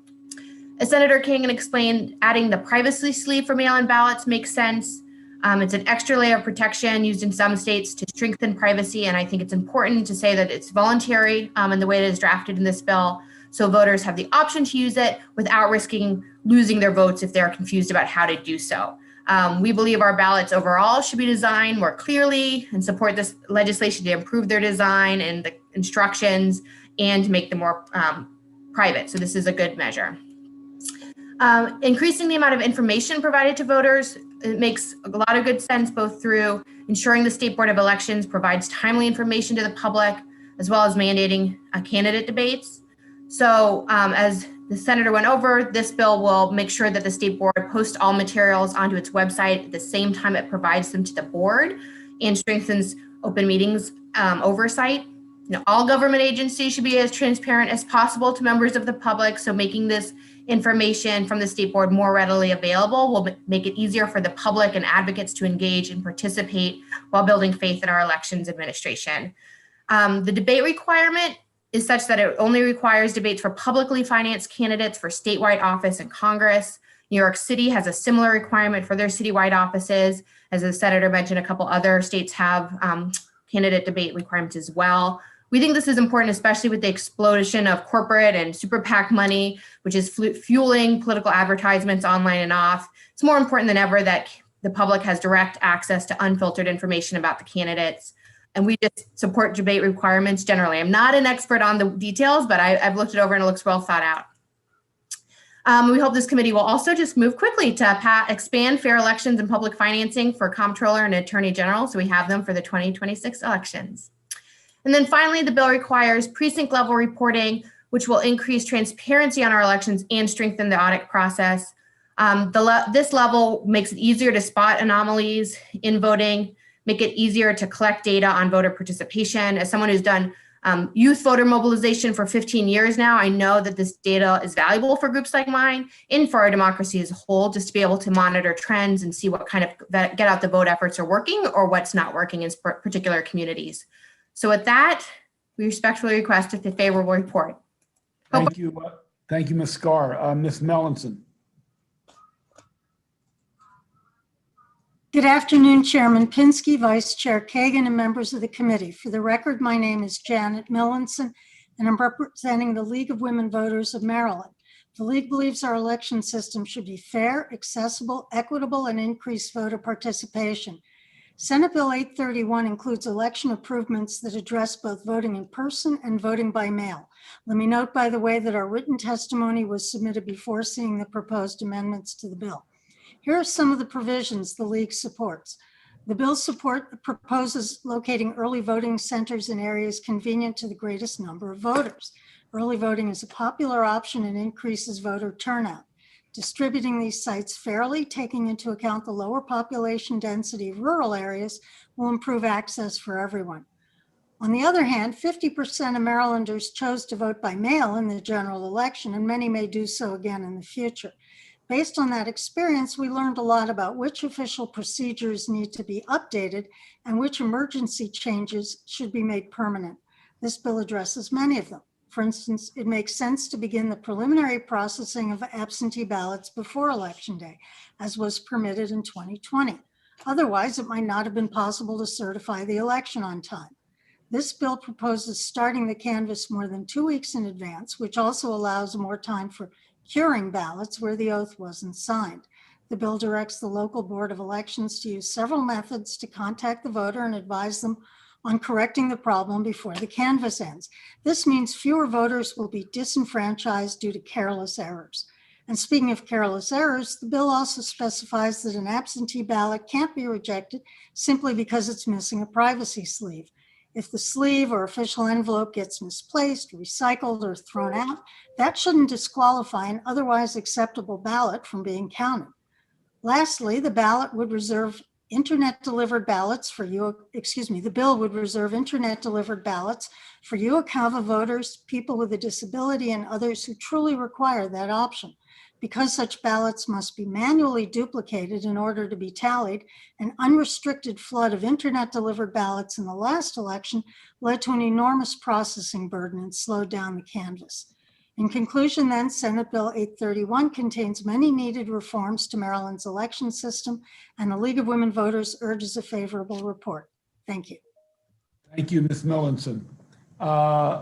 As Senator Kagan explained, adding the privacy sleeve for mail-in ballots makes sense. It's an extra layer of protection used in some states to strengthen privacy, and I think it's important to say that it's voluntary in the way it is drafted in this bill, so voters have the option to use it without risking losing their votes if they're confused about how to do so. We believe our ballots overall should be designed more clearly and support this legislation to improve their design and the instructions and to make them more private. So this is a good measure. Increasing the amount of information provided to voters, it makes a lot of good sense, both through ensuring the State Board of Elections provides timely information to the public, as well as mandating candidate debates. So as the senator went over, this bill will make sure that the State Board posts all materials onto its website at the same time it provides them to the board and strengthens open meetings oversight. All government agencies should be as transparent as possible to members of the public. So making this information from the State Board more readily available will make it easier for the public and advocates to engage and participate while building faith in our elections administration. The debate requirement is such that it only requires debates for publicly financed candidates for statewide office and Congress. New York City has a similar requirement for their citywide offices. As the senator mentioned, a couple other states have candidate debate requirements as well. We think this is important, especially with the explosion of corporate and super PAC money, which is fueling political advertisements online and off. It's more important than ever that the public has direct access to unfiltered information about the candidates. And we just support debate requirements generally. I'm not an expert on the details, but I've looked it over and it looks well thought out. We hope this committee will also just move quickly to expand fair elections and public financing for comptroller and attorney general, so we have them for the 2026 elections. And then finally, the bill requires precinct level reporting, which will increase transparency on our elections and strengthen the audit process. This level makes it easier to spot anomalies in voting, make it easier to collect data on voter participation. As someone who's done youth voter mobilization for 15 years now, I know that this data is valuable for groups like mine and for our democracy as a whole, just to be able to monitor trends and see what kind of get out the vote efforts are working or what's not working in particular communities. So with that, we respectfully request a favorable report. Thank you. Thank you, Ms. Scar. Ms. Melanson. Good afternoon, Chairman Pinsky, Vice Chair Kagan, and members of the committee. For the record, my name is Janet Melanson, and I'm representing the League of Women Voters of Maryland. The League believes our election system should be fair, accessible, equitable, and increase voter participation. Senate Bill 831 includes election improvements that address both voting in person and voting by mail. Let me note, by the way, that our written testimony was submitted before seeing the proposed amendments to the bill. Here are some of the provisions the League supports. The bill proposes locating early voting centers in areas convenient to the greatest number of voters. Early voting is a popular option and increases voter turnout. Distributing these sites fairly, taking into account the lower population density of rural areas, will improve access for everyone. On the other hand, 50% of Marylanders chose to vote by mail in the general election, and many may do so again in the future. Based on that experience, we learned a lot about which official procedures need to be updated and which emergency changes should be made permanent. This bill addresses many of them. For instance, it makes sense to begin the preliminary processing of absentee ballots before Election Day, as was permitted in 2020. Otherwise, it might not have been possible to certify the election on time. This bill proposes starting the canvass more than 2 weeks in advance, which also allows more time for curing ballots where the oath wasn't signed. The bill directs the local board of elections to use several methods to contact the voter and advise them on correcting the problem before the canvass ends. This means fewer voters will be disenfranchised due to careless errors. And speaking of careless errors, the bill also specifies that an absentee ballot can't be rejected simply because it's missing a privacy sleeve. If the sleeve or official envelope gets misplaced, recycled, or thrown out, that shouldn't disqualify an otherwise acceptable ballot from being counted. Lastly, the bill would reserve internet-delivered ballots for UOCAVA voters, people with a disability, and others who truly require that option. Because such ballots must be manually duplicated in order to be tallied, an unrestricted flood of internet-delivered ballots in the last election led to an enormous processing burden and slowed down the canvass. In conclusion, then, Senate Bill 831 contains many needed reforms to Maryland's election system, and the League of Women Voters urges a favorable report. Thank you. Thank you, Ms. Melanson.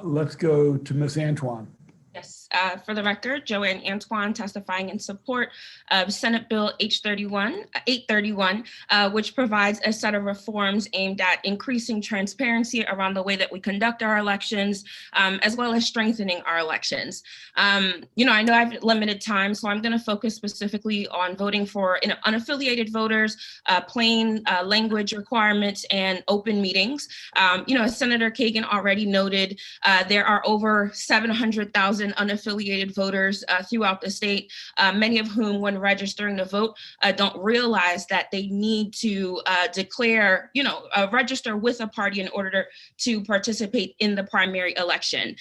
Let's go to Ms. Antoine. Yes, for the record, Joanne Antoine testifying in support of Senate Bill 831, which provides a set of reforms aimed at increasing transparency around the way that we conduct our elections, as well as strengthening our elections. I know I have limited time, so I'm going to focus specifically on voting for unaffiliated voters, plain language requirements, and open meetings. As Senator Kagan already noted, there are over 700,000 unaffiliated voters throughout the state, many of whom, when registering to vote, don't realize that they need to register with a party in order to participate in the primary election.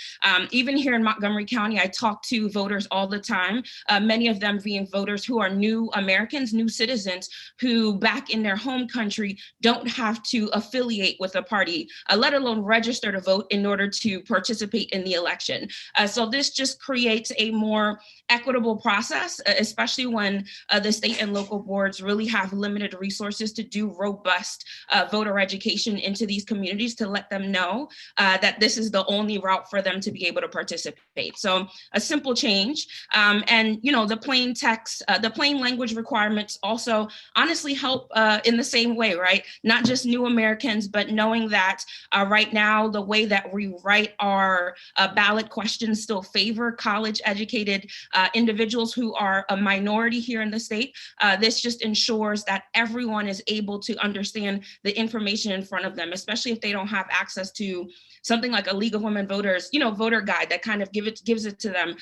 Even here in Montgomery County, I talk to voters all the time, many of them being voters who are new Americans, new citizens, who back in their home country don't have to affiliate with a party, let alone register to vote in order to participate in the election. So this just creates a more equitable process, especially when the state and local boards really have limited resources to do robust voter education into these communities to let them know that this is the only route for them to be able to participate. So a simple change. The plain text, the plain language requirements also honestly help in the same way, right? Not just new Americans, but knowing that right now, the way that we write our ballot questions still favor college-educated individuals who are a minority here in the state. This just ensures that everyone is able to understand the information in front of them, especially if they don't have access to something like a League of Women Voters, voter guide that kind of gives it to them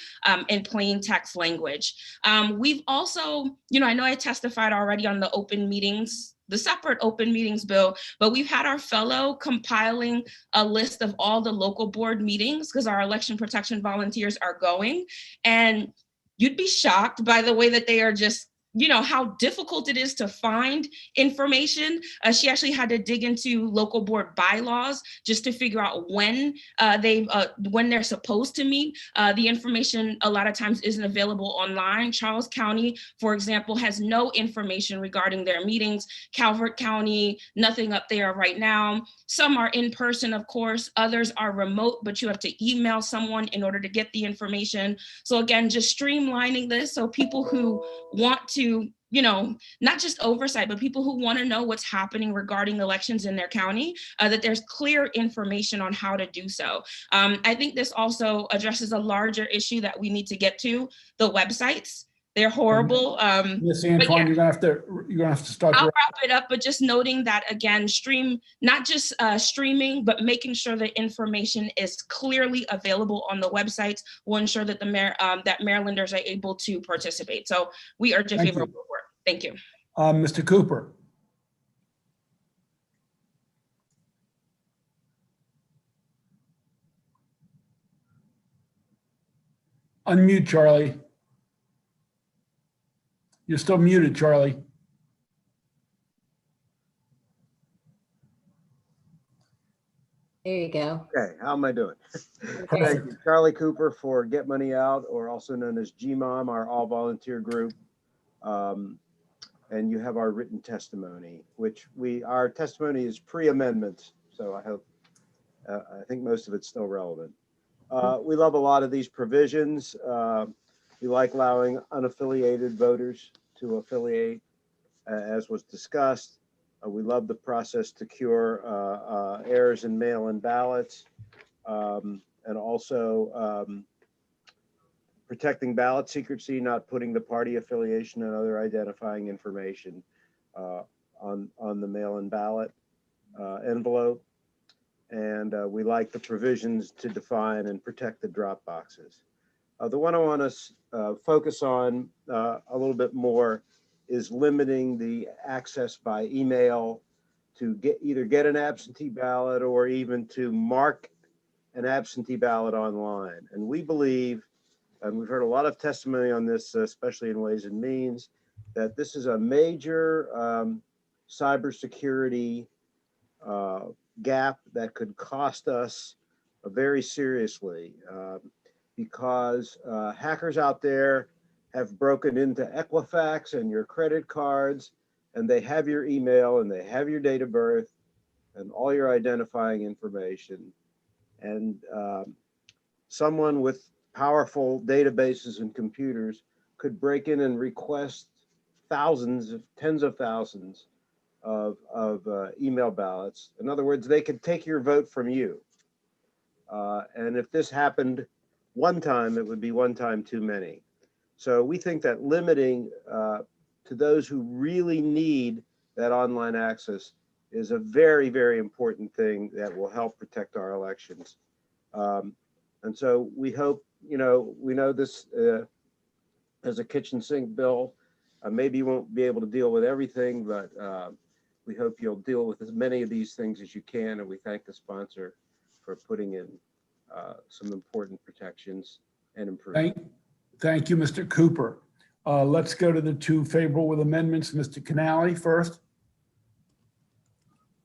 in plain text language. We've also, I know I testified already on the open meetings, the separate open meetings bill, but we've had our fellow compiling a list of all the local board meetings because our election protection volunteers are going. And you'd be shocked by the way that they are just how difficult it is to find information. She actually had to dig into local board bylaws just to figure out when they're supposed to meet. The information a lot of times isn't available online. Charles County, for example, has no information regarding their meetings. Calvert County, nothing up there right now. Some are in person, of course. Others are remote, but you have to email someone in order to get the information. So again, just streamlining this so people who want to, not just oversight, but people who want to know what's happening regarding elections in their county, that there's clear information on how to do so. I think this also addresses a larger issue that we need to get to, the websites. They're horrible. Miss Antoine, you're gonna have to start. I'll wrap it up, but just noting that again, not just streaming, but making sure the information is clearly available on the websites will ensure that that Marylanders are able to participate. So we urge a favorable report. Thank you. Mr. Cooper. Unmute, Charlie. You're still muted, Charlie. There you go. Okay, how am I doing? Okay. Thank you, Charlie Cooper for Get Money Out, or also known as GMOM, our all volunteer group. And you have our written testimony, which our testimony is pre-amendments. So I think most of it's still relevant. We love a lot of these provisions. We like allowing unaffiliated voters to affiliate, as was discussed. We love the process to cure errors in mail-in ballots, and also protecting ballot secrecy, not putting the party affiliation and other identifying information on the mail-in ballot envelope. And we like the provisions to define and protect the drop boxes. The one I want to focus on a little bit more is limiting the access by email to either get an absentee ballot or even to mark an absentee ballot online. And we believe, and we've heard a lot of testimony on this, especially in Ways and Means, that this is a major cybersecurity gap that could cost us very seriously. Because hackers out there have broken into Equifax and your credit cards, and they have your email and they have your date of birth and all your identifying information. And someone with powerful databases and computers could break in and request tens of thousands of email ballots. In other words, they could take your vote from you. And if this happened one time, it would be one time too many. So we think that limiting to those who really need that online access is a very, very important thing that will help protect our elections. And so we hope, we know this as a kitchen sink bill. Maybe you won't be able to deal with everything, but we hope you'll deal with as many of these things as you can. And we thank the sponsor for putting in some important protections and improvements. Thank you, Mr. Cooper. Let's go to the two favorable with amendments. Mr. Canali first.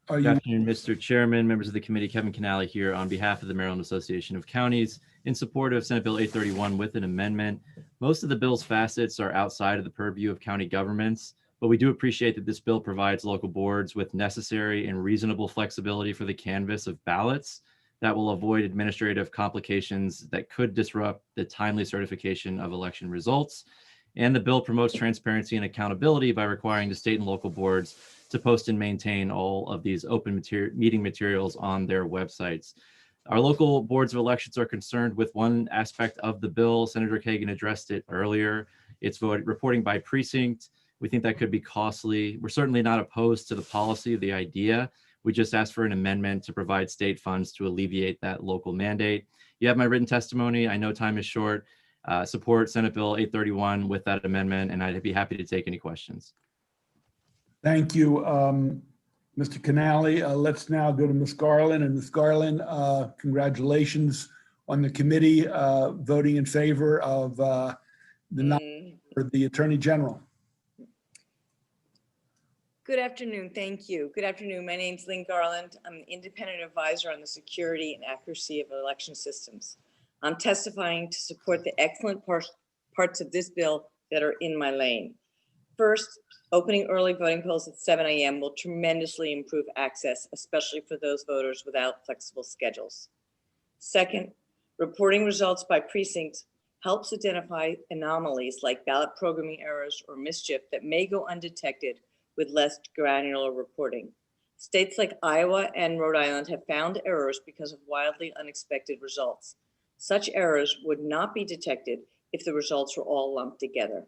Good afternoon, Mr. Chairman, members of the committee. Kevin Canali here on behalf of the Maryland Association of Counties in support of Senate Bill 831 with an amendment. Most of the bill's facets are outside of the purview of county governments, but we do appreciate that this bill provides local boards with necessary and reasonable flexibility for the canvass of ballots that will avoid administrative complications that could disrupt the timely certification of election results. And the bill promotes transparency and accountability by requiring the state and local boards to post and maintain all of these open meeting materials on their websites. Our local boards of elections are concerned with one aspect of the bill. Senator Kagan addressed it earlier. It's reporting by precinct. We think that could be costly. We're certainly not opposed to the policy, the idea. We just asked for an amendment to provide state funds to alleviate that local mandate. You have my written testimony. I know time is short. Support Senate Bill 831 with that amendment, and I'd be happy to take any questions. Thank you, Mr. Canali. Let's now go to Ms. Garland. And Ms. Garland, congratulations on the committee voting in favor of the Attorney General. Good afternoon. Thank you. Good afternoon. My name's Lynn Garland. I'm an independent advisor on the security and accuracy of election systems. I'm testifying to support the excellent parts of this bill that are in my lane. First, opening early voting polls at 7 a.m. will tremendously improve access, especially for those voters without flexible schedules. Second, reporting results by precinct helps identify anomalies like ballot programming errors or mischief that may go undetected with less granular reporting. States like Iowa and Rhode Island have found errors because of wildly unexpected results. Such errors would not be detected if the results were all lumped together.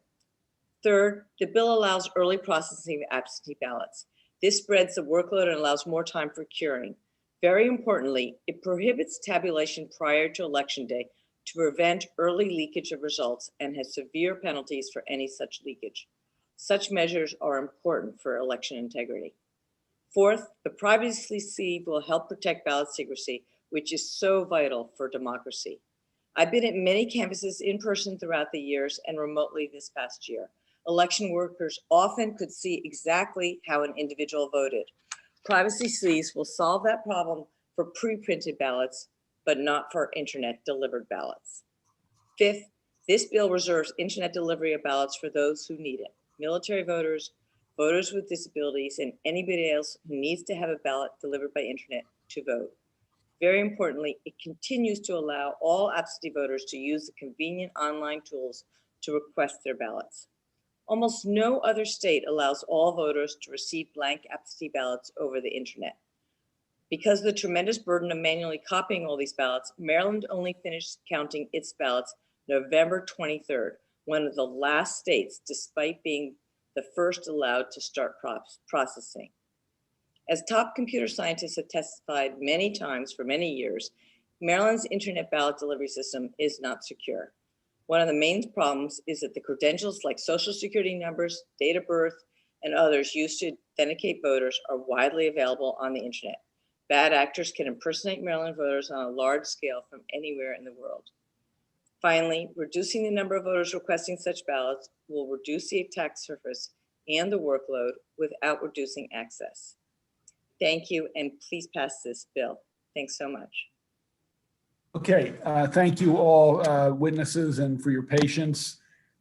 Third, the bill allows early processing of absentee ballots. This spreads the workload and allows more time for curing. Very importantly, it prohibits tabulation prior to Election Day to prevent early leakage of results and has severe penalties for any such leakage. Such measures are important for election integrity. Fourth, the privacy sleeve will help protect ballot secrecy, which is so vital for democracy. I've been at many campuses in person throughout the years and remotely this past year. Election workers often could see exactly how an individual voted. Privacy sleeves will solve that problem for pre-printed ballots, but not for internet delivered ballots. Fifth, this bill reserves internet delivery of ballots for those who need it. Military voters, voters with disabilities, and anybody else who needs to have a ballot delivered by internet to vote. Very importantly, it continues to allow all absentee voters to use the convenient online tools to request their ballots. Almost no other state allows all voters to receive blank absentee ballots over the internet. Because of the tremendous burden of manually copying all these ballots, Maryland only finished counting its ballots November 23rd, one of the last states, despite being the first allowed to start processing. As top computer scientists have testified many times for many years, Maryland's internet ballot delivery system is not secure. One of the main problems is that the credentials like social security numbers, date of birth, and others used to authenticate voters are widely available on the internet. Bad actors can impersonate Maryland voters on a large scale from anywhere in the world. Finally, reducing the number of voters requesting such ballots will reduce the attack surface and the workload without reducing access. Thank you, and please pass this bill. Thanks so much. Okay, thank you all witnesses and for your patience.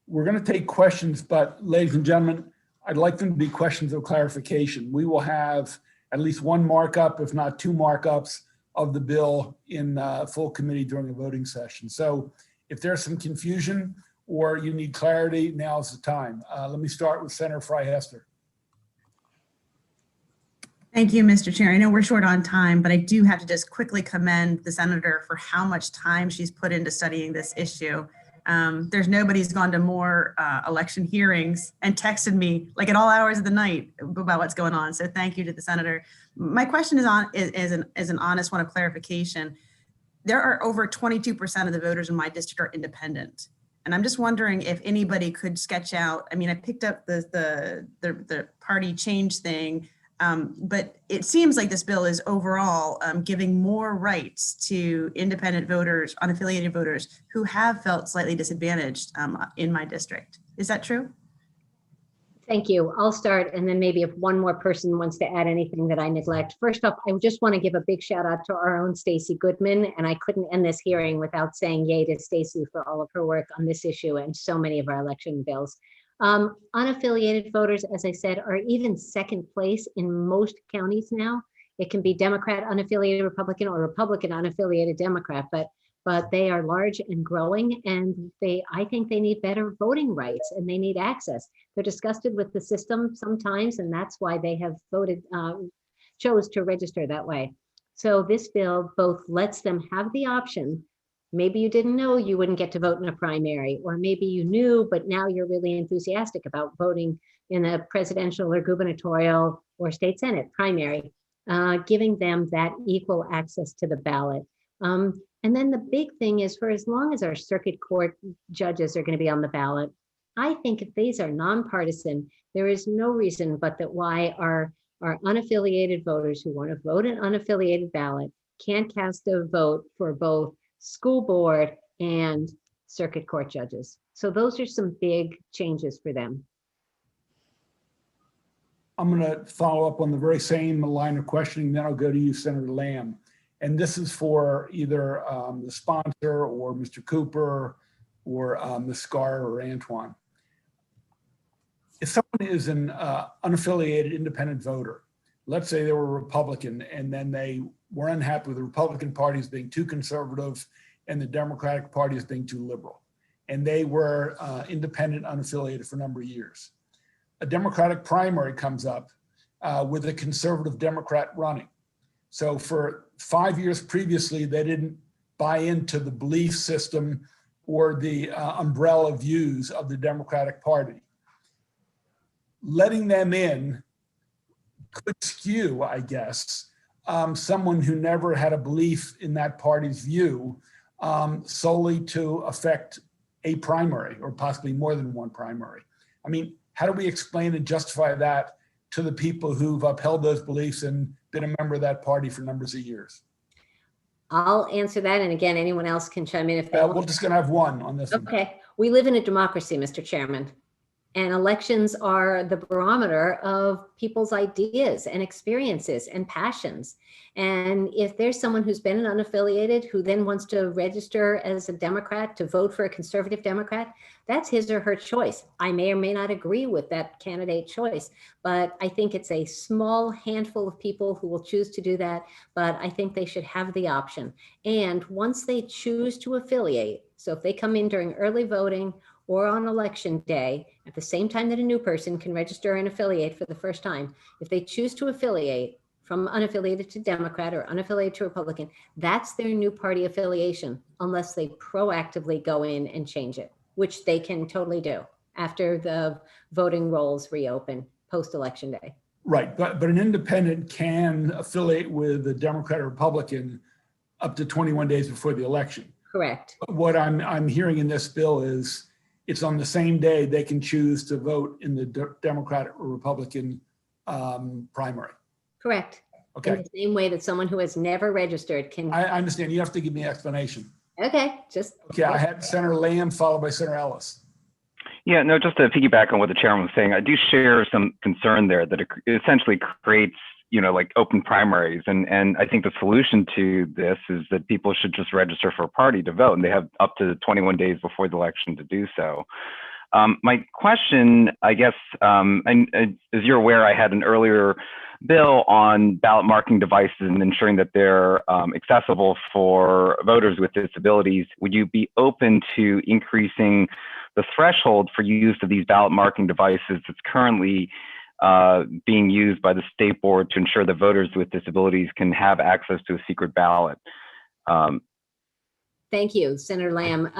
We're going to take questions, but ladies and gentlemen, I'd like them to be questions of clarification. We will have at least one markup, if not two markups, of the bill in full committee during the voting session. So if there's some confusion or you need clarity, now's the time. Let me start with Senator Frey-Hester. Thank you, Mr. Chair. I know we're short on time, but I do have to just quickly commend the senator for how much time she's put into studying this issue. There's nobody who's gone to more election hearings and texted me like at all hours of the night about what's going on. So thank you to the senator. My question is an honest one of clarification. There are over 22% of the voters in my district are independent. And I'm just wondering if anybody could sketch out, I mean, I picked up the party change thing, but it seems like this bill is overall giving more rights to independent voters, unaffiliated voters who have felt slightly disadvantaged in my district. Is that true? Thank you. I'll start, and then maybe if one more person wants to add anything that I neglect. First off, I just want to give a big shout out to our own Stacy Goodman, and I couldn't end this hearing without saying yay to Stacy for all of her work on this issue and so many of our election bills. Unaffiliated voters, as I said, are even second place in most counties now. It can be Democrat unaffiliated Republican or Republican unaffiliated Democrat, but they are large and growing, and I think they need better voting rights and they need access. They're disgusted with the system sometimes, and that's why they have chose to register that way. So this bill both lets them have the option. Maybe you didn't know you wouldn't get to vote in a primary, or maybe you knew, but now you're really enthusiastic about voting in a presidential or gubernatorial or state senate primary, giving them that equal access to the ballot. And then the big thing is, for as long as our circuit court judges are going to be on the ballot, I think if these are nonpartisan, there is no reason but that why our unaffiliated voters who want to vote an unaffiliated ballot can't cast a vote for both school board and circuit court judges. So those are some big changes for them. I'm going to follow up on the very same line of questioning, then I'll go to you, Senator Lamb. And this is for either the sponsor or Mr. Cooper or Ms. Scar or Antoine. If someone is an unaffiliated independent voter, let's say they were Republican and then they were unhappy with the Republican Party as being too conservative and the Democratic Party as being too liberal, and they were independent, unaffiliated for a number of years. A Democratic primary comes up with a conservative Democrat running. So for 5 years previously, they didn't buy into the belief system or the umbrella views of the Democratic Party. Letting them in could skew, I guess, someone who never had a belief in that party's view solely to affect a primary or possibly more than one primary. I mean, how do we explain and justify that to the people who've upheld those beliefs and been a member of that party for numbers of years? I'll answer that. And again, anyone else can chime in if they want. We're just going to have one on this one. Okay. We live in a democracy, Mr. Chairman. And elections are the barometer of people's ideas and experiences and passions. And if there's someone who's been an unaffiliated who then wants to register as a Democrat to vote for a conservative Democrat, that's his or her choice. I may or may not agree with that candidate choice, but I think it's a small handful of people who will choose to do that. But I think they should have the option. And once they choose to affiliate, so if they come in during early voting or on election day, at the same time that a new person can register and affiliate for the first time, if they choose to affiliate from unaffiliated to Democrat or unaffiliated to Republican, that's their new party affiliation, unless they proactively go in and change it, which they can totally do after the voting rolls reopen post-election day. Right, but an independent can affiliate with a Democrat or Republican up to 21 days before the election. Correct. But what I'm hearing in this bill is it's on the same day they can choose to vote in the Democratic or Republican primary. Correct. Okay. In the same way that someone who has never registered can. I understand. You have to give me an explanation. Okay, just. Okay, I had Senator Lamb followed by Senator Ellis. Yeah, no, just to piggyback on what the chairman was saying, I do share some concern there that it essentially creates, like open primaries. And I think the solution to this is that people should just register for a party to vote, and they have up to 21 days before the election to do so. My question, I guess, and as you're aware, I had an earlier bill on ballot marking devices and ensuring that they're accessible for voters with disabilities. Would you be open to increasing the threshold for use of these ballot marking devices that's currently being used by the state board to ensure that voters with disabilities can have access to a secret ballot? Thank you, Senator Lamb.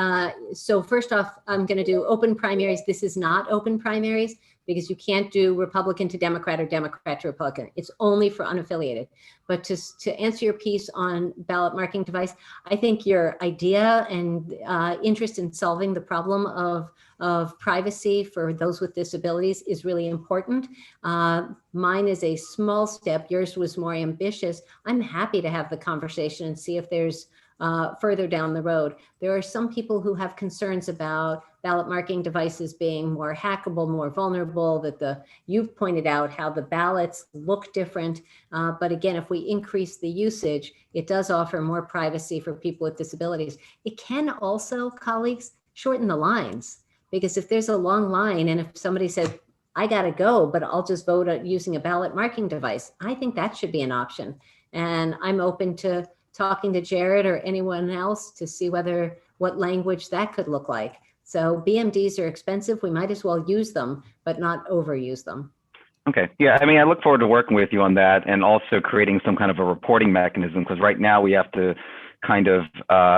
So first off, I'm going to do open primaries. This is not open primaries because you can't do Republican to Democrat or Democrat to Republican. It's only for unaffiliated. But to answer your piece on ballot marking device, I think your idea and interest in solving the problem of privacy for those with disabilities is really important. Mine is a small step. Yours was more ambitious. I'm happy to have the conversation and see if there's further down the road. There are some people who have concerns about ballot marking devices being more hackable, more vulnerable, that you've pointed out how the ballots look different. But again, if we increase the usage, it does offer more privacy for people with disabilities. It can also, colleagues, shorten the lines, because if there's a long line and if somebody says, I gotta go, but I'll just vote using a ballot marking device, I think that should be an option. And I'm open to talking to Jared or anyone else to see what language that could look like. So BMDs are expensive. We might as well use them, but not overuse them. Okay. Yeah. I mean, I look forward to working with you on that and also creating some kind of a reporting mechanism, because right now we have to kind of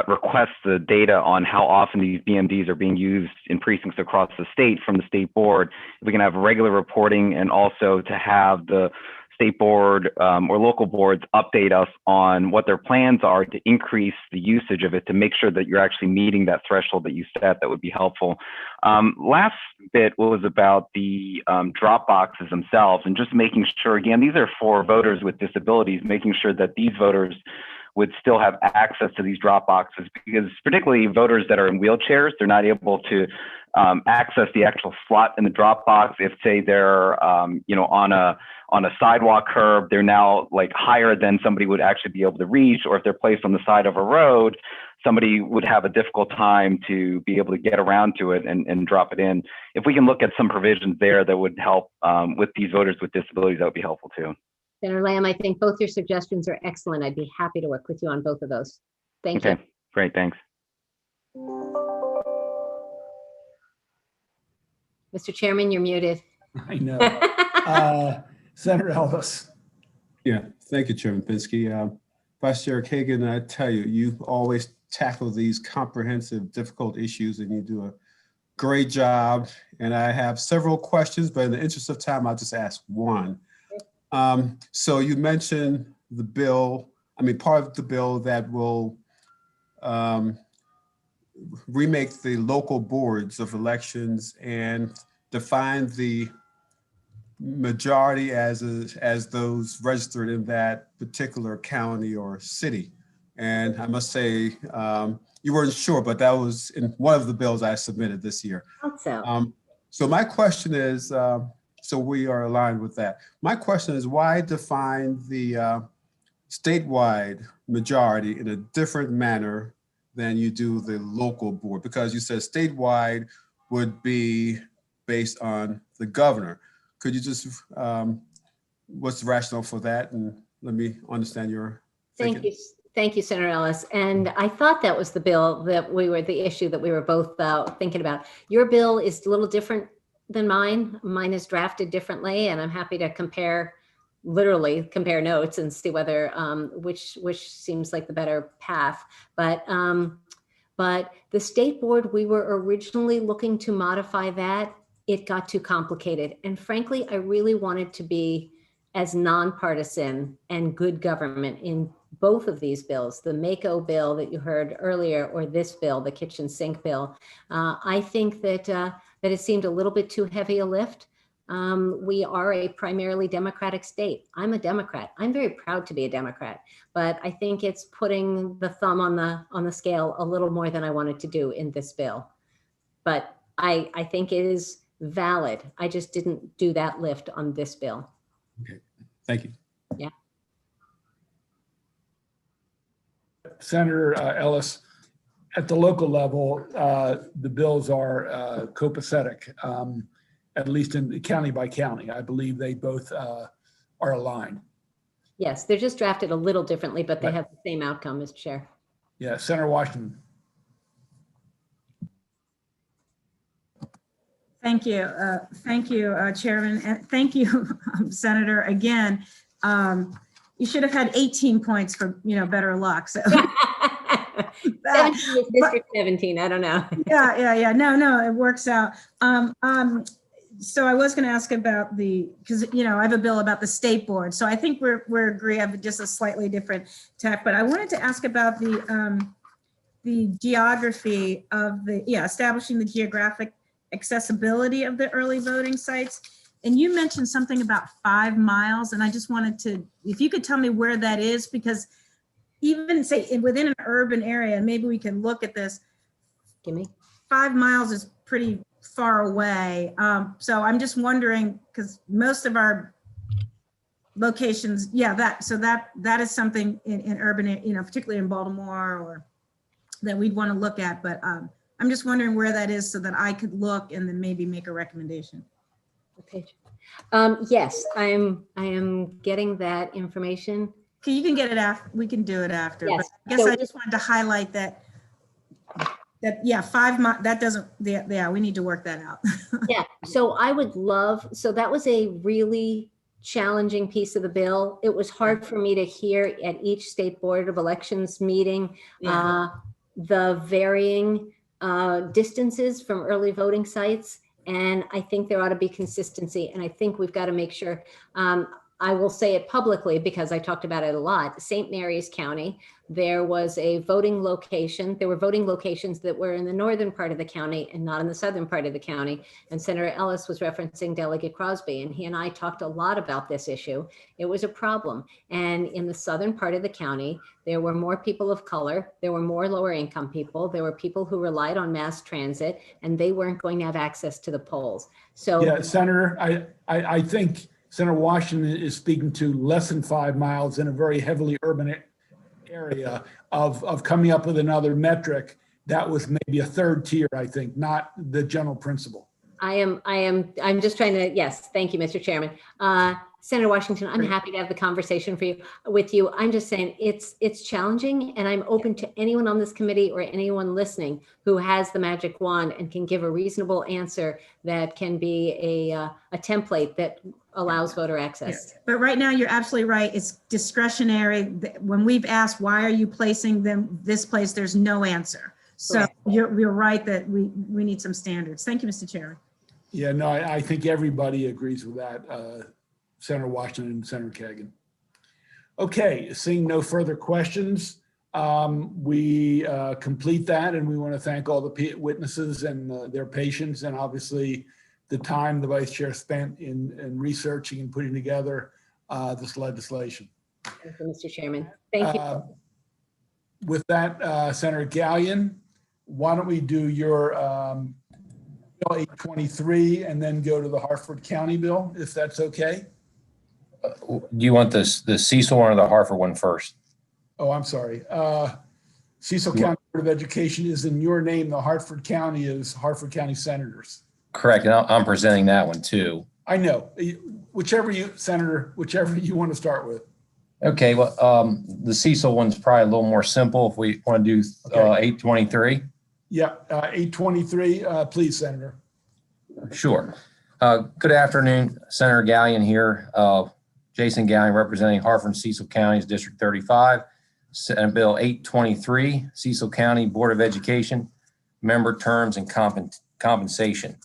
request the data on how often these BMDs are being used in precincts across the state from the state board. If we can have regular reporting and also to have the state board or local boards update us on what their plans are to increase the usage of it to make sure that you're actually meeting that threshold that you set, that would be helpful. Last bit was about the drop boxes themselves and just making sure, again, these are for voters with disabilities, making sure that these voters would still have access to these drop boxes, because particularly voters that are in wheelchairs, they're not able to access the actual slot in the drop box. If say they're on a sidewalk curb, they're now like higher than somebody would actually be able to reach, or if they're placed on the side of a road, somebody would have a difficult time to be able to get around to it and drop it in. If we can look at some provisions there that would help with these voters with disabilities, that would be helpful too. Senator Lamb, I think both your suggestions are excellent. I'd be happy to work with you on both of those. Thank you. Okay, great, thanks. Mr. Chairman, you're muted. I know. Senator Elvis. Yeah, thank you, Chairman Pinsky. Vice Chair Kagan, I tell you, you always tackle these comprehensive, difficult issues, and you do a great job. And I have several questions, but in the interest of time, I'll just ask one. So you mentioned the bill, part of the bill that will remake the local boards of elections and define the majority as those registered in that particular county or city. And I must say, you weren't sure, but that was in one of the bills I submitted this year. So my question is, so we are aligned with that. My question is, why define the statewide majority in a different manner than you do the local board? Because you said statewide would be based on the governor. Could you just, what's the rationale for that? And let me understand your thinking. Thank you, Senator Ellis. And I thought that was the bill that the issue that we were both thinking about. Your bill is a little different than mine. Mine is drafted differently, and I'm happy to literally compare notes and see whether which seems like the better path. But the state board, we were originally looking to modify that. It got too complicated. And frankly, I really wanted to be as nonpartisan and good government in both of these bills, the MAKO bill that you heard earlier, or this bill, the kitchen sink bill. I think that it seemed a little bit too heavy a lift. We are a primarily Democratic state. I'm a Democrat. I'm very proud to be a Democrat, but I think it's putting the thumb on the scale a little more than I wanted to do in this bill. But I think it is valid. I just didn't do that lift on this bill. Okay, thank you. Yeah. Senator Ellis, at the local level, the bills are copacetic, at least in county by county. I believe they both are aligned. Yes, they're just drafted a little differently, but they have the same outcome, Mr. Chair. Yeah, Senator Washington. Thank you, Chairman, and thank you, Senator. Again, you should have had 18 points for better luck. So 17 is District 17. I don't know. Yeah. No, it works out. So I was going to ask about because I have a bill about the state board. So I think we're agree. I have just a slightly different tack, but I wanted to ask about the geography of establishing the geographic accessibility of the early voting sites. And you mentioned something about 5 miles, and I just wanted to, if you could tell me where that is, because even say within an urban area, and maybe we can look at this. Give me 5 miles is pretty far away. So I'm just wondering, because most of our locations, that is something in urban, particularly in Baltimore, or that we'd want to look at. But I'm just wondering where that is so that I could look and then maybe make a recommendation. Okay. Yes, I am getting that information. Okay, you can get it after. We can do it after. Yes. But I guess I just wanted to highlight that 5 miles, that doesn't, we need to work that out. Yeah, so I would love, so that was a really challenging piece of the bill. It was hard for me to hear at each state board of elections meeting the varying distances from early voting sites. And I think there ought to be consistency. And I think we've got to make sure, I will say it publicly because I talked about it a lot. St. Mary's County, there was a voting location. There were voting locations that were in the northern part of the county and not in the southern part of the county. And Senator Ellis was referencing Delegate Crosby, and he and I talked a lot about this issue. It was a problem. And in the southern part of the county, there were more people of color. There were more lower income people. There were people who relied on mass transit, and they weren't going to have access to the polls. So Yeah, Senator, I think Senator Washington is speaking to less than 5 miles in a very heavily urban area of coming up with another metric that was maybe a third tier, I think, not the general principle. I'm just trying to, yes, thank you, Mr. Chairman. Senator Washington, I'm happy to have the conversation with you. I'm just saying it's challenging, and I'm open to anyone on this committee or anyone listening who has the magic wand and can give a reasonable answer that can be a template that allows voter access. But right now, you're absolutely right. It's discretionary. When we've asked, why are you placing them this place, there's no answer. So you're right that we need some standards. Thank you, Mr. Chairman. Yeah, no, I think everybody agrees with that, Senator Washington and Senator Kagan. Okay, seeing no further questions, we complete that, and we want to thank all the witnesses and their patience, and obviously the time the Vice Chair spent in researching and putting together this legislation. Thank you, Mr. Chairman. Thank you. With that, Senator Gallion, why don't we do your Bill 823 and then go to the Harford County bill, if that's okay? Do you want the Cecil one or the Harford one first? Oh, I'm sorry. Cecil County Board of Education is in your name. The Hartford County is Hartford County Senators. Correct, and I'm presenting that one too. I know. Whichever you, Senator, whichever you want to start with. Okay, well, the Cecil one's probably a little more simple if we want to do 823. Yeah, 823, please, Senator. Sure. Good afternoon, Senator Gallion here. Jason Gallion representing Hartford and Cecil Counties, District 35. Senate Bill 823, Cecil County Board of Education, member terms and compensation.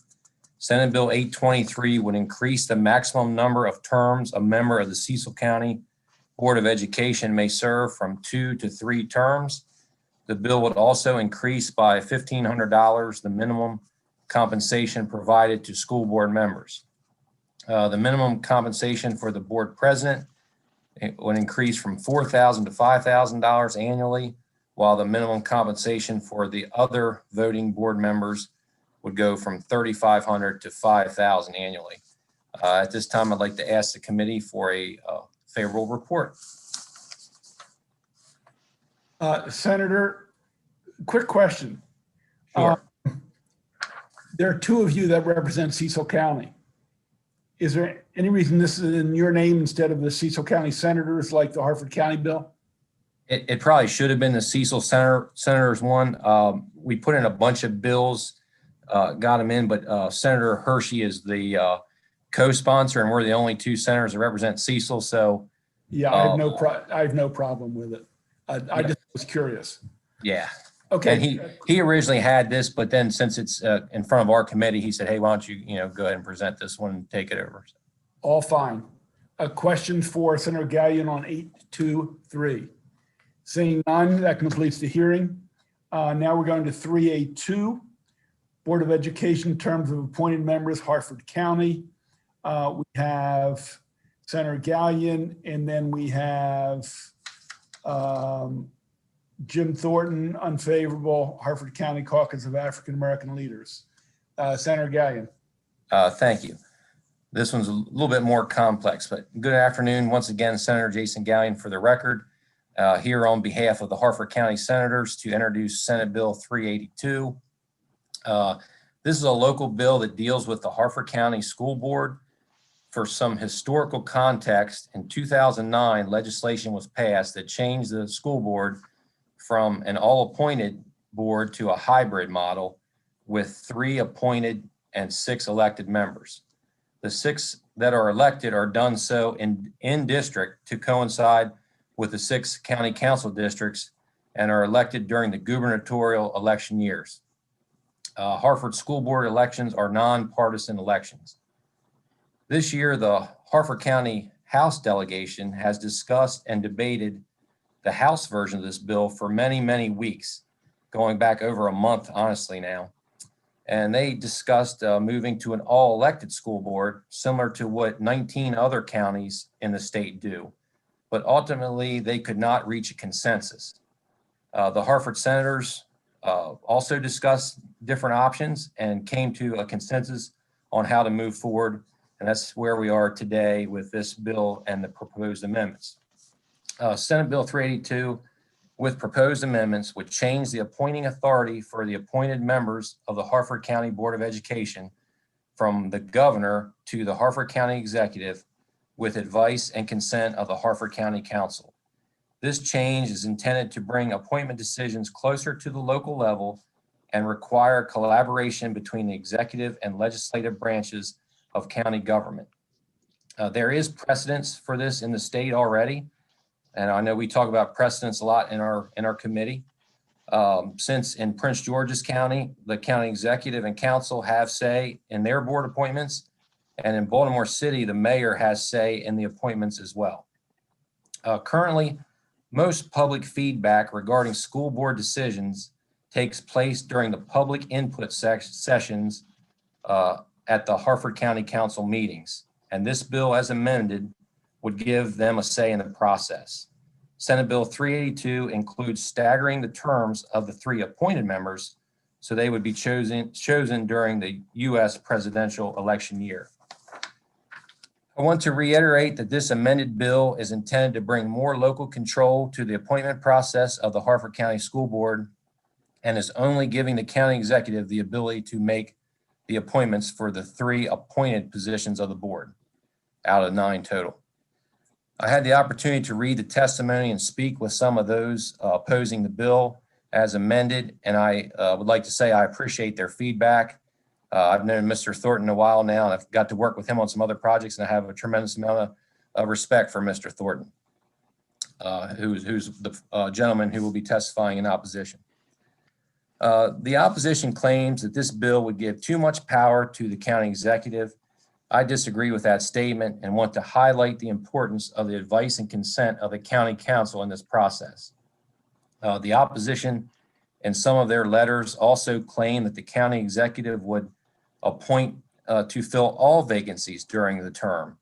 Senate Bill 823 would increase the maximum number of terms a member of the Cecil County Board of Education may serve from 2 to 3 terms. The bill would also increase by $1,500 the minimum compensation provided to school board members. The minimum compensation for the board president would increase from $4,000 to $5,000 annually, while the minimum compensation for the other voting board members would go from $3,500 to $5,000 annually. At this time, I'd like to ask the committee for a favorable report. Senator, quick question. Sure. There are 2 of you that represent Cecil County. Is there any reason this is in your name instead of the Cecil County Senators like the Hartford County bill? It probably should have been the Cecil Senators one. We put in a bunch of bills, got them in, but Senator Hershey is the co-sponsor, and we're the only 2 senators that represent Cecil. So yeah, I have no problem with it. I just was curious. Yeah. Okay. And he originally had this, but then since it's in front of our committee, he said, "Hey, why don't you go ahead and present this one and take it over." All fine. A question for Senator Gallion on 823. Seeing none, that completes the hearing. Now we're going to 382, Board of Education terms of appointed members, Hartford County. We have Senator Gallion, and then we have Jim Thornton, unfavorable, Hartford County Caucus of African American Leaders. Senator Gallion. Thank you. This one's a little bit more complex, but good afternoon. Once again, Senator Jason Gallion for the record, here on behalf of the Hartford County Senators to introduce Senate Bill 382. This is a local bill that deals with the Hartford County School Board. For some historical context, in 2009, legislation was passed that changed the school board from an all-appointed board to a hybrid model with 3 appointed and 6 elected members. The 6 that are elected are done so in district to coincide with the 6 county council districts and are elected during the gubernatorial election years. Hartford school board elections are nonpartisan elections. This year, the Hartford County House delegation has discussed and debated the House version of this bill for many, many weeks, going back over a month, honestly now. And they discussed moving to an all-elected school board, similar to what 19 other counties in the state do. But ultimately, they could not reach a consensus. The Hartford senators also discussed different options and came to a consensus on how to move forward. And that's where we are today with this bill and the proposed amendments. Senate Bill 382 with proposed amendments would change the appointing authority for the appointed members of the Hartford County Board of Education from the governor to the Hartford County Executive with advice and consent of the Hartford County Council. This change is intended to bring appointment decisions closer to the local level and require collaboration between the executive and legislative branches of county government. There is precedence for this in the state already. And I know we talk about precedence a lot in our committee. Since in Prince George's County, the county executive and council have say in their board appointments. And in Baltimore City, the mayor has say in the appointments as well. Currently, most public feedback regarding school board decisions takes place during the public input sessions at the Hartford County Council meetings. And this bill as amended would give them a say in the process. Senate Bill 382 includes staggering the terms of the 3 appointed members, so they would be chosen during the U.S. presidential election year. I want to reiterate that this amended bill is intended to bring more local control to the appointment process of the Hartford County School Board and is only giving the county executive the ability to make the appointments for the 3 appointed positions of the board out of 9 total. I had the opportunity to read the testimony and speak with some of those opposing the bill as amended, and I would like to say I appreciate their feedback. I've known Mr. Thornton a while now, and I've got to work with him on some other projects, and I have a tremendous amount of respect for Mr. Thornton, who's the gentleman who will be testifying in opposition. The opposition claims that this bill would give too much power to the county executive. I disagree with that statement and want to highlight the importance of the advice and consent of the county council in this process. The opposition in some of their letters also claim that the county executive would appoint to fill all vacancies during the term.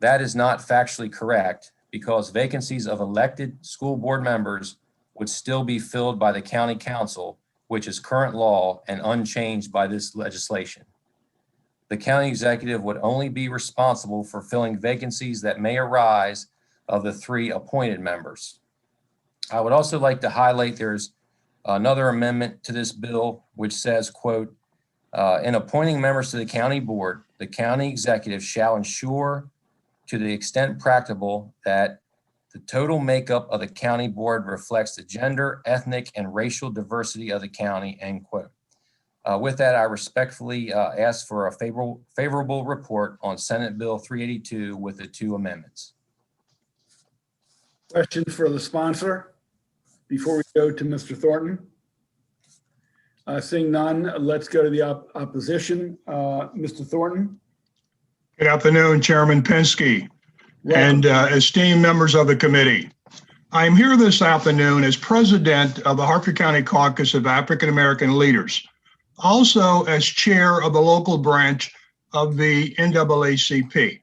That is not factually correct because vacancies of elected school board members would still be filled by the county council, which is current law and unchanged by this legislation. The county executive would only be responsible for filling vacancies that may arise of the 3 appointed members. I would also like to highlight there's another amendment to this bill which says, quote, in appointing members to the county board, the county executive shall ensure to the extent practicable that the total makeup of the county board reflects the gender, ethnic, and racial diversity of the county, end quote. With that, I respectfully ask for a favorable report on Senate Bill 382 with the 2 amendments. Questions for the sponsor before we go to Mr. Thornton? Seeing none, let's go to the opposition. Mr. Thornton. Good afternoon, Chairman Pinsky and esteemed members of the committee. I am here this afternoon as president of the Hartford County Caucus of African American Leaders, also as chair of the local branch of the NAACP.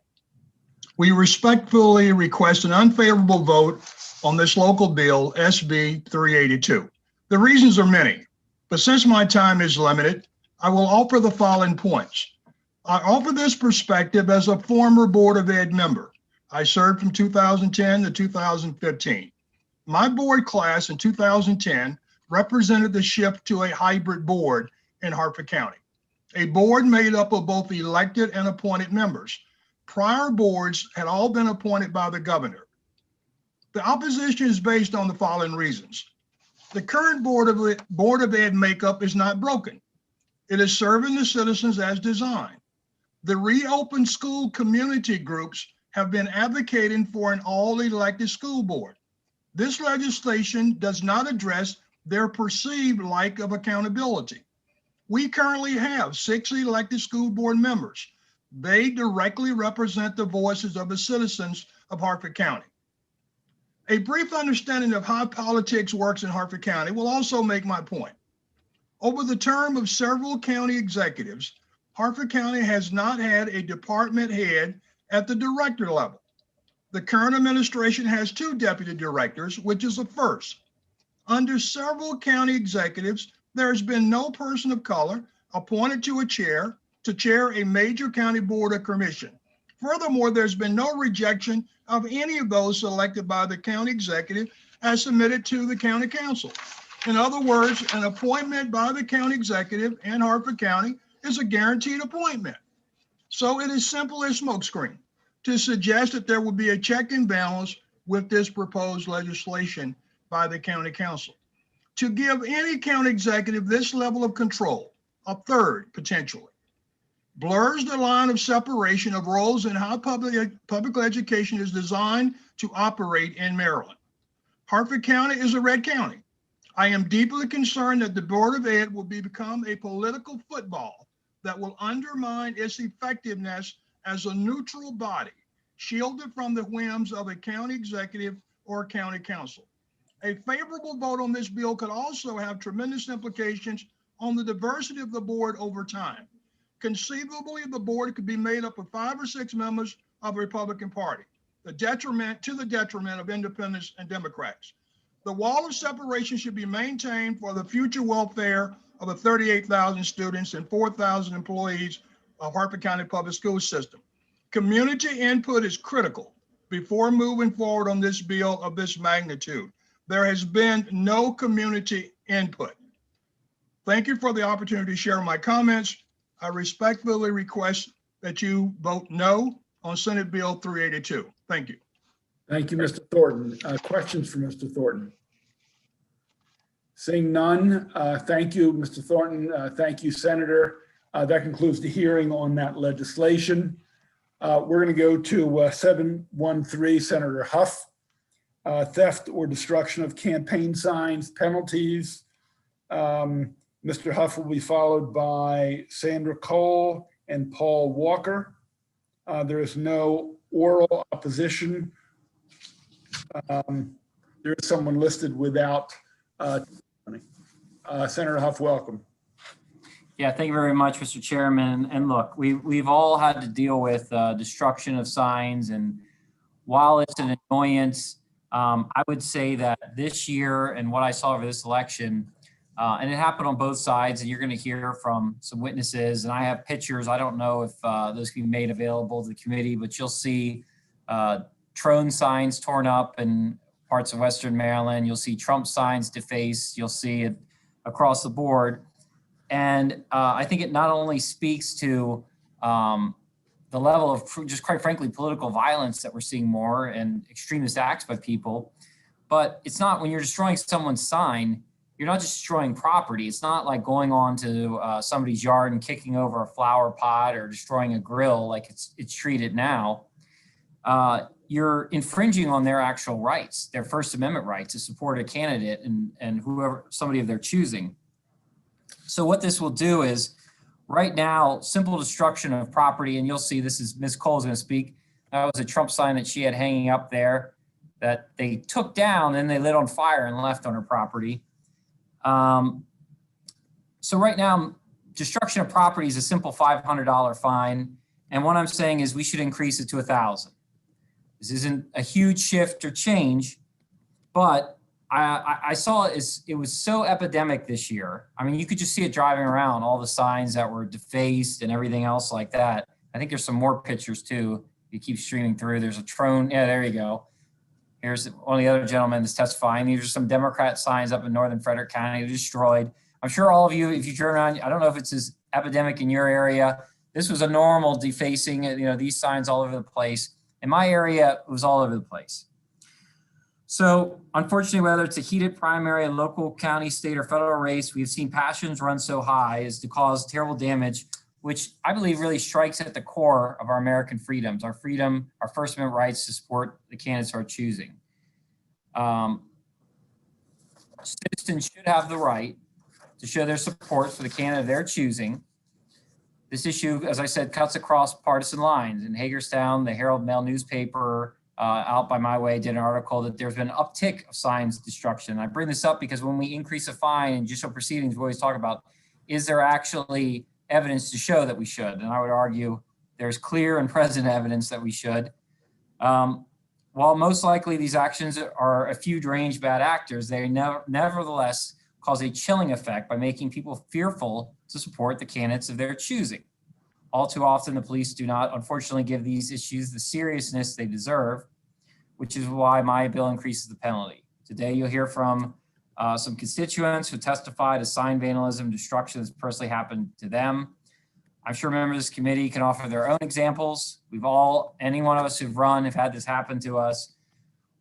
We respectfully request an unfavorable vote on this local bill, SB 382. The reasons are many, but since my time is limited, I will offer the following points. I offer this perspective as a former Board of Ed member. I served from 2010 to 2015. My board class in 2010 represented the shift to a hybrid board in Hartford County, a board made up of both elected and appointed members. Prior boards had all been appointed by the governor. The opposition is based on the following reasons. The current Board of Ed makeup is not broken. It is serving the citizens as designed. The reopened school community groups have been advocating for an all-elected school board. This legislation does not address their perceived lack of accountability. We currently have 6 elected school board members. They directly represent the voices of the citizens of Hartford County. A brief understanding of how politics works in Hartford County will also make my point. Over the term of several county executives, Hartford County has not had a department head at the director level. The current administration has 2 deputy directors, which is a first. Under several county executives, there has been no person of color appointed to chair a major county board or commission. Furthermore, there's been no rejection of any of those selected by the county executive as submitted to the county council. In other words, an appointment by the county executive in Hartford County is a guaranteed appointment. So it is simple as smokescreen to suggest that there will be a check and balance with this proposed legislation by the county council. To give any county executive this level of control, a third potentially, blurs the line of separation of roles and how public education is designed to operate in Maryland. Hartford County is a red county. I am deeply concerned that the Board of Ed will become a political football that will undermine its effectiveness as a neutral body, shielded from the whims of a county executive or county council. A favorable vote on this bill could also have tremendous implications on the diversity of the board over time. Conceivably, the board could be made up of 5 or 6 members of the Republican Party, to the detriment of independents and Democrats. The wall of separation should be maintained for the future welfare of the 38,000 students and 4,000 employees of Hartford County Public School System. Community input is critical before moving forward on this bill of this magnitude. There has been no community input. Thank you for the opportunity to share my comments. I respectfully request that you vote no on Senate Bill 382. Thank you. Thank you, Mr. Thornton. Questions for Mr. Thornton? Seeing none, thank you, Mr. Thornton. Thank you, Senator. That concludes the hearing on that legislation. We're going to go to 713, Senator Huff. Theft or destruction of campaign signs, penalties. Mr. Huff will be followed by Sandra Cole and Paul Walker. There is no oral opposition. There is someone listed without. Senator Huff, welcome. Yeah, thank you very much, Mr. Chairman. And look, we've all had to deal with destruction of signs, and while it's an annoyance, I would say that this year and what I saw over this election, and it happened on both sides, and you're going to hear from some witnesses, and I have pictures. I don't know if those can be made available to the committee, but you'll see Trone signs torn up in parts of Western Maryland. You'll see Trump signs defaced. You'll see it across the board. And I think it not only speaks to the level of just quite frankly political violence that we're seeing more and extremist acts by people, but it's not, when you're destroying someone's sign, you're not just destroying property. It's not like going on to somebody's yard and kicking over a flower pot or destroying a grill like it's treated now. You're infringing on their actual rights, their First Amendment rights to support a candidate and whoever, somebody of their choosing. So what this will do is, right now, simple destruction of property, and you'll see this is Ms. Cole's going to speak. That was a Trump sign that she had hanging up there that they took down and they lit on fire and left on her property. So right now, destruction of property is a simple $500 fine. And what I'm saying is we should increase it to $1,000. This isn't a huge shift or change, but I saw it was so epidemic this year. I mean, you could just see it driving around, all the signs that were defaced and everything else like that. I think there's some more pictures too. You keep streaming through. There's a Trone. Yeah, there you go. Here's one of the other gentlemen that's testifying. These are some Democrat signs up in northern Frederick County destroyed. I'm sure all of you, if you turn around, I don't know if it's as epidemic in your area. This was a normal defacing, these signs all over the place. In my area, it was all over the place. So unfortunately, whether it's a heated primary, local, county, state, or federal race, we've seen passions run so high as to cause terrible damage, which I believe really strikes at the core of our American freedoms, our freedom, our First Amendment rights to support the candidates we're choosing. Citizens should have the right to show their support for the candidate they're choosing. This issue, as I said, cuts across partisan lines. In Hagerstown, the Herald Mail newspaper out by my way did an article that there's been an uptick of signs destruction. I bring this up because when we increase a fine in judicial proceedings, we always talk about, is there actually evidence to show that we should? And I would argue there's clear and present evidence that we should. While most likely these actions are a few deranged bad actors, they nevertheless cause a chilling effect by making people fearful to support the candidates of their choosing. All too often, the police do not, unfortunately, give these issues the seriousness they deserve, which is why my bill increases the penalty. Today, you'll hear from some constituents who testified to sign vandalism, destruction that's personally happened to them. I'm sure members of this committee can offer their own examples. Any one of us who've run have had this happen to us.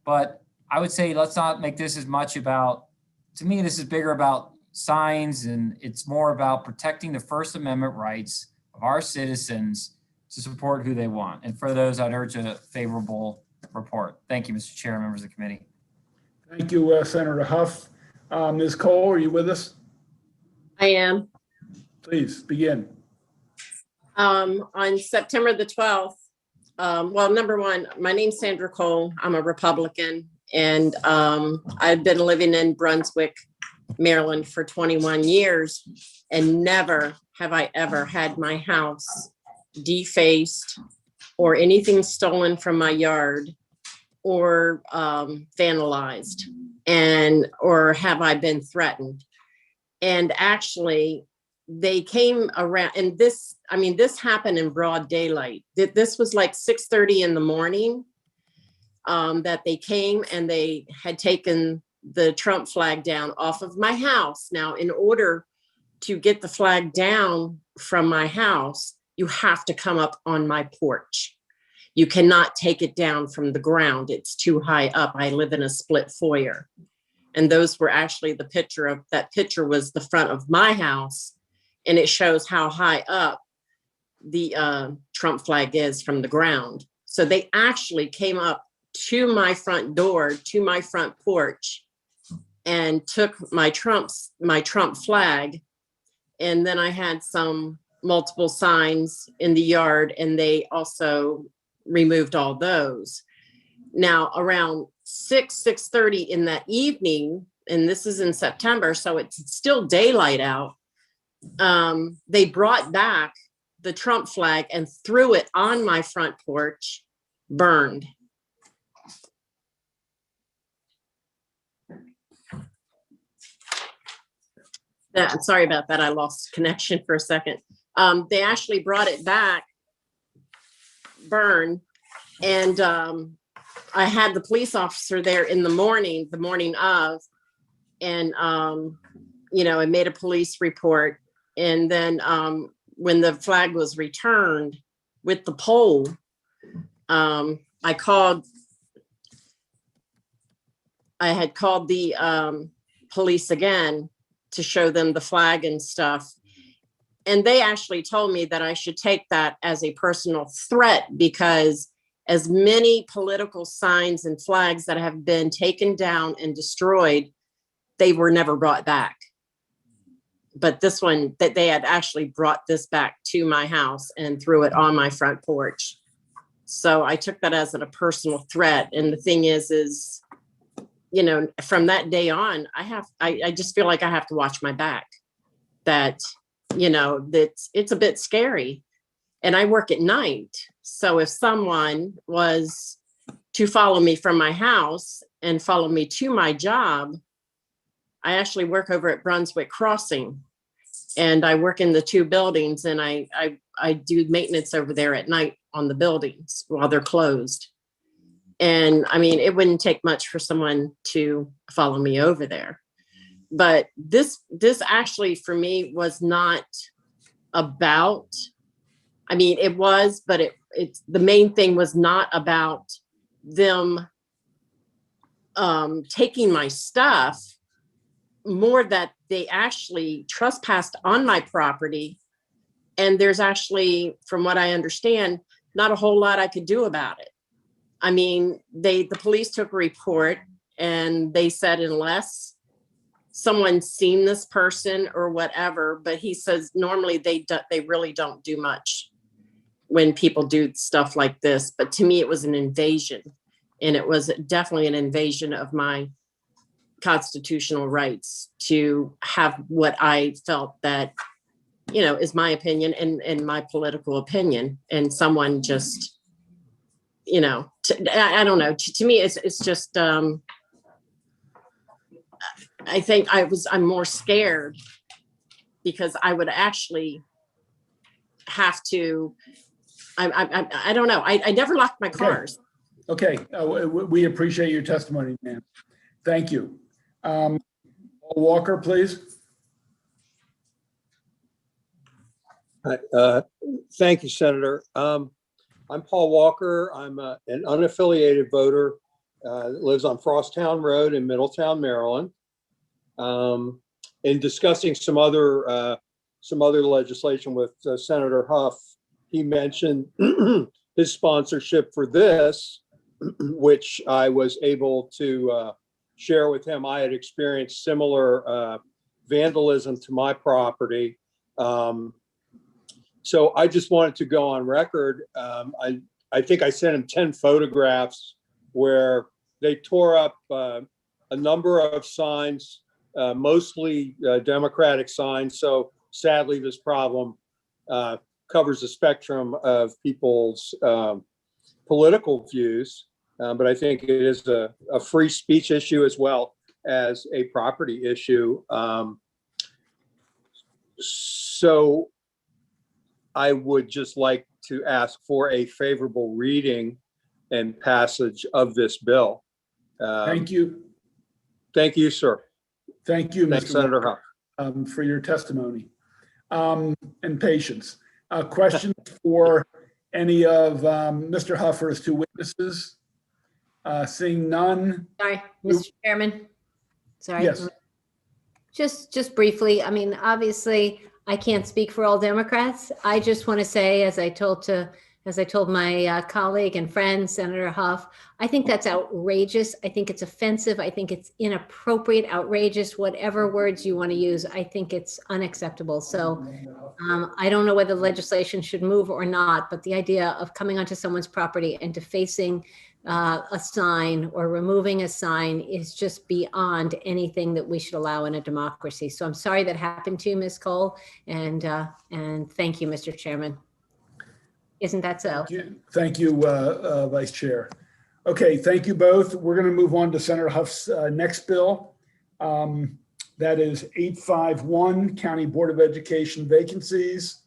But I would say let's not make this as much about, to me, this is bigger about signs, and it's more about protecting the First Amendment rights of our citizens to support who they want. And for those, I'd urge a favorable report. Thank you, Mr. Chair, members of the committee. Thank you, Senator Huff. Ms. Cole, are you with us? I am. Please begin. On September the 12th, well, number one, my name's Sandra Cole. I'm a Republican, and I've been living in Brunswick, Maryland for 21 years, and never have I ever had my house defaced or anything stolen from my yard or vandalized, or have I been threatened. And actually, they came around, and this happened in broad daylight. This was like 6:30 in the morning that they came, and they had taken the Trump flag down off of my house. Now, in order to get the flag down from my house, you have to come up on my porch. You cannot take it down from the ground. It's too high up. I live in a split foyer. And those were actually that picture was the front of my house. And it shows how high up the Trump flag is from the ground. So they actually came up to my front door, to my front porch, and took my Trump flag. And then I had multiple signs in the yard, and they also removed all those. Now, around 6:30 in that evening, and this is in September, so it's still daylight out, they brought back the Trump flag and threw it on my front porch, burned. Sorry about that. I lost connection for a second. They actually brought it back, burned, and I had the police officer there in the morning of, and I made a police report. And then when the flag was returned with the pole, I had called the police again to show them the flag and stuff. And they actually told me that I should take that as a personal threat, because as many political signs and flags that have been taken down and destroyed, they were never brought back. But this one, that they had actually brought this back to my house and threw it on my front porch. So I took that as a personal threat. And the thing is, from that day on, I just feel like I have to watch my back. That, it's a bit scary. And I work at night. So if someone was to follow me from my house and follow me to my job, I actually work over at Brunswick Crossing, and I work in the two buildings, and I do maintenance over there at night on the buildings while they're closed. And I mean, it wouldn't take much for someone to follow me over there. But this actually for me was not about, I mean, it was, but it's the main thing was not about them taking my stuff, more that they actually trespassed on my property. And there's actually, from what I understand, not a whole lot I could do about it. I mean, the police took a report, and they said unless someone's seen this person or whatever, but he says normally they really don't do much when people do stuff like this. But to me, it was an invasion. And it was definitely an invasion of my constitutional rights to have what I felt that, you know, is my opinion and my political opinion. And someone just, you know, I don't know. To me, it's just, I think I'm more scared because I would actually have to, I don't know. I never locked my cars. Okay, we appreciate your testimony, ma'am. Thank you. Paul Walker, please. Thank you, Senator. I'm Paul Walker. I'm an unaffiliated voter that lives on Frosttown Road in Middletown, Maryland. In discussing some other legislation with Senator Huff, he mentioned his sponsorship for this, which I was able to share with him. I had experienced similar vandalism to my property. So I just wanted to go on record. I think I sent him 10 photographs where they tore up a number of signs, mostly Democratic signs. So sadly, this problem covers the spectrum of people's political views. But I think it is a free speech issue as well as a property issue. So I would just like to ask for a favorable reading and passage of this bill. Thank you. Thank you, sir. Thank you, Thanks, Mr. Senator Walker, Huff. for your testimony and patience. Questions for any of Mr. Huffer's two witnesses? Seeing none. Sorry, Mr. Chairman. Sorry. Yes. Just briefly, I mean, obviously, I can't speak for all Democrats. I just want to say, as I told my colleague and friend, Senator Huff, I think that's outrageous. I think it's offensive. I think it's inappropriate, outrageous, whatever words you want to use. I think it's unacceptable. So I don't know whether legislation should move or not, but the idea of coming onto someone's property and defacing a sign or removing a sign is just beyond anything that we should allow in a democracy. So I'm sorry that happened to you, Ms. Cole, and thank you, Mr. Chairman. Isn't that so? Thank you, Vice Chair. Okay, thank you both. We're going to move on to Senator Huff's next bill. That is 851, County Board of Education vacancies.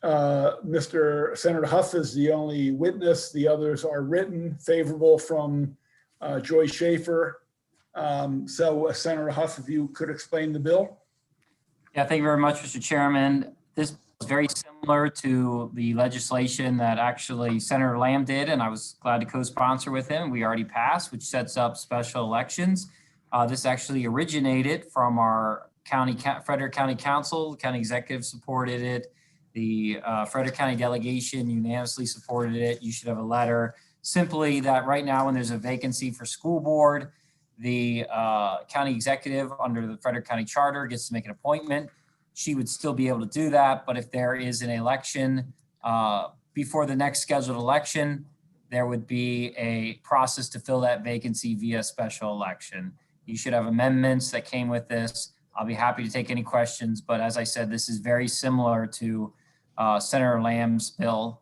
Mr. Senator Huff is the only witness. The others are written, favorable from Joy Schaefer. So Senator Huff, if you could explain the bill. Yeah, thank you very much, Mr. Chairman. This is very similar to the legislation that actually Senator Lamb did, and I was glad to co-sponsor with him. We already passed, which sets up special elections. This actually originated from our Frederick County Council. The county executive supported it. The Frederick County delegation unanimously supported it. You should have a letter simply that right now when there's a vacancy for school board, the county executive under the Frederick County Charter gets to make an appointment. She would still be able to do that, but if there is an election before the next scheduled election, there would be a process to fill that vacancy via special election. You should have amendments that came with this. I'll be happy to take any questions, but as I said, this is very similar to Senator Lamb's bill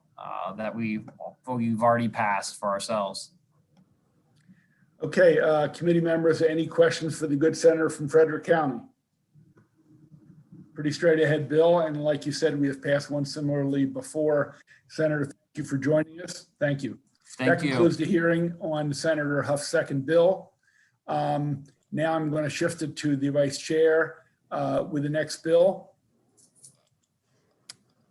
that we've already passed for ourselves. Okay, committee members, any questions for the good senator from Frederick County? Pretty straight ahead bill, and like you said, we have passed one similarly before. Senator, thank you for joining us. Thank you. That concludes the hearing on Senator Huff's second bill. Now I'm going to shift it to the vice chair with the next bill.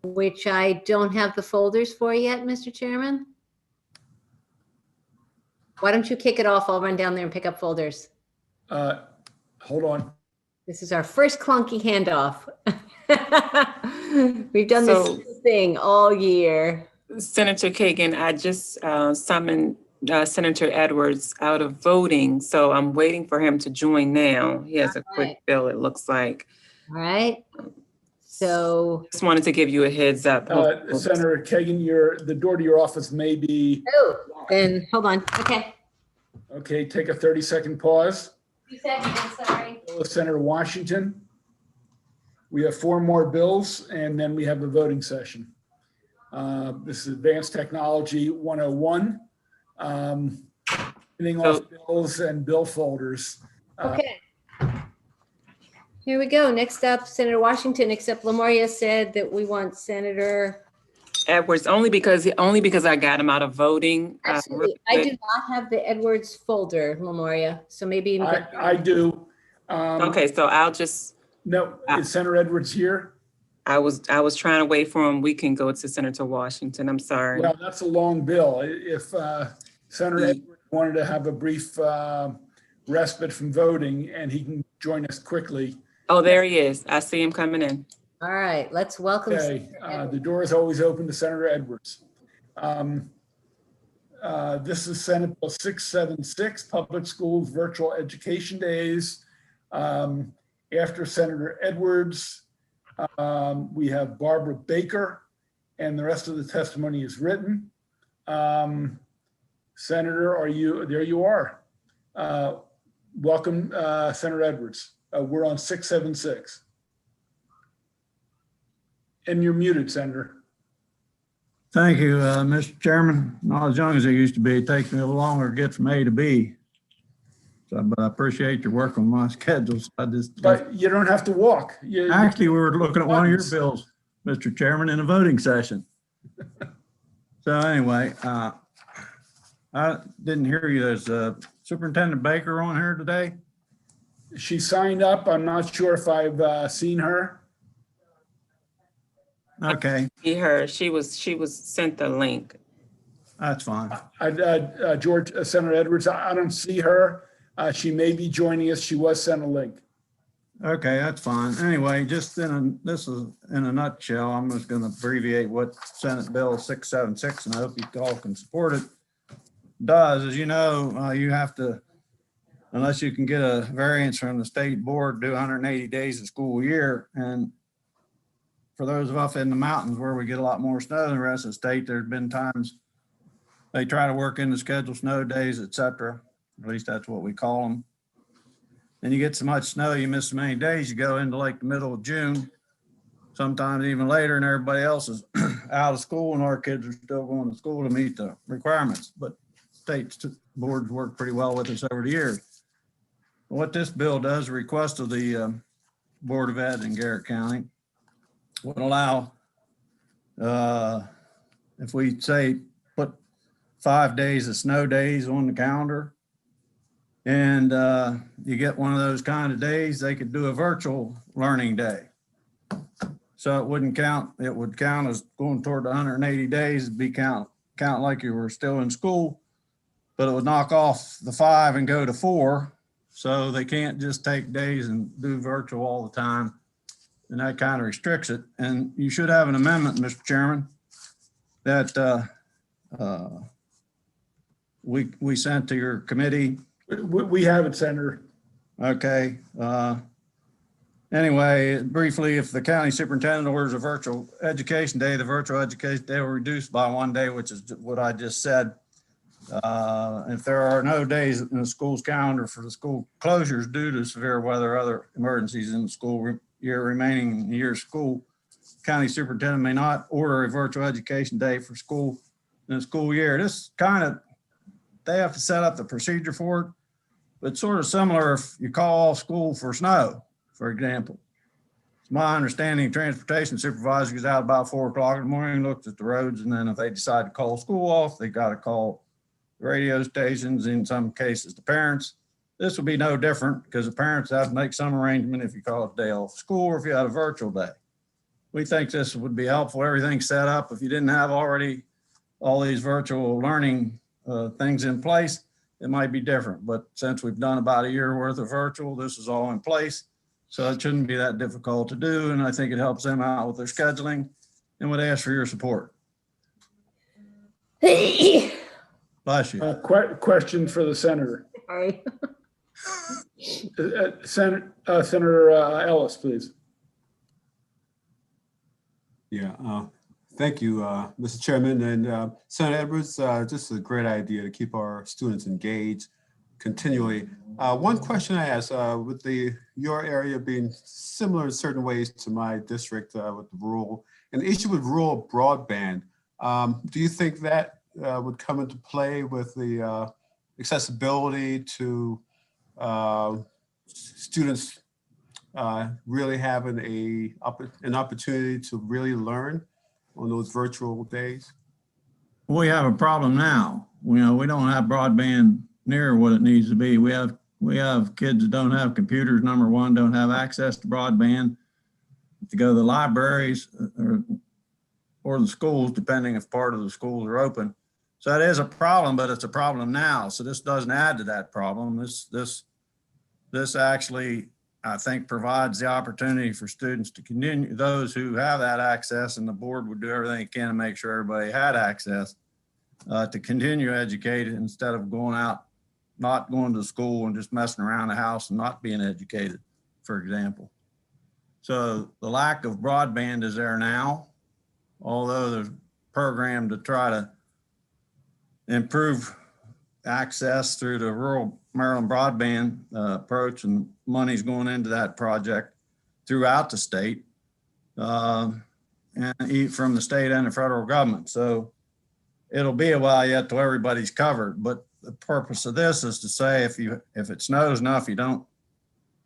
Which I don't have the folders for yet, Mr. Chairman. Why don't you kick it off? I'll run down there and pick up folders. Hold on. This is our first clunky handoff. We've done this thing all year. Senator Kagan, I just summoned Senator Edwards out of voting, so I'm waiting for him to join now. He has a quick bill, it looks like. All right. So, Just wanted to give you a heads up. Senator Kagan, the door to your office may be, oh, then hold on. Okay. okay, take a 30-second pause. 2 seconds, sorry. Senator Washington. We have 4 more bills, and then we have a voting session. This is Advanced Technology 101. Getting off bills and bill folders. Okay. Here we go. Next up, Senator Washington, except Lamoria said that we want Senator. Edwards, only because I got him out of voting. Absolutely. I do not have the Edwards folder, Lamoria, so maybe. I do. Okay, so I'll just. No, is Senator Edwards here? I was trying to wait for him. We can go to Senator Washington. I'm sorry. Well, that's a long bill. If Senator Edwards wanted to have a brief respite from voting and he can join us quickly. Oh, there he is. I see him coming in. All right, let's welcome. Okay, the door is always open to Senator Edwards. This is Senate Bill 676, Public Schools Virtual Education Days. After Senator Edwards, we have Barbara Baker, and the rest of the testimony is written. Senator, there you are. Welcome, Senator Edwards. We're on 676. And you're muted, Senator. Thank you, Mr. Chairman. Not as young as I used to be. It takes me a little longer to get from A to B. So, but I appreciate your work on my schedules. But you don't have to walk. Actually, we were looking at one of your bills, Mr. Chairman, in a voting session. So anyway, I didn't hear you. There's Superintendent Baker on here today. She signed up. I'm not sure if I've seen her. Okay. See her. She was sent the link. That's fine. Senator Edwards, I don't see her. She may be joining us. She was sent a link. Okay, that's fine. Anyway, this is in a nutshell. I'm just going to abbreviate what Senate Bill 676, and I hope you all can support it, does. As you know, you have to, unless you can get a variance from the state board, do 180 days of school year. And for those of us in the mountains where we get a lot more snow than the rest of the state, there's been times they try to work in the schedule snow days, et cetera. At least that's what we call them. And you get so much snow, you miss so many days, you go into like the middle of June, sometimes even later, and everybody else is out of school and our kids are still going to school to meet the requirements. But state boards work pretty well with us over the years. What this bill does, a request of the Board of Ed in Garrett County, would allow, if we say put 5 days of snow days on the calendar, and you get one of those kind of days, they could do a virtual learning day. So it wouldn't count, it would count as going toward the 180 days, it'd be count like you were still in school, but it would knock off the 5 and go to 4. So they can't just take days and do virtual all the time. And that kind of restricts it. And you should have an amendment, Mr. Chairman, that we sent to your committee. We have it, Senator. Okay. Anyway, briefly, if the county superintendent orders a virtual education day, the virtual education day will reduce by 1 day, which is what I just said. If there are no days in the school's calendar for the school closures due to severe weather or other emergencies in the school year remaining year of school, county superintendent may not order a virtual education day for school in the school year. This kind of, they have to set up the procedure for it, but sort of similar if you call off school for snow, for example. It's my understanding transportation supervisor goes out about 4 o'clock in the morning, looks at the roads, and then if they decide to call school off, they got to call radio stations, in some cases the parents. This will be no different because the parents have to make some arrangement if you call it a day off school or if you had a virtual day. We think this would be helpful. Everything's set up. If you didn't have already all these virtual learning things in place, it might be different. But since we've done about a year worth of virtual, this is all in place. So it shouldn't be that difficult to do. And I think it helps them out with their scheduling and would ask for your support. Bless you. Question for the senator. Sorry. Senator Ellis, please. Yeah, thank you, Mr. Chairman. And Senator Edwards, just a great idea to keep our students engaged continually. One question I asked, with your area being similar in certain ways to my district with the rural, and the issue with rural broadband, do you think that would come into play with the accessibility to students really having an opportunity to really learn on those virtual days? We have a problem now. We don't have broadband near what it needs to be. We have kids that don't have computers, number one, don't have access to broadband to go to the libraries or the schools, depending if part of the schools are open. So that is a problem, but it's a problem now. So this doesn't add to that problem. This actually, I think, provides the opportunity for students to continue, those who have that access, and the board would do everything it can to make sure everybody had access, to continue educated instead of going out, not going to school and just messing around the house and not being educated, for example. So the lack of broadband is there now, although there's a program to try to improve access through the rural Maryland broadband approach, and money's going into that project throughout the state, and from the state and the federal government. So it'll be a while yet till everybody's covered. But the purpose of this is to say, if it snows enough,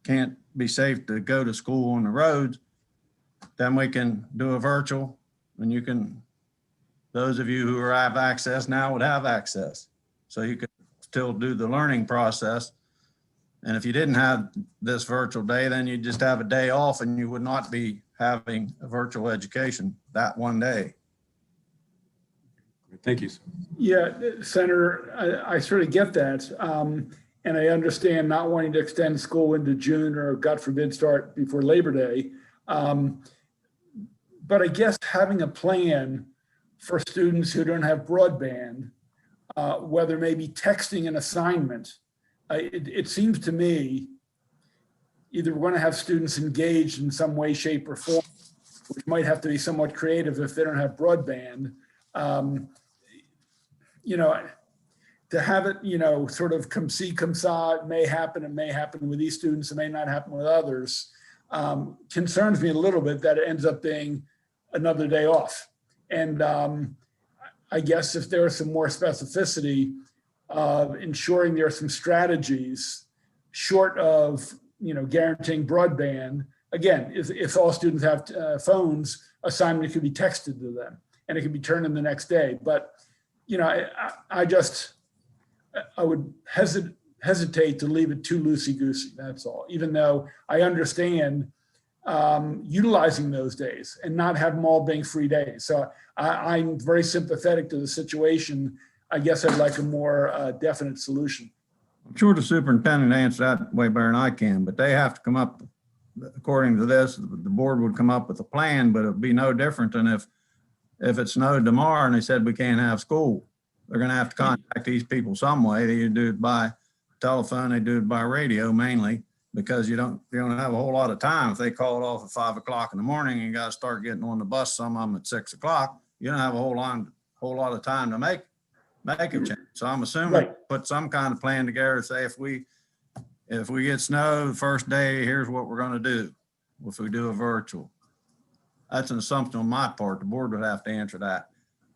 can't be safe to go to school on the roads, then we can do a virtual, and those of you who have access now would have access. So you could still do the learning process. And if you didn't have this virtual day, then you'd just have a day off and you would not be having a virtual education that one day. Thank you. Yeah, Senator, I sort of get that. And I understand not wanting to extend school into June or, God forbid, start before Labor Day. But I guess having a plan for students who don't have broadband, whether maybe texting an assignment, it seems to me either we're going to have students engaged in some way, shape, or form, which might have to be somewhat creative if they don't have broadband. To have it, sort of come see, come saw, it may happen with these students, it may not happen with others, concerns me a little bit that it ends up being another day off. And I guess if there is some more specificity of ensuring there are some strategies short of, guaranteeing broadband, again, if all students have phones, assignment could be texted to them and it could be turned in the next day. But, I would hesitate to leave it too loosey-goosey, that's all, even though I understand utilizing those days and not have them all being free days. So I'm very sympathetic to the situation. I guess I'd like a more definite solution. I'm sure the superintendent answered that way better than I can, but they have to come up, according to this, the board would come up with a plan, but it'd be no different than if it snowed tomorrow and they said we can't have school. They're going to have to contact these people some way. They do it by telephone, they do it by radio mainly, because you don't have a whole lot of time. If they call it off at 5 o'clock in the morning and you got to start getting on the bus, some of them at 6 o'clock, you don't have a whole lot of time to make a change. So I'm assuming put some kind of plan together, say if we get snow the first day, here's what we're going to do if we do a virtual. That's an assumption on my part. The board would have to answer that.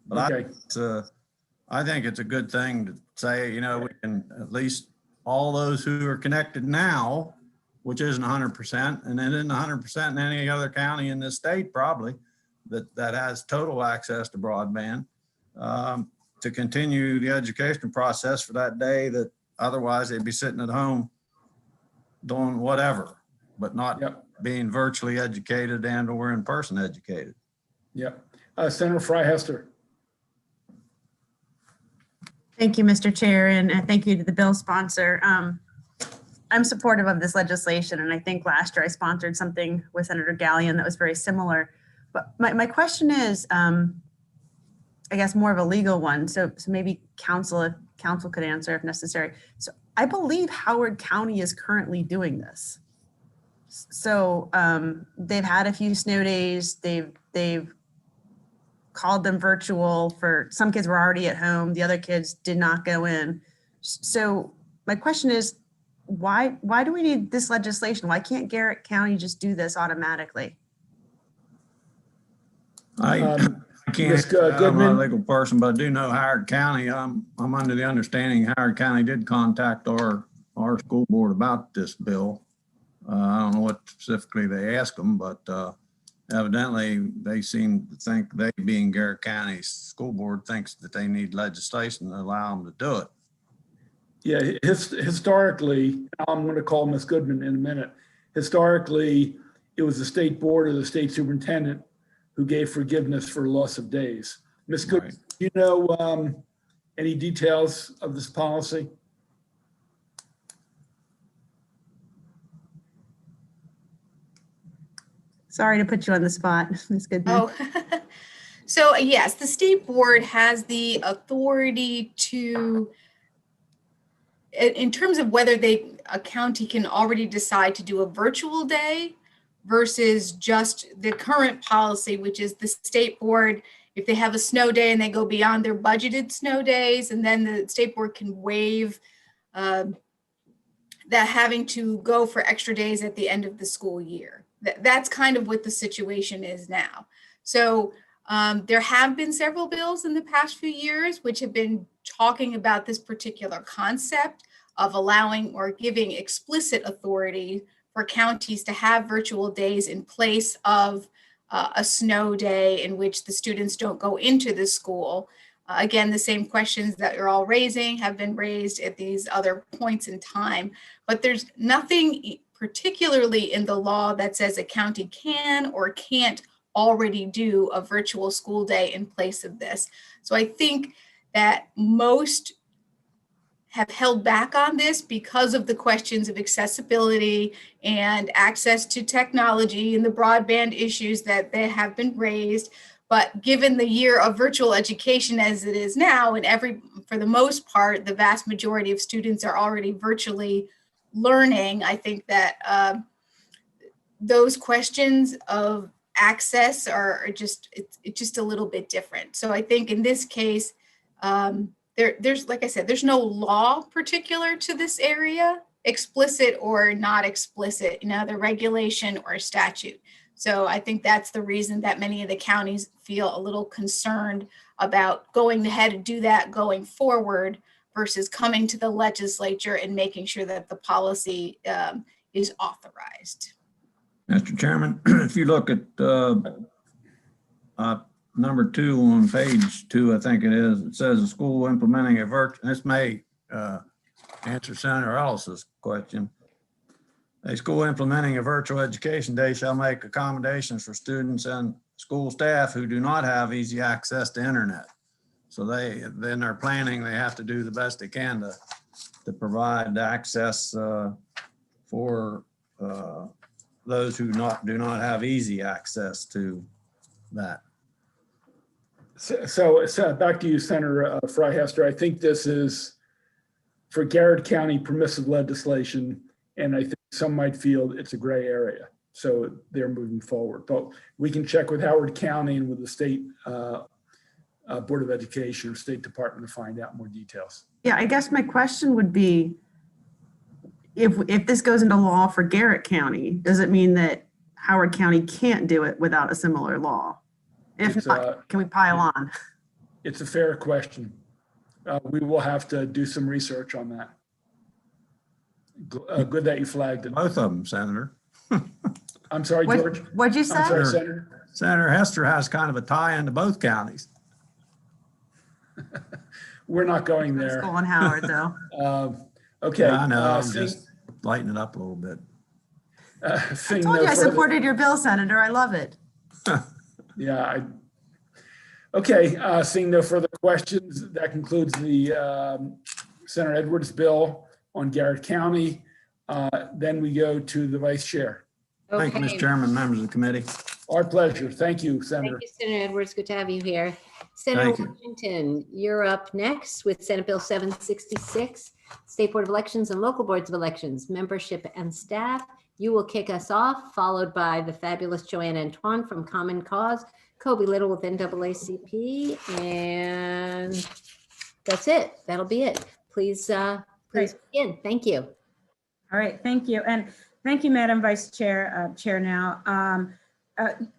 But I think it's a good thing to say, we can at least all those who are connected now, which isn't 100%, and it isn't 100% in any other county in this state probably that has total access to broadband, to continue the education process for that day that otherwise they'd be sitting at home doing whatever, but not being virtually educated and or in person educated. Yep. Senator Fry-Hester. Thank you, Mr. Chair, and thank you to the bill sponsor. I'm supportive of this legislation, and I think last year I sponsored something with Senator Gallion that was very similar. But my question is, I guess, more of a legal one. So maybe council could answer if necessary. So I believe Howard County is currently doing this. So they've had a few snow days. They've called them virtual for some kids were already at home. The other kids did not go in. So my question is, why do we need this legislation? Why can't Garrett County just do this automatically? I can't, Ms. I'm not a Goodman? legal person, but I do know Howard County. I'm under the understanding Howard County did contact our school board about this bill. I don't know what specifically they asked them, but evidently they seem to think, they being Garrett County's school board, thinks that they need legislation to allow them to do it. Yeah, historically, I'm going to call Ms. Goodman in a minute. Historically, it was the state board or the state superintendent who gave forgiveness for loss of days. Ms. Goodman, do you know any details of this policy? Sorry to put you on the spot, Ms. Goodman. Oh, so yes, the state board has the authority to, in terms of whether a county can already decide to do a virtual day versus just the current policy, which is the state board, if they have a snow day and they go beyond their budgeted snow days, and then the state board can waive that having to go for extra days at the end of the school year. That's kind of what the situation is now. So there have been several bills in the past few years which have been talking about this particular concept of allowing or giving explicit authority for counties to have virtual days in place of a snow day in which the students don't go into the school. Again, the same questions that you're all raising have been raised at these other points in time, but there's nothing particularly in the law that says a county can or can't already do a virtual school day in place of this. So I think that most have held back on this because of the questions of accessibility and access to technology and the broadband issues that they have been raised. But given the year of virtual education as it is now, and for the most part, the vast majority of students are already virtually learning, I think that those questions of access are just, it's just a little bit different. So I think in this case, there's, like I said, there's no law particular to this area, explicit or not explicit, the regulation or statute. So I think that's the reason that many of the counties feel a little concerned about going ahead and do that going forward versus coming to the legislature and making sure that the policy is authorized. Mr. Chairman, if you look at number 2 on page 2, I think it is, it says a school implementing a virtual, this may answer Senator Ellis's question. A school implementing a virtual education day shall make accommodations for students and school staff who do not have easy access to internet. So then they're planning, they have to do the best they can to provide access for those who do not have easy access to that. So back to you, Senator Freihester. I think this is for Garrett County permissive legislation, and I think some might feel it's a gray area. So they're moving forward, but we can check with Howard County and with the state Board of Education or State Department to find out more details. Yeah, I guess my question would be, if this goes into law for Garrett County, does it mean that Howard County can't do it without a similar law? If not, can we pile on? It's a fair question. We will have to do some research on that. Good that you flagged it. Both of them, Senator. I'm sorry, George. What'd you say? I'm sorry, Senator. Senator Hester has kind of a tie into both counties. We're not going there. School in Howard, though. Okay. Yeah, I know. I'm just lighten it up a little bit. I told you I supported your bill, Senator. I love it. Yeah. Okay. Seeing no further questions, that concludes the Senator Edwards bill on Garrett County. Then we go to the Vice Chair. Okay. Thank you, Mr. Chairman, members of the committee. Our pleasure. Thank you, Senator. Thank you, Senator Edwards. Good to have you here. Senator Washington, you're up next with Senate Bill 766, State Board of Elections and Local Boards of Elections, Membership and Staff. You will kick us off, followed by the fabulous Joanne Antoine from Common Cause, Kobe Little with NAACP, and that's it. That'll be it. Please begin. Thank you. All right, thank you. And thank you, Madam Vice Chair, Chair now.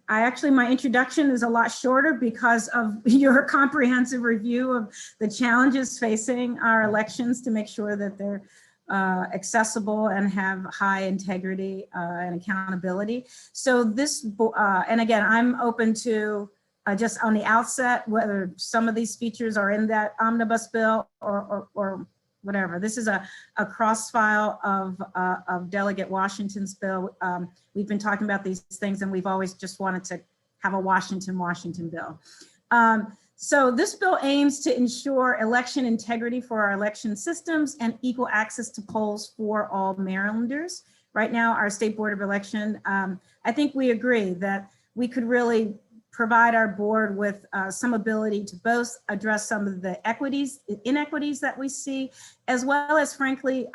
My introduction is a lot shorter because of your comprehensive review of the challenges facing our elections to make sure that they're accessible and have high integrity and accountability. So this, and again, I'm open to just on the outset, whether some of these features are in that omnibus bill or whatever. This is a cross file of Delegate Washington's bill. We've been talking about these things and we've always just wanted to have a Washington bill. So this bill aims to ensure election integrity for our election systems and equal access to polls for all Marylanders. Right now, our State Board of Election, I think we agree that we could really provide our board with some ability to both address some of the inequities that we see, as well as frankly,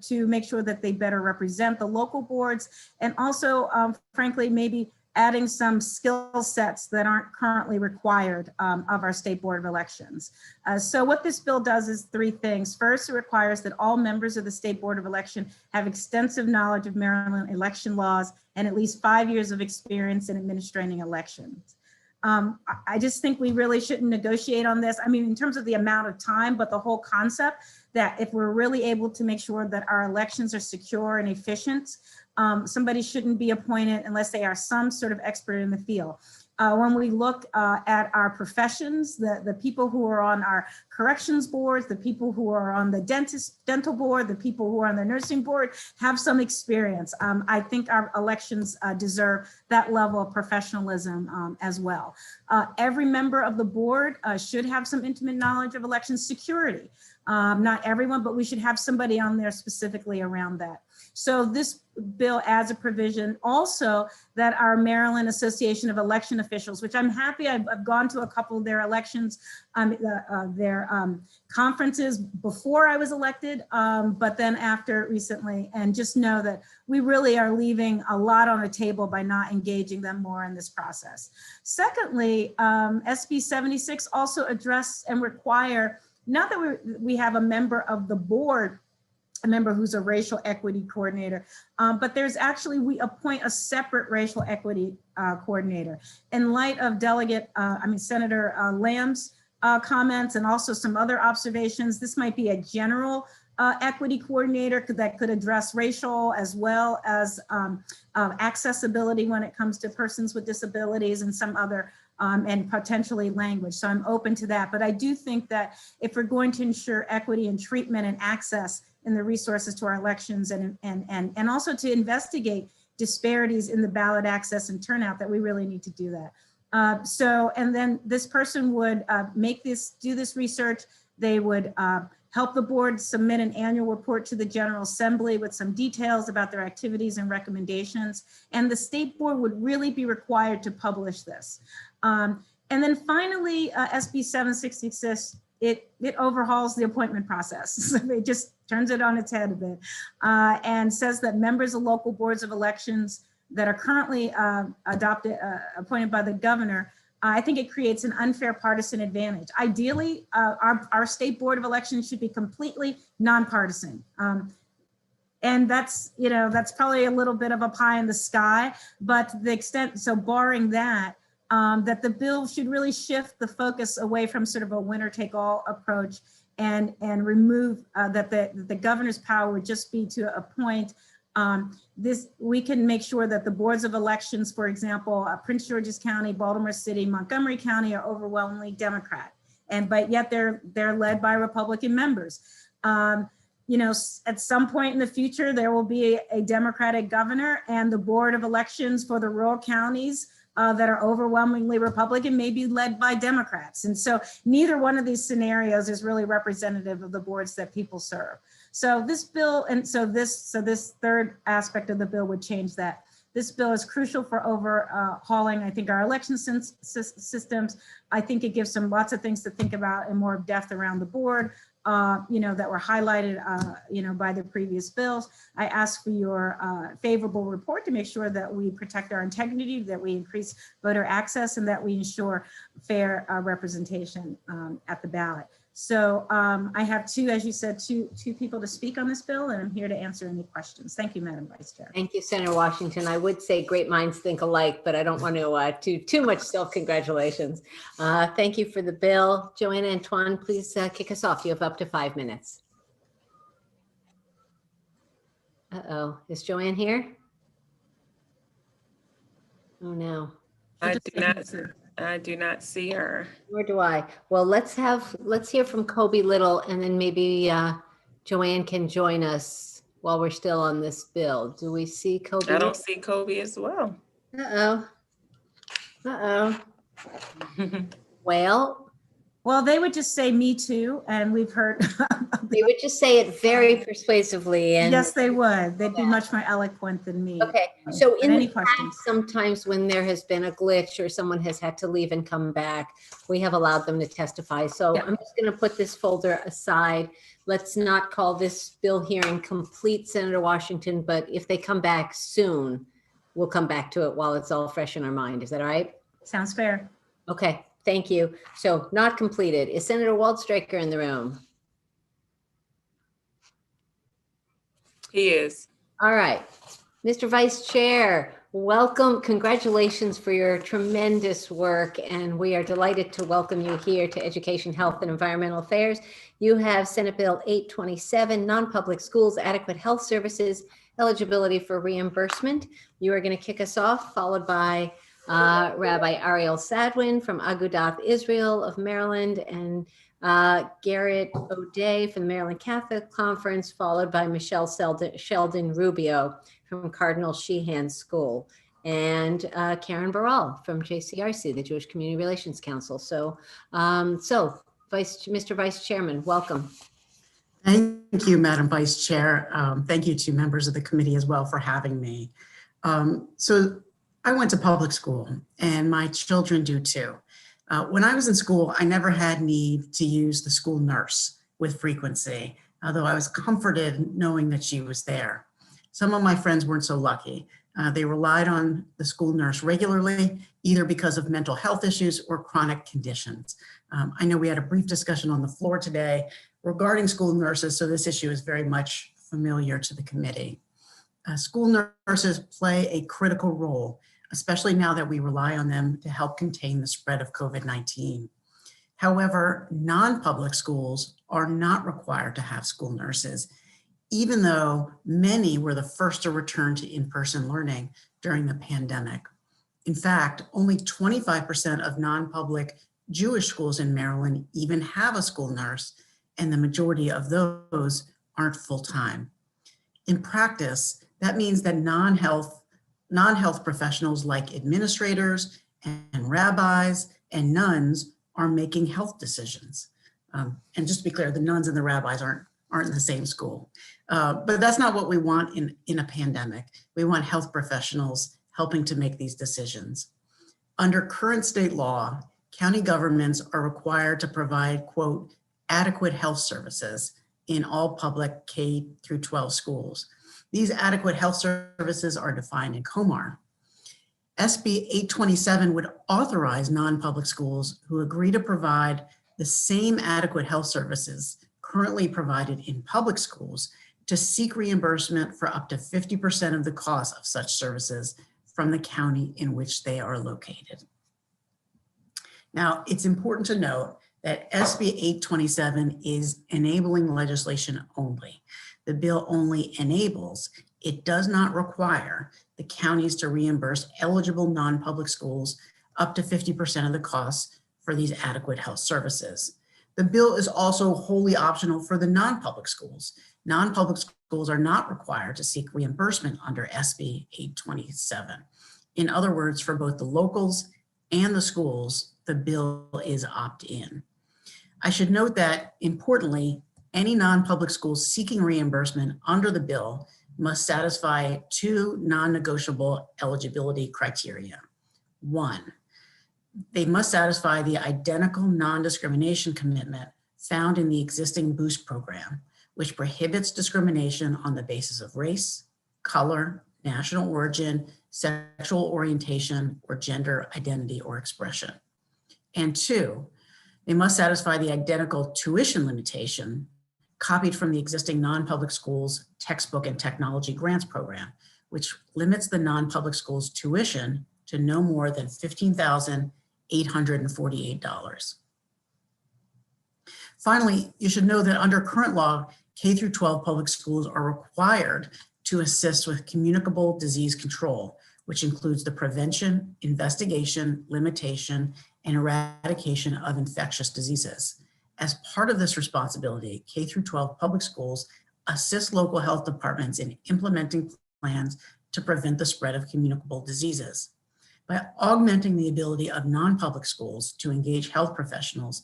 to make sure that they better represent the local boards, and also frankly, maybe adding some skill sets that aren't currently required of our State Board of Elections. So what this bill does is three things. First, it requires that all members of the State Board of Election have extensive knowledge of Maryland election laws and at least 5 years of experience in administrating elections. I just think we really shouldn't negotiate on this. I mean, in terms of the amount of time, but the whole concept that if we're really able to make sure that our elections are secure and efficient, somebody shouldn't be appointed unless they are some sort of expert in the field. When we look at our professions, the people who are on our corrections boards, the people who are on the dental board, the people who are on the nursing board have some experience. I think our elections deserve that level of professionalism as well. Every member of the board should have some intimate knowledge of election security. Not everyone, but we should have somebody on there specifically around that. So this bill adds a provision also that our Maryland Association of Election Officials, which I'm happy, I've gone to a couple of their elections, their conferences before I was elected, but then after recently, and just know that we really are leaving a lot on the table by not engaging them more in this process. Secondly, SB 76 also address and require, not that we have a member of the board, a member who's a racial equity coordinator, but there's actually, we appoint a separate racial equity coordinator. In light of Senator Lamb's comments and also some other observations, this might be a general equity coordinator that could address racial as well as accessibility when it comes to persons with disabilities and some other and potentially language. So I'm open to that. But I do think that if we're going to ensure equity and treatment and access in the resources to our elections and also to investigate disparities in the ballot access and turnout, that we really need to do that. And then this person would do this research. They would help the board submit an annual report to the General Assembly with some details about their activities and recommendations. And the State Board would really be required to publish this. And then finally, SB 766, it overhauls the appointment process. So it just turns it on its head a bit and says that members of local boards of elections that are currently appointed by the governor, I think it creates an unfair partisan advantage. Ideally, our State Board of Elections should be completely nonpartisan. And that's probably a little bit of a pie in the sky, but the extent, so barring that, that the bill should really shift the focus away from sort of a winner take all approach and remove that the governor's power would just be to appoint we can make sure that the boards of elections, for example, Prince George's County, Baltimore City, Montgomery County are overwhelmingly Democrat, but yet they're led by Republican members. At some point in the future, there will be a Democratic governor, and the board of elections for the rural counties that are overwhelmingly Republican may be led by Democrats. And so neither one of these scenarios is really representative of the boards that people serve. So this bill, and so this third aspect of the bill would change that. This bill is crucial for overhauling, I think, our election systems. I think it gives some lots of things to think about in more depth around the board. that were highlighted, by the previous bills. I ask for your favorable report to make sure that we protect our integrity, that we increase voter access, and that we ensure fair representation at the ballot. So I have as you said, two people to speak on this bill, and I'm here to answer any questions. Thank you, Madam Vice Chair. Thank you, Senator Washington. I would say great minds think alike, but I don't want to do too much self-congratulations. Thank you for the bill. Joanne Antoine, please kick us off. You have up to 5 minutes. Uh-oh, is Joanne here? Oh, no. I do not see her. Nor do I. Well, let's hear from Kobe Little, and then maybe Joanne can join us while we're still on this bill. Do we see Kobe? I don't see Kobe as well. Uh-oh. Uh-oh. Well, they would just say me too, and we've heard. They would just say it very persuasively. And yes, they would. They'd be much more eloquent than me. Okay, so in any the past, questions? sometimes when there has been a glitch or someone has had to leave and come back, we have allowed them to testify. So I'm just going to put this folder aside. Let's not call this bill hearing complete, Senator Washington, but if they come back soon, we'll come back to it while it's all fresh in our mind. Is that all right? Sounds fair. Okay, thank you. So not completed. Is Senator Waldstreicher in the room? He is. All right. Mr. Vice Chair, welcome. Congratulations for your tremendous work. And we are delighted to welcome you here to Education, Health, and Environmental Affairs. You have Senate Bill 827, Non-Public Schools, Adequate Health Services, Eligibility for Reimbursement. You are going to kick us off, followed by Rabbi Ariel Sadwin from Agudath Israel of Maryland, and Garrett O'Day from the Maryland Catholic Conference, followed by Michelle Sheldon Rubio from Cardinal Sheehan School, and Karen Barral from JCRC, the Jewish Community Relations Council. So, Mr. Vice Chairman, welcome. Thank you, Madam Vice Chair. Thank you to members of the committee as well for having me. So I went to public school, and my children do too. When I was in school, I never had need to use the school nurse with frequency, although I was comforted knowing that she was there. Some of my friends weren't so lucky. They relied on the school nurse regularly, either because of mental health issues or chronic conditions. I know we had a brief discussion on the floor today regarding school nurses, so this issue is very much familiar to the committee. School nurses play a critical role, especially now that we rely on them to help contain the spread of COVID-19. However, non-public schools are not required to have school nurses, even though many were the first to return to in-person learning during the pandemic. In fact, only 25% of non-public Jewish schools in Maryland even have a school nurse, and the majority of those aren't full-time. In practice, that means that non-health professionals like administrators and rabbis and nuns are making health decisions. And just to be clear, the nuns and the rabbis aren't in the same school. But that's not what we want in a pandemic. We want health professionals helping to make these decisions. Under current state law, county governments are required to provide, quote, adequate health services in all public K through 12 schools. These adequate health services are defined in COMAR. SB 827 would authorize non-public schools who agree to provide the same adequate health services currently provided in public schools to seek reimbursement for up to 50% of the cost of such services from the county in which they are located. Now, it's important to note that SB 827 is enabling legislation only. The bill only enables, it does not require the counties to reimburse eligible non-public schools up to 50% of the costs for these adequate health services. The bill is also wholly optional for the non-public schools. Non-public schools are not required to seek reimbursement under SB 827. In other words, for both the locals and the schools, the bill is opt-in. I should note that, importantly, any non-public schools seeking reimbursement under the bill must satisfy two non-negotiable eligibility criteria. One, they must satisfy the identical non-discrimination commitment found in the existing Boost program, which prohibits discrimination on the basis of race, color, national origin, sexual orientation, or gender identity or expression. And 2, they must satisfy the identical tuition limitation copied from the existing non-public schools textbook and technology grants program, which limits the non-public schools tuition to no more than $15,848. Finally, you should know that under current law, K-12 public schools are required to assist with communicable disease control, which includes the prevention, investigation, limitation, and eradication of infectious diseases. As part of this responsibility, K-12 public schools assist local health departments in implementing plans to prevent the spread of communicable diseases. By augmenting the ability of non-public schools to engage health professionals,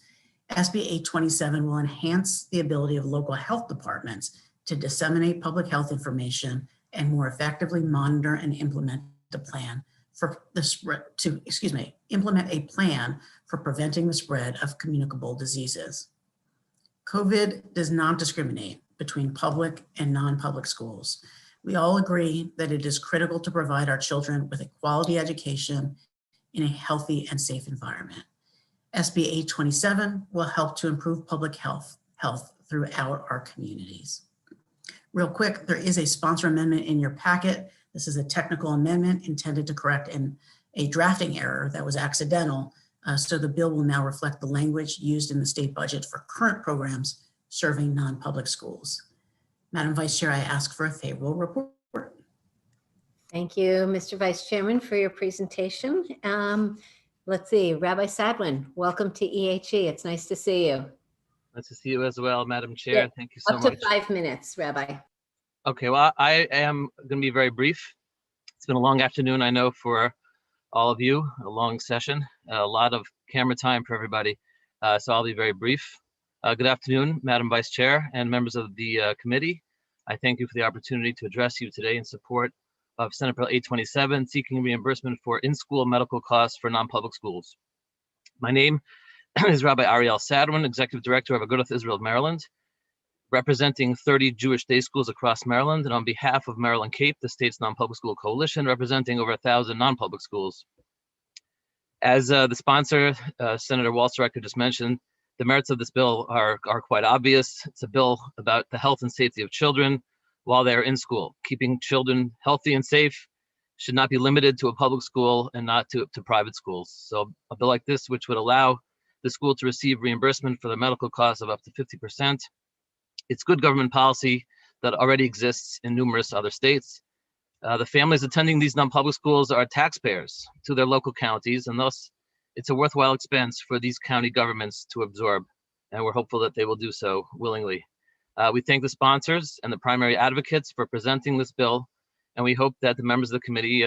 SB 827 will enhance the ability of local health departments to disseminate public health information and more effectively monitor and implement a plan for the spread implement a plan for preventing the spread of communicable diseases. COVID does not discriminate between public and non-public schools. We all agree that it is critical to provide our children with a quality education in a healthy and safe environment. SB 827 will help to improve public health throughout our communities. Real quick, there is a sponsor amendment in your packet. This is a technical amendment intended to correct a drafting error that was accidental. So the bill will now reflect the language used in the state budget for current programs serving non-public schools. Madam Vice Chair, I ask for a favorable report. Thank you, Mr. Vice Chairman, for your presentation. Let's see, Rabbi Sadwin, welcome to EHE. It's nice to see you. Nice to see you as well, Madam Chair. Yeah, thank you so much. Up to 5 minutes, Rabbi. Okay, well, I am going to be very brief. It's been a long afternoon, I know, for all of you, a long session, a lot of camera time for everybody. So I'll be very brief. Good afternoon, Madam Vice Chair and members of the committee. I thank you for the opportunity to address you today in support of Senate Bill 827, seeking reimbursement for in-school medical costs for non-public schools. My name is Rabbi Ariel Sadwin, Executive Director of Agudath Israel of Maryland, representing 30 Jewish day schools across Maryland, and on behalf of Maryland Cape, the state's non-public school coalition, representing over 1,000 non-public schools. As the sponsor, Senator Walstrecker just mentioned, the merits of this bill are quite obvious. It's a bill about the health and safety of children while they're in school. Keeping children healthy and safe should not be limited to a public school and not to private schools. So a bill like this, which would allow the school to receive reimbursement for the medical costs of up to 50%, it's good government policy that already exists in numerous other states. The families attending these non-public schools are taxpayers to their local counties, and thus it's a worthwhile expense for these county governments to absorb, and we're hopeful that they will do so willingly. We thank the sponsors and the primary advocates for presenting this bill, and we hope that the members of the committee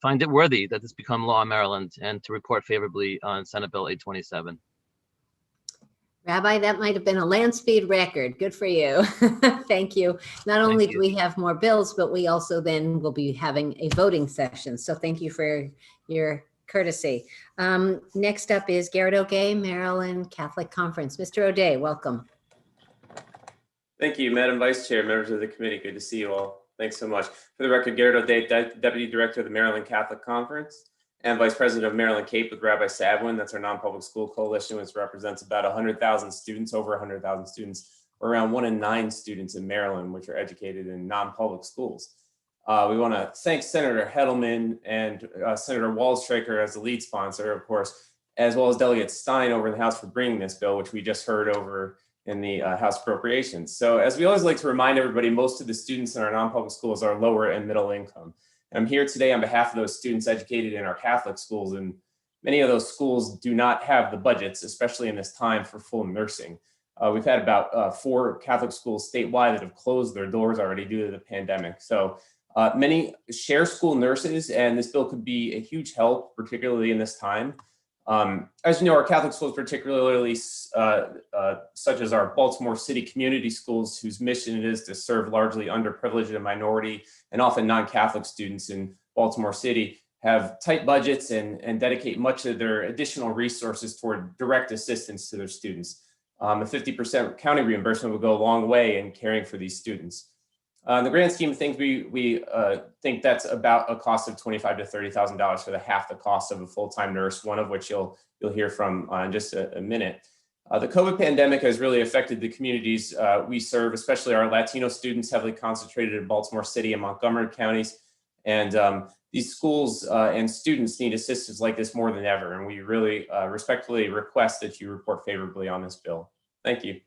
find it worthy that this become law in Maryland and to report favorably on Senate Bill 827. Rabbi, that might have been a land speed record. Good for you. Thank you. Not only do we have more bills, but we also then will be having a voting session. So thank you for your courtesy. Next up is Garrett O'Gay, Maryland Catholic Conference. Mr. O'Day, welcome. Thank you, Madam Vice Chair, members of the committee. Good to see you all. Thanks so much. For the record, Garrett O'Day, Deputy Director of the Maryland Catholic Conference and Vice President of Maryland Cape with Rabbi Sadwin. That's our non-public school coalition, which represents about 100,000 students, over 100,000 students, or around 1 in 9 students in Maryland, which are educated in non-public schools. We want to thank Senator Hedelman and Senator Walstrecker as the lead sponsor, of course, as well as Delegate Stein over in the House for bringing this bill, which we just heard over in the House Appropriations. So as we always like to remind everybody, most of the students in our non-public schools are lower and middle income. And I'm here today on behalf of those students educated in our Catholic schools, and many of those schools do not have the budgets, especially in this time, for full nursing. We've had about 4 Catholic schools statewide that have closed their doors already due to the pandemic. So many share school nurses, and this bill could be a huge help, particularly in this time. As you know, our Catholic schools, particularly such as our Baltimore City community schools, whose mission it is to serve largely underprivileged and minority and often non-Catholic students in Baltimore City, have tight budgets and dedicate much of their additional resources toward direct assistance to their students. A 50% county reimbursement would go a long way in caring for these students. In the grand scheme of things, we think that's about a cost of $25,000 to $30,000 for the half the cost of a full-time nurse, one of which you'll hear from in just a minute. The COVID pandemic has really affected the communities we serve, especially our Latino students heavily concentrated in Baltimore City and Montgomery counties. And these schools and students need assistance like this more than ever. And we really respectfully request that you report favorably on this bill. Thank you.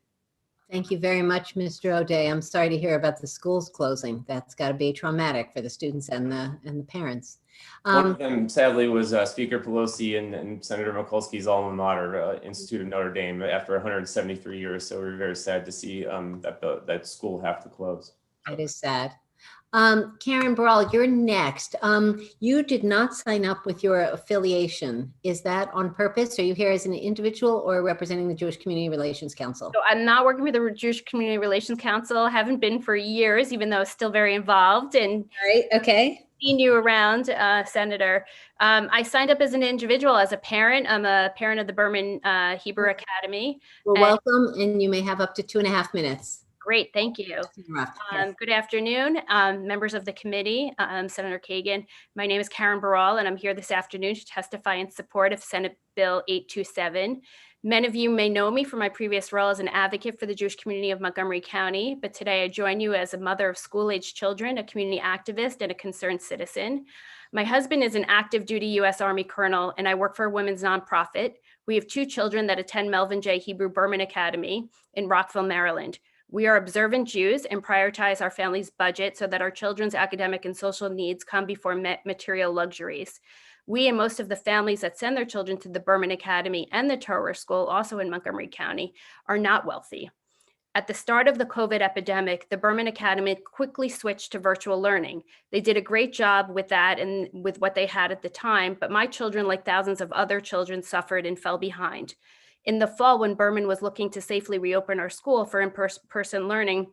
Thank you very much, Mr. O'Day. I'm sorry to hear about the schools closing. That's got to be traumatic for the students and the parents. One of them, sadly, was Speaker Pelosi and Senator Mikulski's alma mater, Institute of Notre Dame, after 173 years. So we're very sad to see that school have to close. It is sad. Karen Burrell, you're next. You did not sign up with your affiliation. Is that on purpose? Are you here as an individual or representing the Jewish Community Relations Council? So I'm not working for the Jewish Community Relations Council. Haven't been for years, even though still very involved. And right, okay. Seen you around, Senator. I signed up as an individual, as a parent. I'm a parent of the Berman Hebrew Academy. Well, welcome, and you may have up to 2.5 minutes. Great, thank you. Good afternoon, members of the committee, Senator Kagan. My name is Karen Burrell, and I'm here this afternoon to testify in support of Senate Bill 827. Many of you may know me from my previous role as an advocate for the Jewish community of Montgomery County, but today I join you as a mother of school-aged children, a community activist, and a concerned citizen. My husband is an active duty U.S. Army colonel, and I work for a women's nonprofit. We have 2 children that attend Melvin J. Hebrew Berman Academy in Rockville, Maryland. We are observant Jews and prioritize our family's budget so that our children's academic and social needs come before material luxuries. We and most of the families that send their children to the Berman Academy and the Torah School, also in Montgomery County, are not wealthy. At the start of the COVID epidemic, the Berman Academy quickly switched to virtual learning. They did a great job with that and with what they had at the time, but my children, like thousands of other children, suffered and fell behind. In the fall, when Berman was looking to safely reopen our school for in-person learning,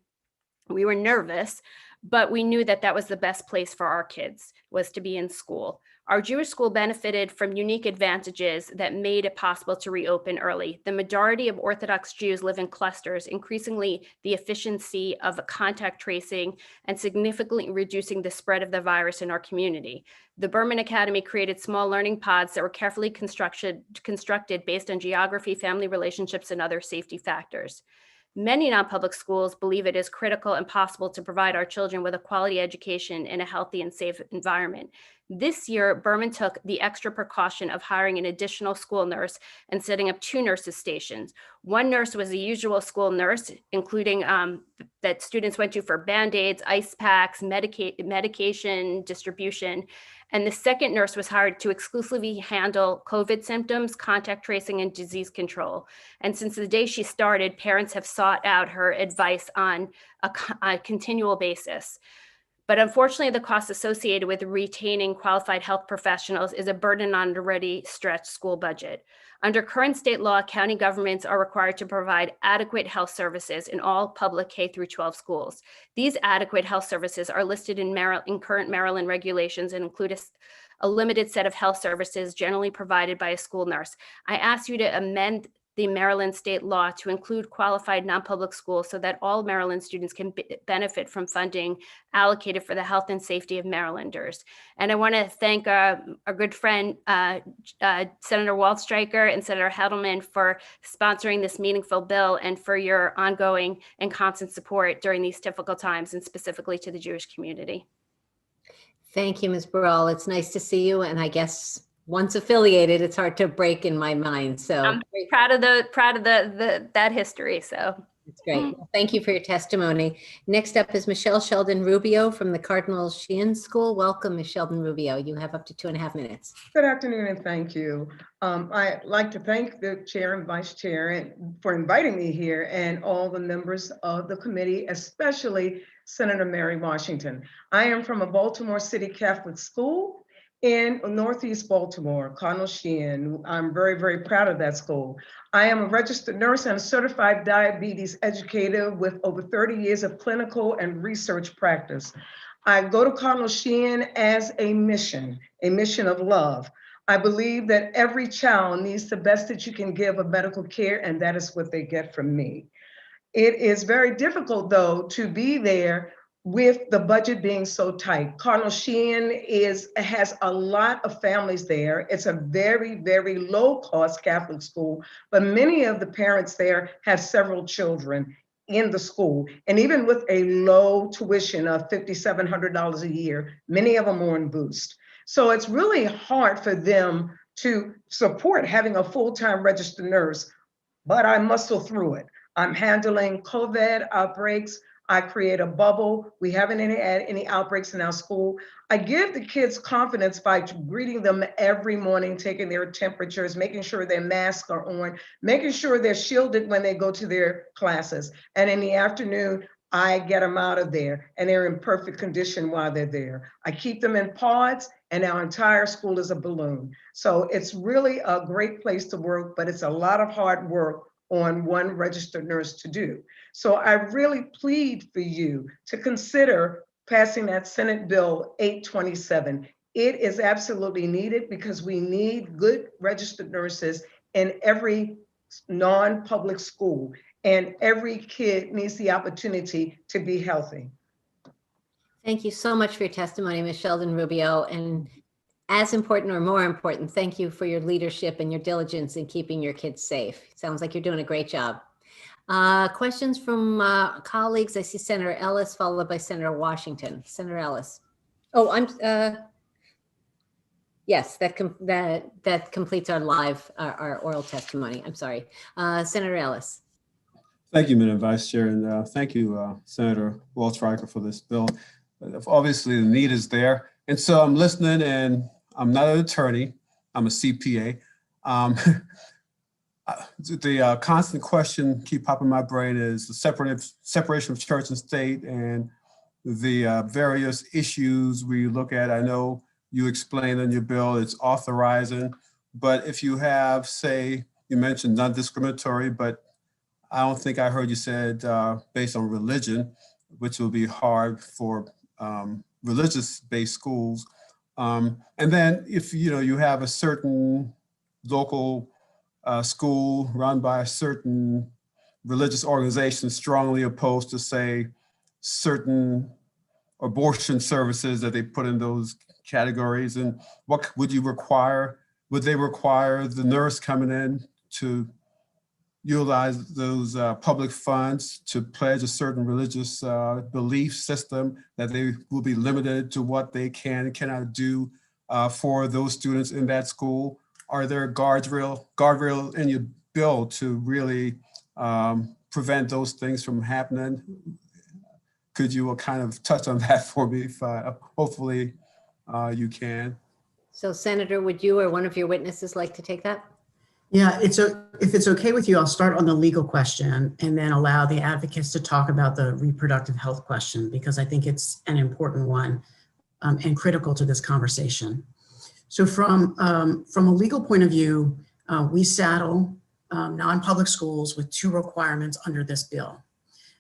we were nervous, but we knew that that was the best place for our kids, was to be in school. Our Jewish school benefited from unique advantages that made it possible to reopen early. The majority of Orthodox Jews live in clusters, increasingly the efficiency of contact tracing and significantly reducing the spread of the virus in our community. The Berman Academy created small learning pods that were carefully constructed based on geography, family relationships, and other safety factors. Many non-public schools believe it is critical and possible to provide our children with a quality education in a healthy and safe environment. This year, Berman took the extra precaution of hiring an additional school nurse and setting up 2 nurses stations. One nurse was the usual school nurse, including that students went to for Band-Aids, ice packs, medication distribution. And the second nurse was hired to exclusively handle COVID symptoms, contact tracing, and disease control. And since the day she started, parents have sought out her advice on a continual basis. But unfortunately, the cost associated with retaining qualified health professionals is a burden on an already stretched school budget. Under current state law, county governments are required to provide adequate health services in all public K-12 schools. These adequate health services are listed in current Maryland regulations and include a limited set of health services generally provided by a school nurse. I ask you to amend the Maryland state law to include qualified non-public schools so that all Maryland students can benefit from funding allocated for the health and safety of Marylanders. And I want to thank our good friend, Senator Waldstreicher and Senator Hedelman for sponsoring this meaningful bill and for your ongoing and constant support during these difficult times, and specifically to the Jewish community. Thank you, Ms. Burrell. It's nice to see you. And I guess once affiliated, it's hard to break in my mind. So I'm proud of that history. So it's great. Well, thank you for your testimony. Next up is Michelle Sheldon Rubio from the Cardinal Sheehan School. Welcome, Ms. Sheldon Rubio. You have up to 2.5 minutes. Good afternoon and thank you. I'd like to thank the chair and vice chair for inviting me here and all the members of the committee, especially Senator Mary Washington. I am from a Baltimore City Catholic school in Northeast Baltimore, Cardinal Sheehan. I'm very, very proud of that school. I am a registered nurse and a certified diabetes educator with over 30 years of clinical and research practice. I go to Cardinal Sheehan as a mission of love. I believe that every child needs the best that you can give of medical care, and that is what they get from me. It is very difficult, though, to be there with the budget being so tight. Cardinal Sheehan has a lot of families there. It's a very, very low-cost Catholic school, but many of the parents there have several children in the school. And even with a low tuition of $5,700 a year, many of them are on boost. So it's really hard for them to support having a full-time registered nurse, but I muscle through it. I'm handling COVID outbreaks. I create a bubble. We haven't had any outbreaks in our school. I give the kids confidence by greeting them every morning, taking their temperatures, making sure their masks are on, making sure they're shielded when they go to their classes. And in the afternoon, I get them out of there and they're in perfect condition while they're there. I keep them in pods and our entire school is a balloon. So it's really a great place to work, but it's a lot of hard work on one registered nurse to do. So I really plead for you to consider passing that Senate Bill 827. It is absolutely needed because we need good registered nurses in every non-public school, and every kid needs the opportunity to be healthy. Thank you so much for your testimony, Ms. Sheldon Rubio. And as important or more important, thank you for your leadership and your diligence in keeping your kids safe. Sounds like you're doing a great job. Questions from colleagues? I see Senator Ellis followed by Senator Washington. Senator Ellis. Oh, yes, that completes our live, our oral testimony. I'm sorry. Senator Ellis. Thank you, Madam Vice Chair, and thank you, Senator Walsh-Reicher, for this bill. Obviously, the need is there. And so I'm listening, and I'm not an attorney, I'm a CPA. The constant question keep popping in my brain is the separation of church and state and the various issues we look at. I know you explained in your bill it's authorizing, but if you have, say, you mentioned non-discriminatory, but I don't think I heard you said based on religion, which will be hard for religious-based schools. And then if you have a certain local school run by a certain religious organization strongly opposed to, say, certain abortion services that they put in those categories, and what would you require? Would they require the nurse coming in to utilize those public funds to pledge a certain religious belief system, that they will be limited to what they can and cannot do for those students in that school? Are there guardrail in your bill to really prevent those things from happening? Could you kind of touch on that for me? If hopefully you can. So Senator, would you or one of your witnesses like to take that? Yeah, if it's okay with you, I'll start on the legal question and then allow the advocates to talk about the reproductive health question, because I think it's an important one and critical to this conversation. So from a legal point of view, we saddle non-public schools with two requirements under this bill.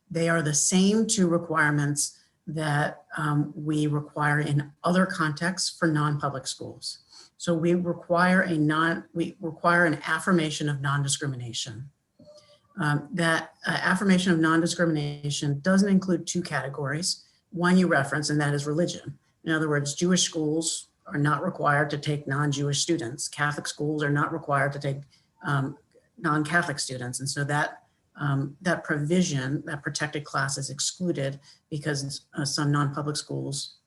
They are the same two requirements that we require in other contexts for non-public schools. So we require an affirmation of non-discrimination. That affirmation of non-discrimination doesn't include two categories. One you reference, and that is religion. In other words, Jewish schools are not required to take non-Jewish students. Catholic schools are not required to take non-Catholic students. And so that provision, that protected class, is excluded because some non-public schools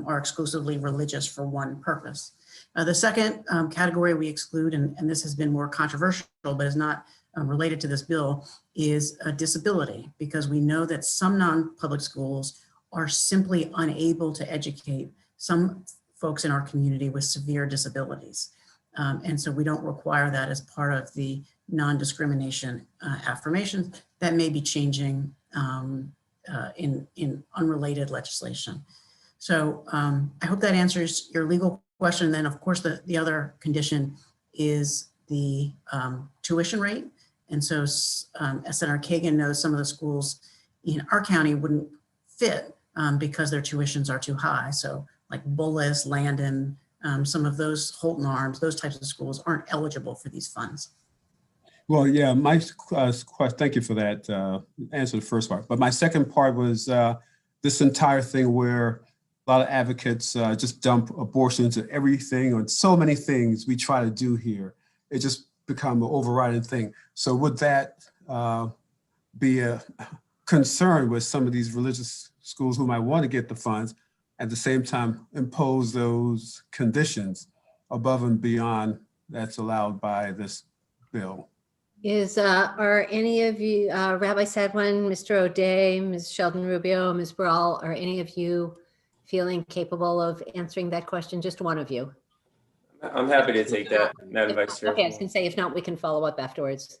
are exclusively religious for one purpose. The second category we exclude, and this has been more controversial, but is not related to this bill, is a disability, because we know that some non-public schools are simply unable to educate some folks in our community with severe disabilities. And so we don't require that as part of the non-discrimination affirmation. That may be changing in unrelated legislation. So I hope that answers your legal question. Then of course, the other condition is the tuition rate. And so as Senator Kagan knows, some of the schools in our county wouldn't fit because their tuitions are too high. So like Bullis, Landon, Some of those Holton Arms, those types of schools aren't eligible for these funds. Well, yeah, my thank you for that answer to the first part. But my second part was this entire thing where a lot of advocates just dump abortion into everything and so many things we try to do here. It just become an overriding thing. So would that be a concern with some of these religious schools who might want to get the funds, at the same time impose those conditions above and beyond that's allowed by this bill? Are any of you, Rabbi Sadwin, Mr. O'Day, Ms. Sheldon Rubio, Ms. Brawl, are any of you feeling capable of answering that question? Just one of you. I'm happy to take that, Madam Vice Chair. Okay, I was going to say, if not, we can follow up afterwards.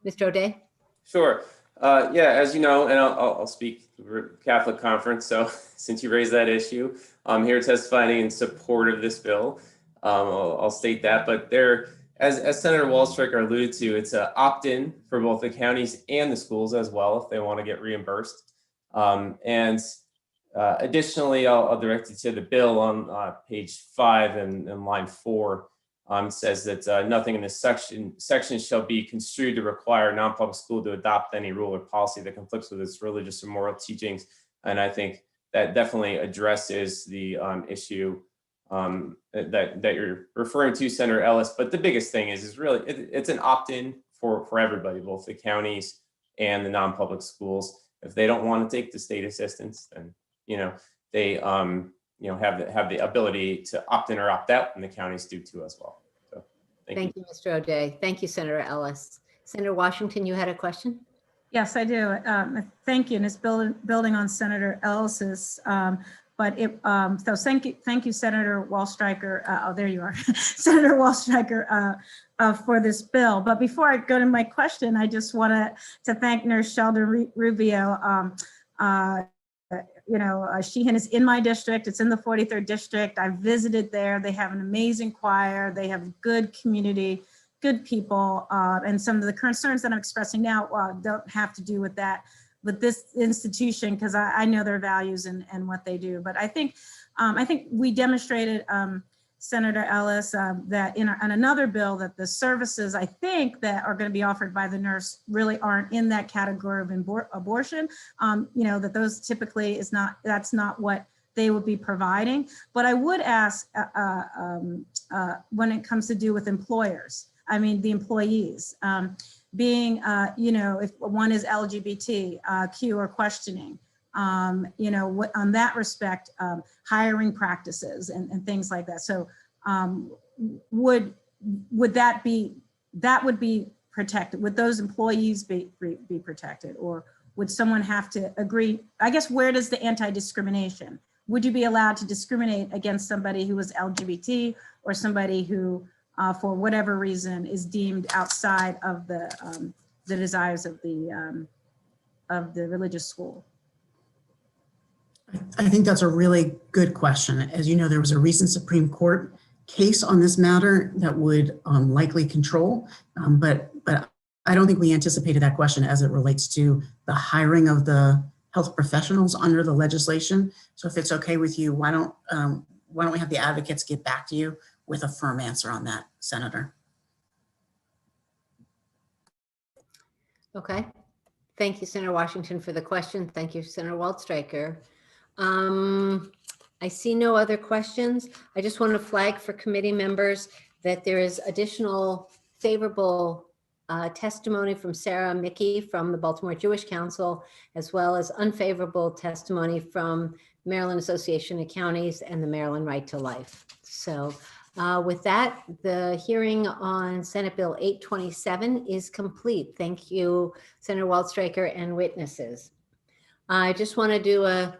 Mr. O'Day? Sure. Yeah, as you know, and I'll speak for Catholic Conference. So since you raised that issue, I'm here testifying in support of this bill. I'll state that, but as Senator Wallstreicher alluded to, it's an opt-in for both the counties and the schools as well if they want to get reimbursed. Additionally, I'll direct you to the bill on page 5 and line 4. Says that nothing in this section shall be construed to require a non-public school to adopt any rule or policy that conflicts with its religious or moral teachings. And I think that definitely addresses the issue that you're referring to, Senator Ellis. But the biggest thing is really it's an opt-in for everybody, both the counties and the non-public schools. If they don't want to take the state assistance, then they have the ability to opt in or opt out, and the counties do too as well. So thank you, Mr. O'Day. Thank you, Senator Ellis. Senator Washington, you had a question? Yes, I do. Thank you. And it's building on Senator Ellis's. So thank you, Senator Wallstreicher. Oh, there you are, Senator Wallstreicher, for this bill. But before I go to my question, I just want to thank Nurse Sheldon Rubio. Sheehan is in my district. It's in the 43rd district. I visited there. They have an amazing choir. They have good community, good people. And some of the concerns that I'm expressing now don't have to do with that, with this institution, because I know their values and what they do. But I think we demonstrated, Senator Ellis, that in another bill that the services I think that are going to be offered by the nurse really aren't in that category of abortion. That those typically that's not what they would be providing. But I would ask when it comes to do with employers, the employees, if one is LGBTQ or questioning, on that respect, hiring practices and things like that. So would that would be protected? Would those employees be protected, or would someone have to agree? I guess, where does the anti-discrimination? Would you be allowed to discriminate against somebody who is LGBT or somebody who, for whatever reason, is deemed outside of the desires of the religious school? I think that's a really good question. As you know, there was a recent Supreme Court case on this matter that would likely control, but I don't think we anticipated that question as it relates to the hiring of the health professionals under the legislation. So if it's okay with you, why don't we have the advocates get back to you with a firm answer on that, Senator? Okay. Thank you, Senator Washington, for the question. Thank you, Senator Waldstreicher. I see no other questions. I just want to flag for committee members that there is additional favorable testimony from Sarah Mickey from the Baltimore Jewish Council, as well as unfavorable testimony from Maryland Association of Counties and the Maryland Right to Life. So with that, the hearing on Senate Bill 827 is complete. Thank you, Senator Waldstreicher and witnesses. I just want to do a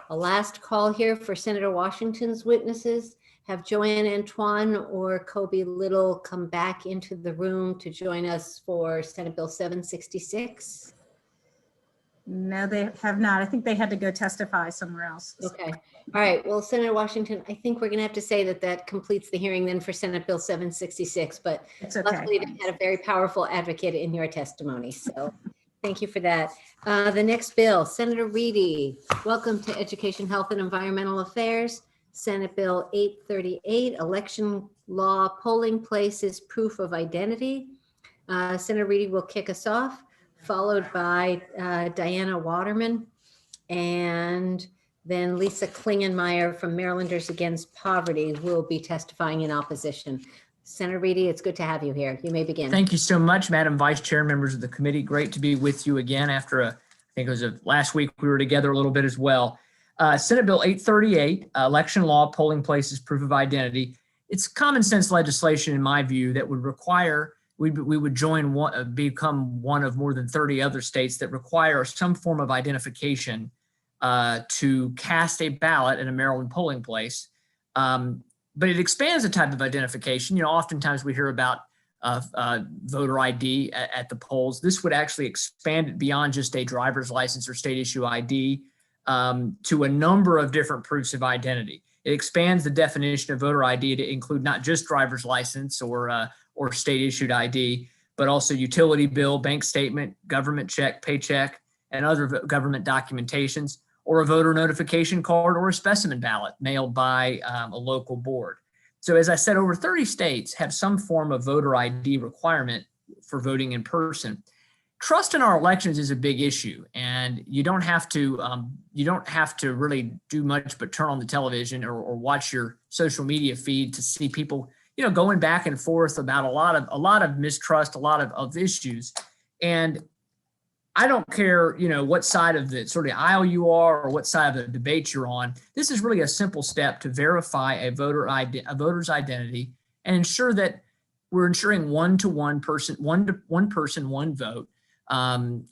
last call here for Senator Washington's witnesses. Have Joanne Antoine or Kobe Little come back into the room to join us for Senate Bill 766? No, they have not. I think they had to go testify somewhere else. Okay. All right. Well, Senator Washington, I think we're going to have to say that completes the hearing then for Senate Bill 766, but it's okay. Luckily they had a very powerful advocate in your testimony. So thank you for that. The next bill, Senator Reedy, welcome to Education, Health, and Environmental Affairs. Senate Bill 838, election law polling places proof of identity. Senator Reedy will kick us off, followed by Diana Waterman, and then Lisa Klingenmeyer from Marylanders Against Poverty will be testifying in opposition. Senator Reedy, it's good to have you here. You may begin. Thank you so much, Madam Vice Chair, members of the committee. Great to be with you again after I think it was last week we were together a little bit as well. Senate Bill 838, election law, polling places, proof of identity. It's common sense legislation, in my view, that would require we would become one of more than 30 other states that require some form of identification to cast a ballot in a Maryland polling place. But it expands the type of identification. You know, oftentimes we hear about voter ID at the polls. This would actually expand it beyond just a driver's license or state issue ID to a number of different proofs of identity. It expands the definition of voter ID to include not just driver's license or state issued ID, but also utility bill, bank statement, government check, paycheck, and other government documentations, or a voter notification card or a specimen ballot mailed by a local board. So as I said, over 30 states have some form of voter ID requirement for voting in person. Trust in our elections is a big issue, and you don't have to really do much but turn on the television or watch your social media feed to see people, you know, going back and forth about a lot of mistrust, a lot of issues. And I don't care, you know, what side of the sort of aisle you are or what side of the debate you're on. This is really a simple step to verify a voter's identity and ensure that we're ensuring one person, one vote,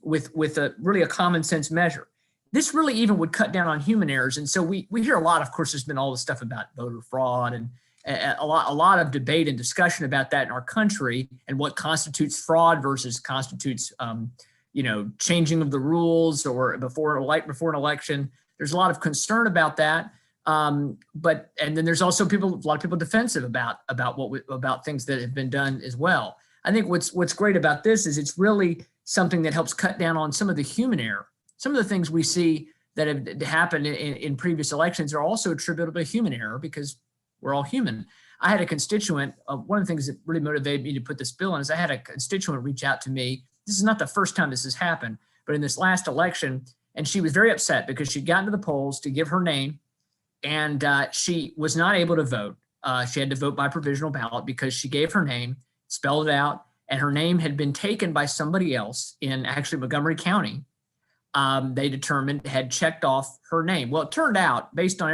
with a really a common sense measure. This really even would cut down on human errors. And so we hear a lot, of course, there's been all this stuff about voter fraud and a lot of debate and discussion about that in our country and what constitutes fraud versus constitutes you know, changing of the rules or before an election. There's a lot of concern about that. And then there's also a lot of people defensive about things that have been done as well. I think what's great about this is it's really something that helps cut down on some of the human error. Some of the things we see that have happened in previous elections are also attributable to human error because we're all human. I had a constituent, one of the things that really motivated me to put this bill in is I had a constituent reach out to me. This is not the first time this has happened, but in this last election, and she was very upset because she'd gotten to the polls to give her name and she was not able to vote. She had to vote by provisional ballot because she gave her name, spelled it out, and her name had been taken by somebody else in actually Montgomery County. They determined had checked off her name. Well, it turned out based on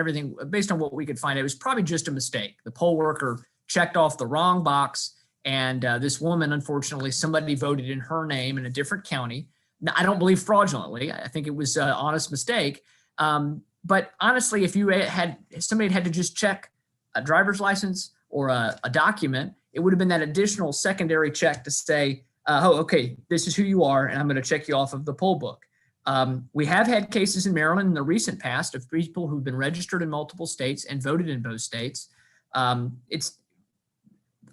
what we could find, it was probably just a mistake. The poll worker checked off the wrong box. And this woman, unfortunately, somebody voted in her name in a different county. Now, I don't believe fraudulently. I think it was an honest mistake. But honestly, if somebody had to just check a driver's license or a document, it would have been that additional secondary check to say, oh, okay, this is who you are, and I'm going to check you off of the poll book. We have had cases in Maryland in the recent past of people who've been registered in multiple states and voted in both states.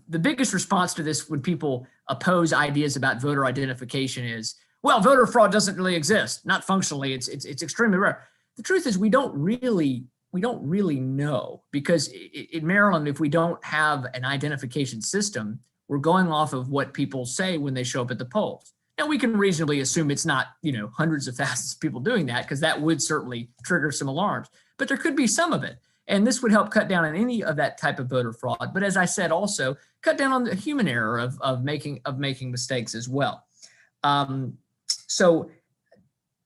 The biggest response to this when people oppose ideas about voter identification is, well, voter fraud doesn't really exist. Not functionally, it's extremely rare. The truth is we don't really know because in Maryland, if we don't have an identification system, we're going off of what people say when they show up at the polls. Now we can reasonably assume it's not, you know, hundreds of thousands of people doing that because that would certainly trigger some alarms, but there could be some of it. And this would help cut down on any of that type of voter fraud. But as I said, also cut down on the human error of making mistakes as well. So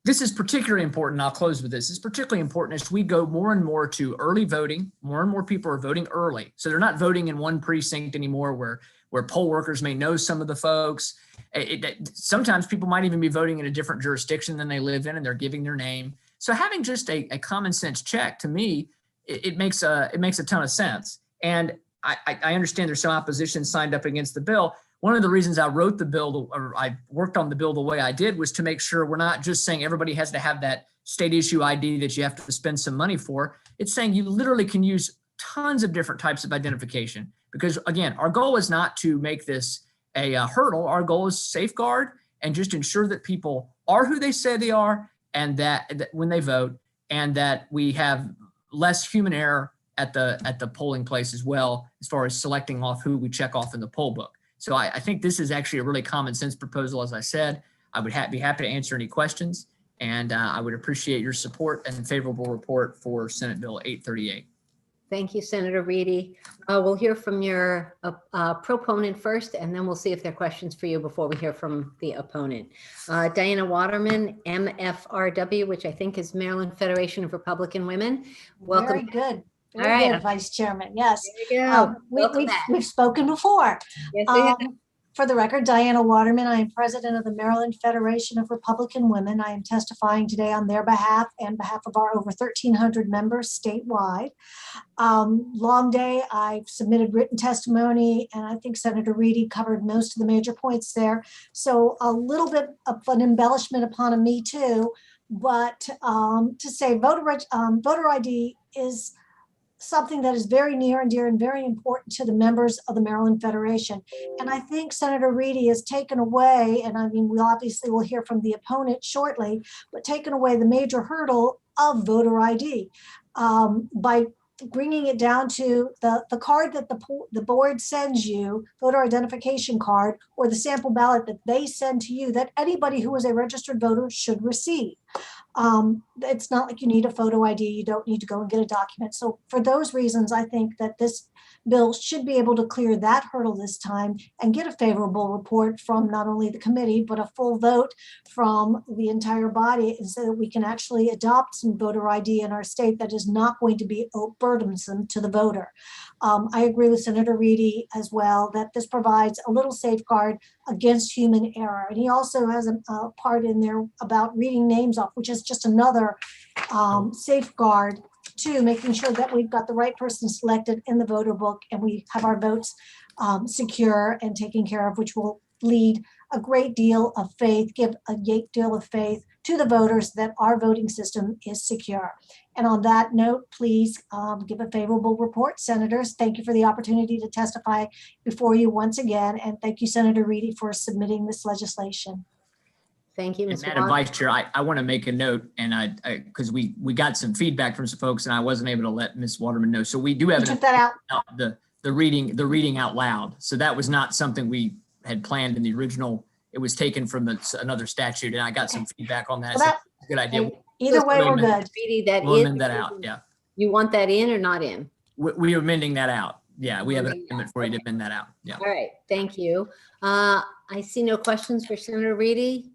this is particularly important. I'll close with this. It's particularly important as we go more and more to early voting. More and more people are voting early. So they're not voting in one precinct anymore where poll workers may know some of the folks. Sometimes people might even be voting in a different jurisdiction than they live in and they're giving their name. So having just a common sense check, to me, it makes a ton of sense. And I understand there's some opposition signed up against the bill. One of the reasons I wrote the bill or I worked on the bill the way I did was to make sure we're not just saying everybody has to have that state issue ID that you have to spend some money for. It's saying you literally can use tons of different types of identification because again, our goal is not to make this a hurdle. Our goal is safeguard and just ensure that people are who they say they are and that when they vote and that we have less human error at the polling place as well, as far as selecting off who we check off in the poll book. So I think this is actually a really common sense proposal. As I said, I would be happy to answer any questions, and I would appreciate your support and favorable report for Senate Bill 838. Thank you, Senator Reedy. We'll hear from your proponent first, and then we'll see if there are questions for you before we hear from the opponent. Diana Waterman, MFRW, which I think is Maryland Federation of Republican Women. Welcome. Very good. All Very right. good, Vice Chairman. Yes. There you go. Welcome We've back. spoken before. Yes, we have. For the record, Diana Waterman, I am president of the Maryland Federation of Republican Women. I am testifying today on their behalf and behalf of our over 1,300 members statewide. Long day, I've submitted written testimony, and I think Senator Reedy covered most of the major points there. So a little bit of an embellishment upon me too, but to say voter ID is something that is very near and dear and very important to the members of the Maryland Federation. And I think Senator Reedy has taken away, and I mean, we obviously will hear from the opponent shortly, but taken away the major hurdle of voter ID by bringing it down to the card that the board sends you, voter identification card, or the sample ballot that they send to you, that anybody who is a registered voter should receive. It's not like you need a photo ID. You don't need to go and get a document. So for those reasons, I think that this bill should be able to clear that hurdle this time and get a favorable report from not only the committee, but a full vote from the entire body, so that we can actually adopt some voter ID in our state that is not going to be burdensome to the voter. I agree with Senator Reedy as well that this provides a little safeguard against human error. And he also has a part in there about reading names off, which is just another safeguard to making sure that we've got the right person selected in the voter book and we have our votes secure and taken care of, which will lead a great deal of faith, give a great deal of faith to the voters that our voting system is secure. And on that note, please give a favorable report. Senators, thank you for the opportunity to testify before you once again. And thank you, Senator Reedy, for submitting this legislation. Thank you, And Ms. Madam Watt. Vice Chair, I want to make a note, and because we got some feedback from some folks, and I wasn't able to let Ms. Waterman know. So we do have You took that out. the reading out loud. So that was not something we had planned in the original. It was taken from another statute, and I got some feedback on that. Well, So it's a good idea. Either way, we're good. Reedy, that We'll is. amend that out. Yeah, You want that in or not in? we are amending that out. Yeah, we have an amendment for you to amend that out. Yeah. All right, thank you. I see no questions for Senator Reedy.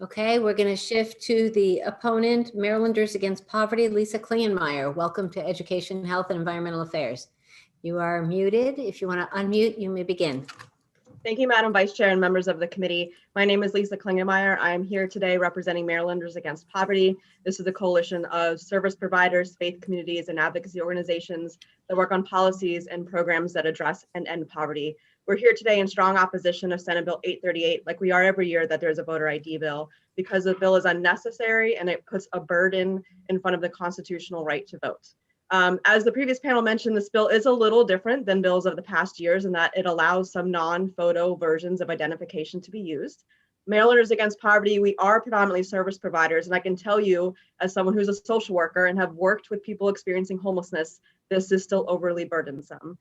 Okay, we're going to shift to the opponent, Marylanders Against Poverty, Lisa Klingenmeyer. Welcome to Education, Health, and Environmental Affairs. You are muted. If you want to unmute, you may begin. Thank you, Madam Vice Chair and members of the committee. My name is Lisa Klingenmeyer. I am here today representing Marylanders Against Poverty. This is a coalition of service providers, faith communities, and advocacy organizations that work on policies and programs that address and end poverty. We're here today in strong opposition of Senate Bill 838, like we are every year that there's a voter ID bill, because the bill is unnecessary and it puts a burden in front of the constitutional right to vote. As the previous panel mentioned, this bill is a little different than bills of the past years in that it allows some non-photo versions of identification to be used. Marylanders Against Poverty, we are predominantly service providers, and I can tell you, as someone who's a social worker and have worked with people experiencing homelessness, this is still overly burdensome.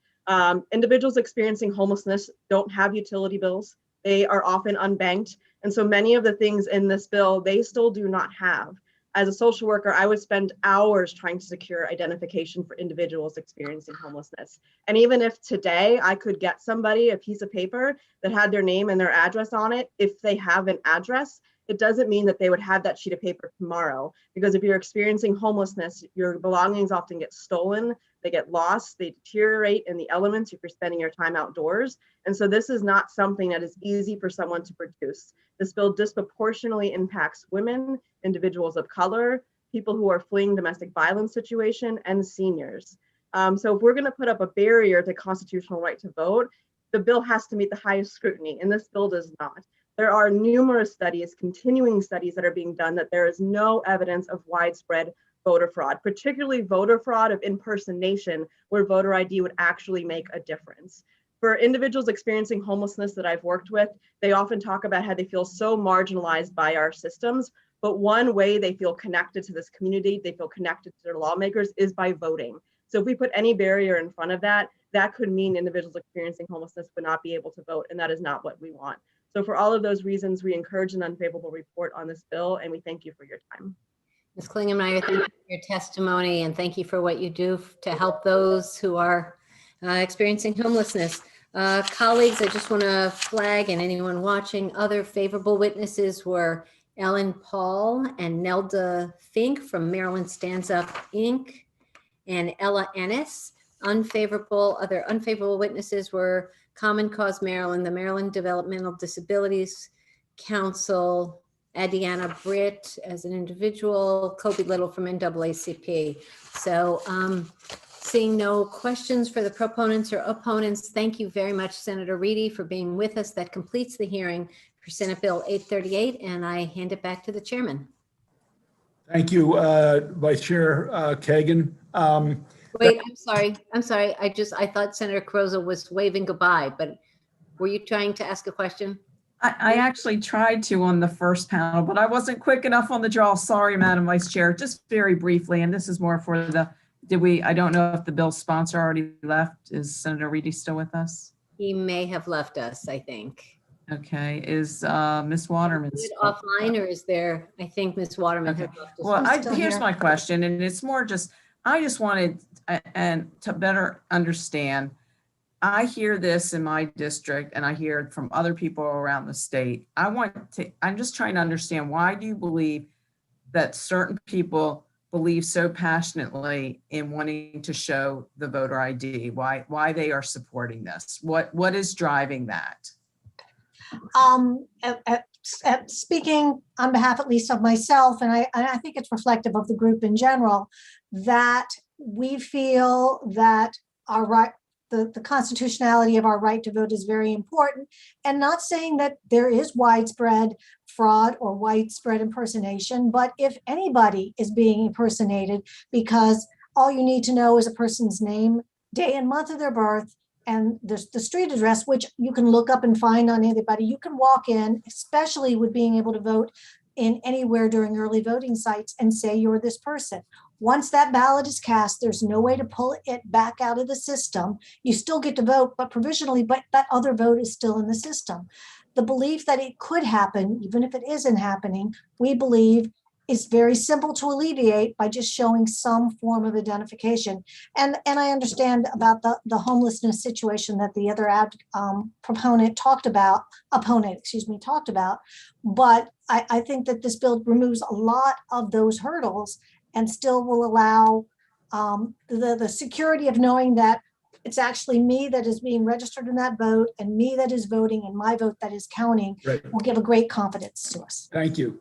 Individuals experiencing homelessness don't have utility bills. They are often unbanked. And so many of the things in this bill, they still do not have. As a social worker, I would spend hours trying to secure identification for individuals experiencing homelessness. And even if today I could get somebody a piece of paper that had their name and their address on it, if they have an address, it doesn't mean that they would have that sheet of paper tomorrow. Because if you're experiencing homelessness, your belongings often get stolen, they get lost, they deteriorate in the elements if you're spending your time outdoors. And so this is not something that is easy for someone to produce. This bill disproportionately impacts women, individuals of color, people who are fleeing domestic violence situation, and seniors. So if we're going to put up a barrier to constitutional right to vote, the bill has to meet the highest scrutiny, and this bill does not. There are numerous studies, continuing studies that are being done that there is no evidence of widespread voter fraud, particularly voter fraud of impersonation, where voter ID would actually make a difference. For individuals experiencing homelessness that I've worked with, they often talk about how they feel so marginalized by our systems, but one way they feel connected to this community, they feel connected to their lawmakers, is by voting. So if we put any barrier in front of that, that could mean individuals experiencing homelessness would not be able to vote, and that is not what we want. So for all of those reasons, we encourage an unfavorable report on this bill, and we thank you for your time. Ms. Klingenmeyer, thank you for your testimony and thank you for what you do to help those who are experiencing homelessness. Colleagues, I just want to flag, and anyone watching, other favorable witnesses were Ellen Paul and Nelda Fink from Maryland Stands Up, Inc., and Ella Ennis. Other unfavorable witnesses were Common Cause Maryland, the Maryland Developmental Disabilities Council, Adiana Britt as an individual, Kobe Little from NAACP. So seeing no questions for the proponents or opponents, thank you very much, Senator Reedy, for being with us. That completes the hearing for Senate Bill 838, and I hand it back to the chairman. Thank you, Vice Chair Kagan. Wait, I'm sorry. I thought Senator Carozza was waving goodbye, but were you trying to ask a question? I actually tried to on the first panel, but I wasn't quick enough on the draw. Sorry, Madam Vice Chair. Just very briefly, and this is more for the, I don't know if the bill sponsor already left. Is Senator Reedy still with us? He may have left us, I think. Okay, is Ms. Waterman Is it offline, or is there, I think Ms. Waterman has left us. Well, here's my question, and it's more just, I just wanted to better understand. I hear this in my district and I hear it from other people around the state. I'm just trying to understand, why do you believe that certain people believe so passionately in wanting to show the voter ID? Why they are supporting this? What is driving that? Speaking on behalf, at least of myself, and I think it's reflective of the group in general, that we feel that our right, the constitutionality of our right to vote is very important, and not saying that there is widespread fraud or widespread impersonation, but if anybody is being impersonated, because all you need to know is a person's name, day and month of their birth, and the street address, which you can look up and find on anybody. You can walk in, especially with being able to vote in anywhere during early voting sites, and say you're this person. Once that ballot is cast, there's no way to pull it back out of the system. You still get to vote, but provisionally, but that other vote is still in the system. The belief that it could happen, even if it isn't happening, we believe is very simple to alleviate by just showing some form of identification. And I understand about the homelessness situation that the other opponent talked about, but I think that this bill removes a lot of those hurdles and still will allow the security of knowing that it's actually me that is being registered in that vote, and me that is voting, and my vote that is counting. Right. Will give a great confidence to us. Thank you.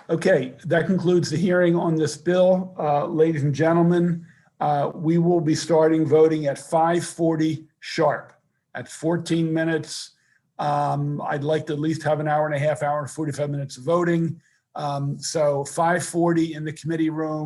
Okay, that concludes the hearing on this bill. Ladies and gentlemen, we will be starting voting at 5:40 sharp. At 14 minutes, I'd like to at least have an hour and 45 minutes of voting. So 5:40 in the committee room.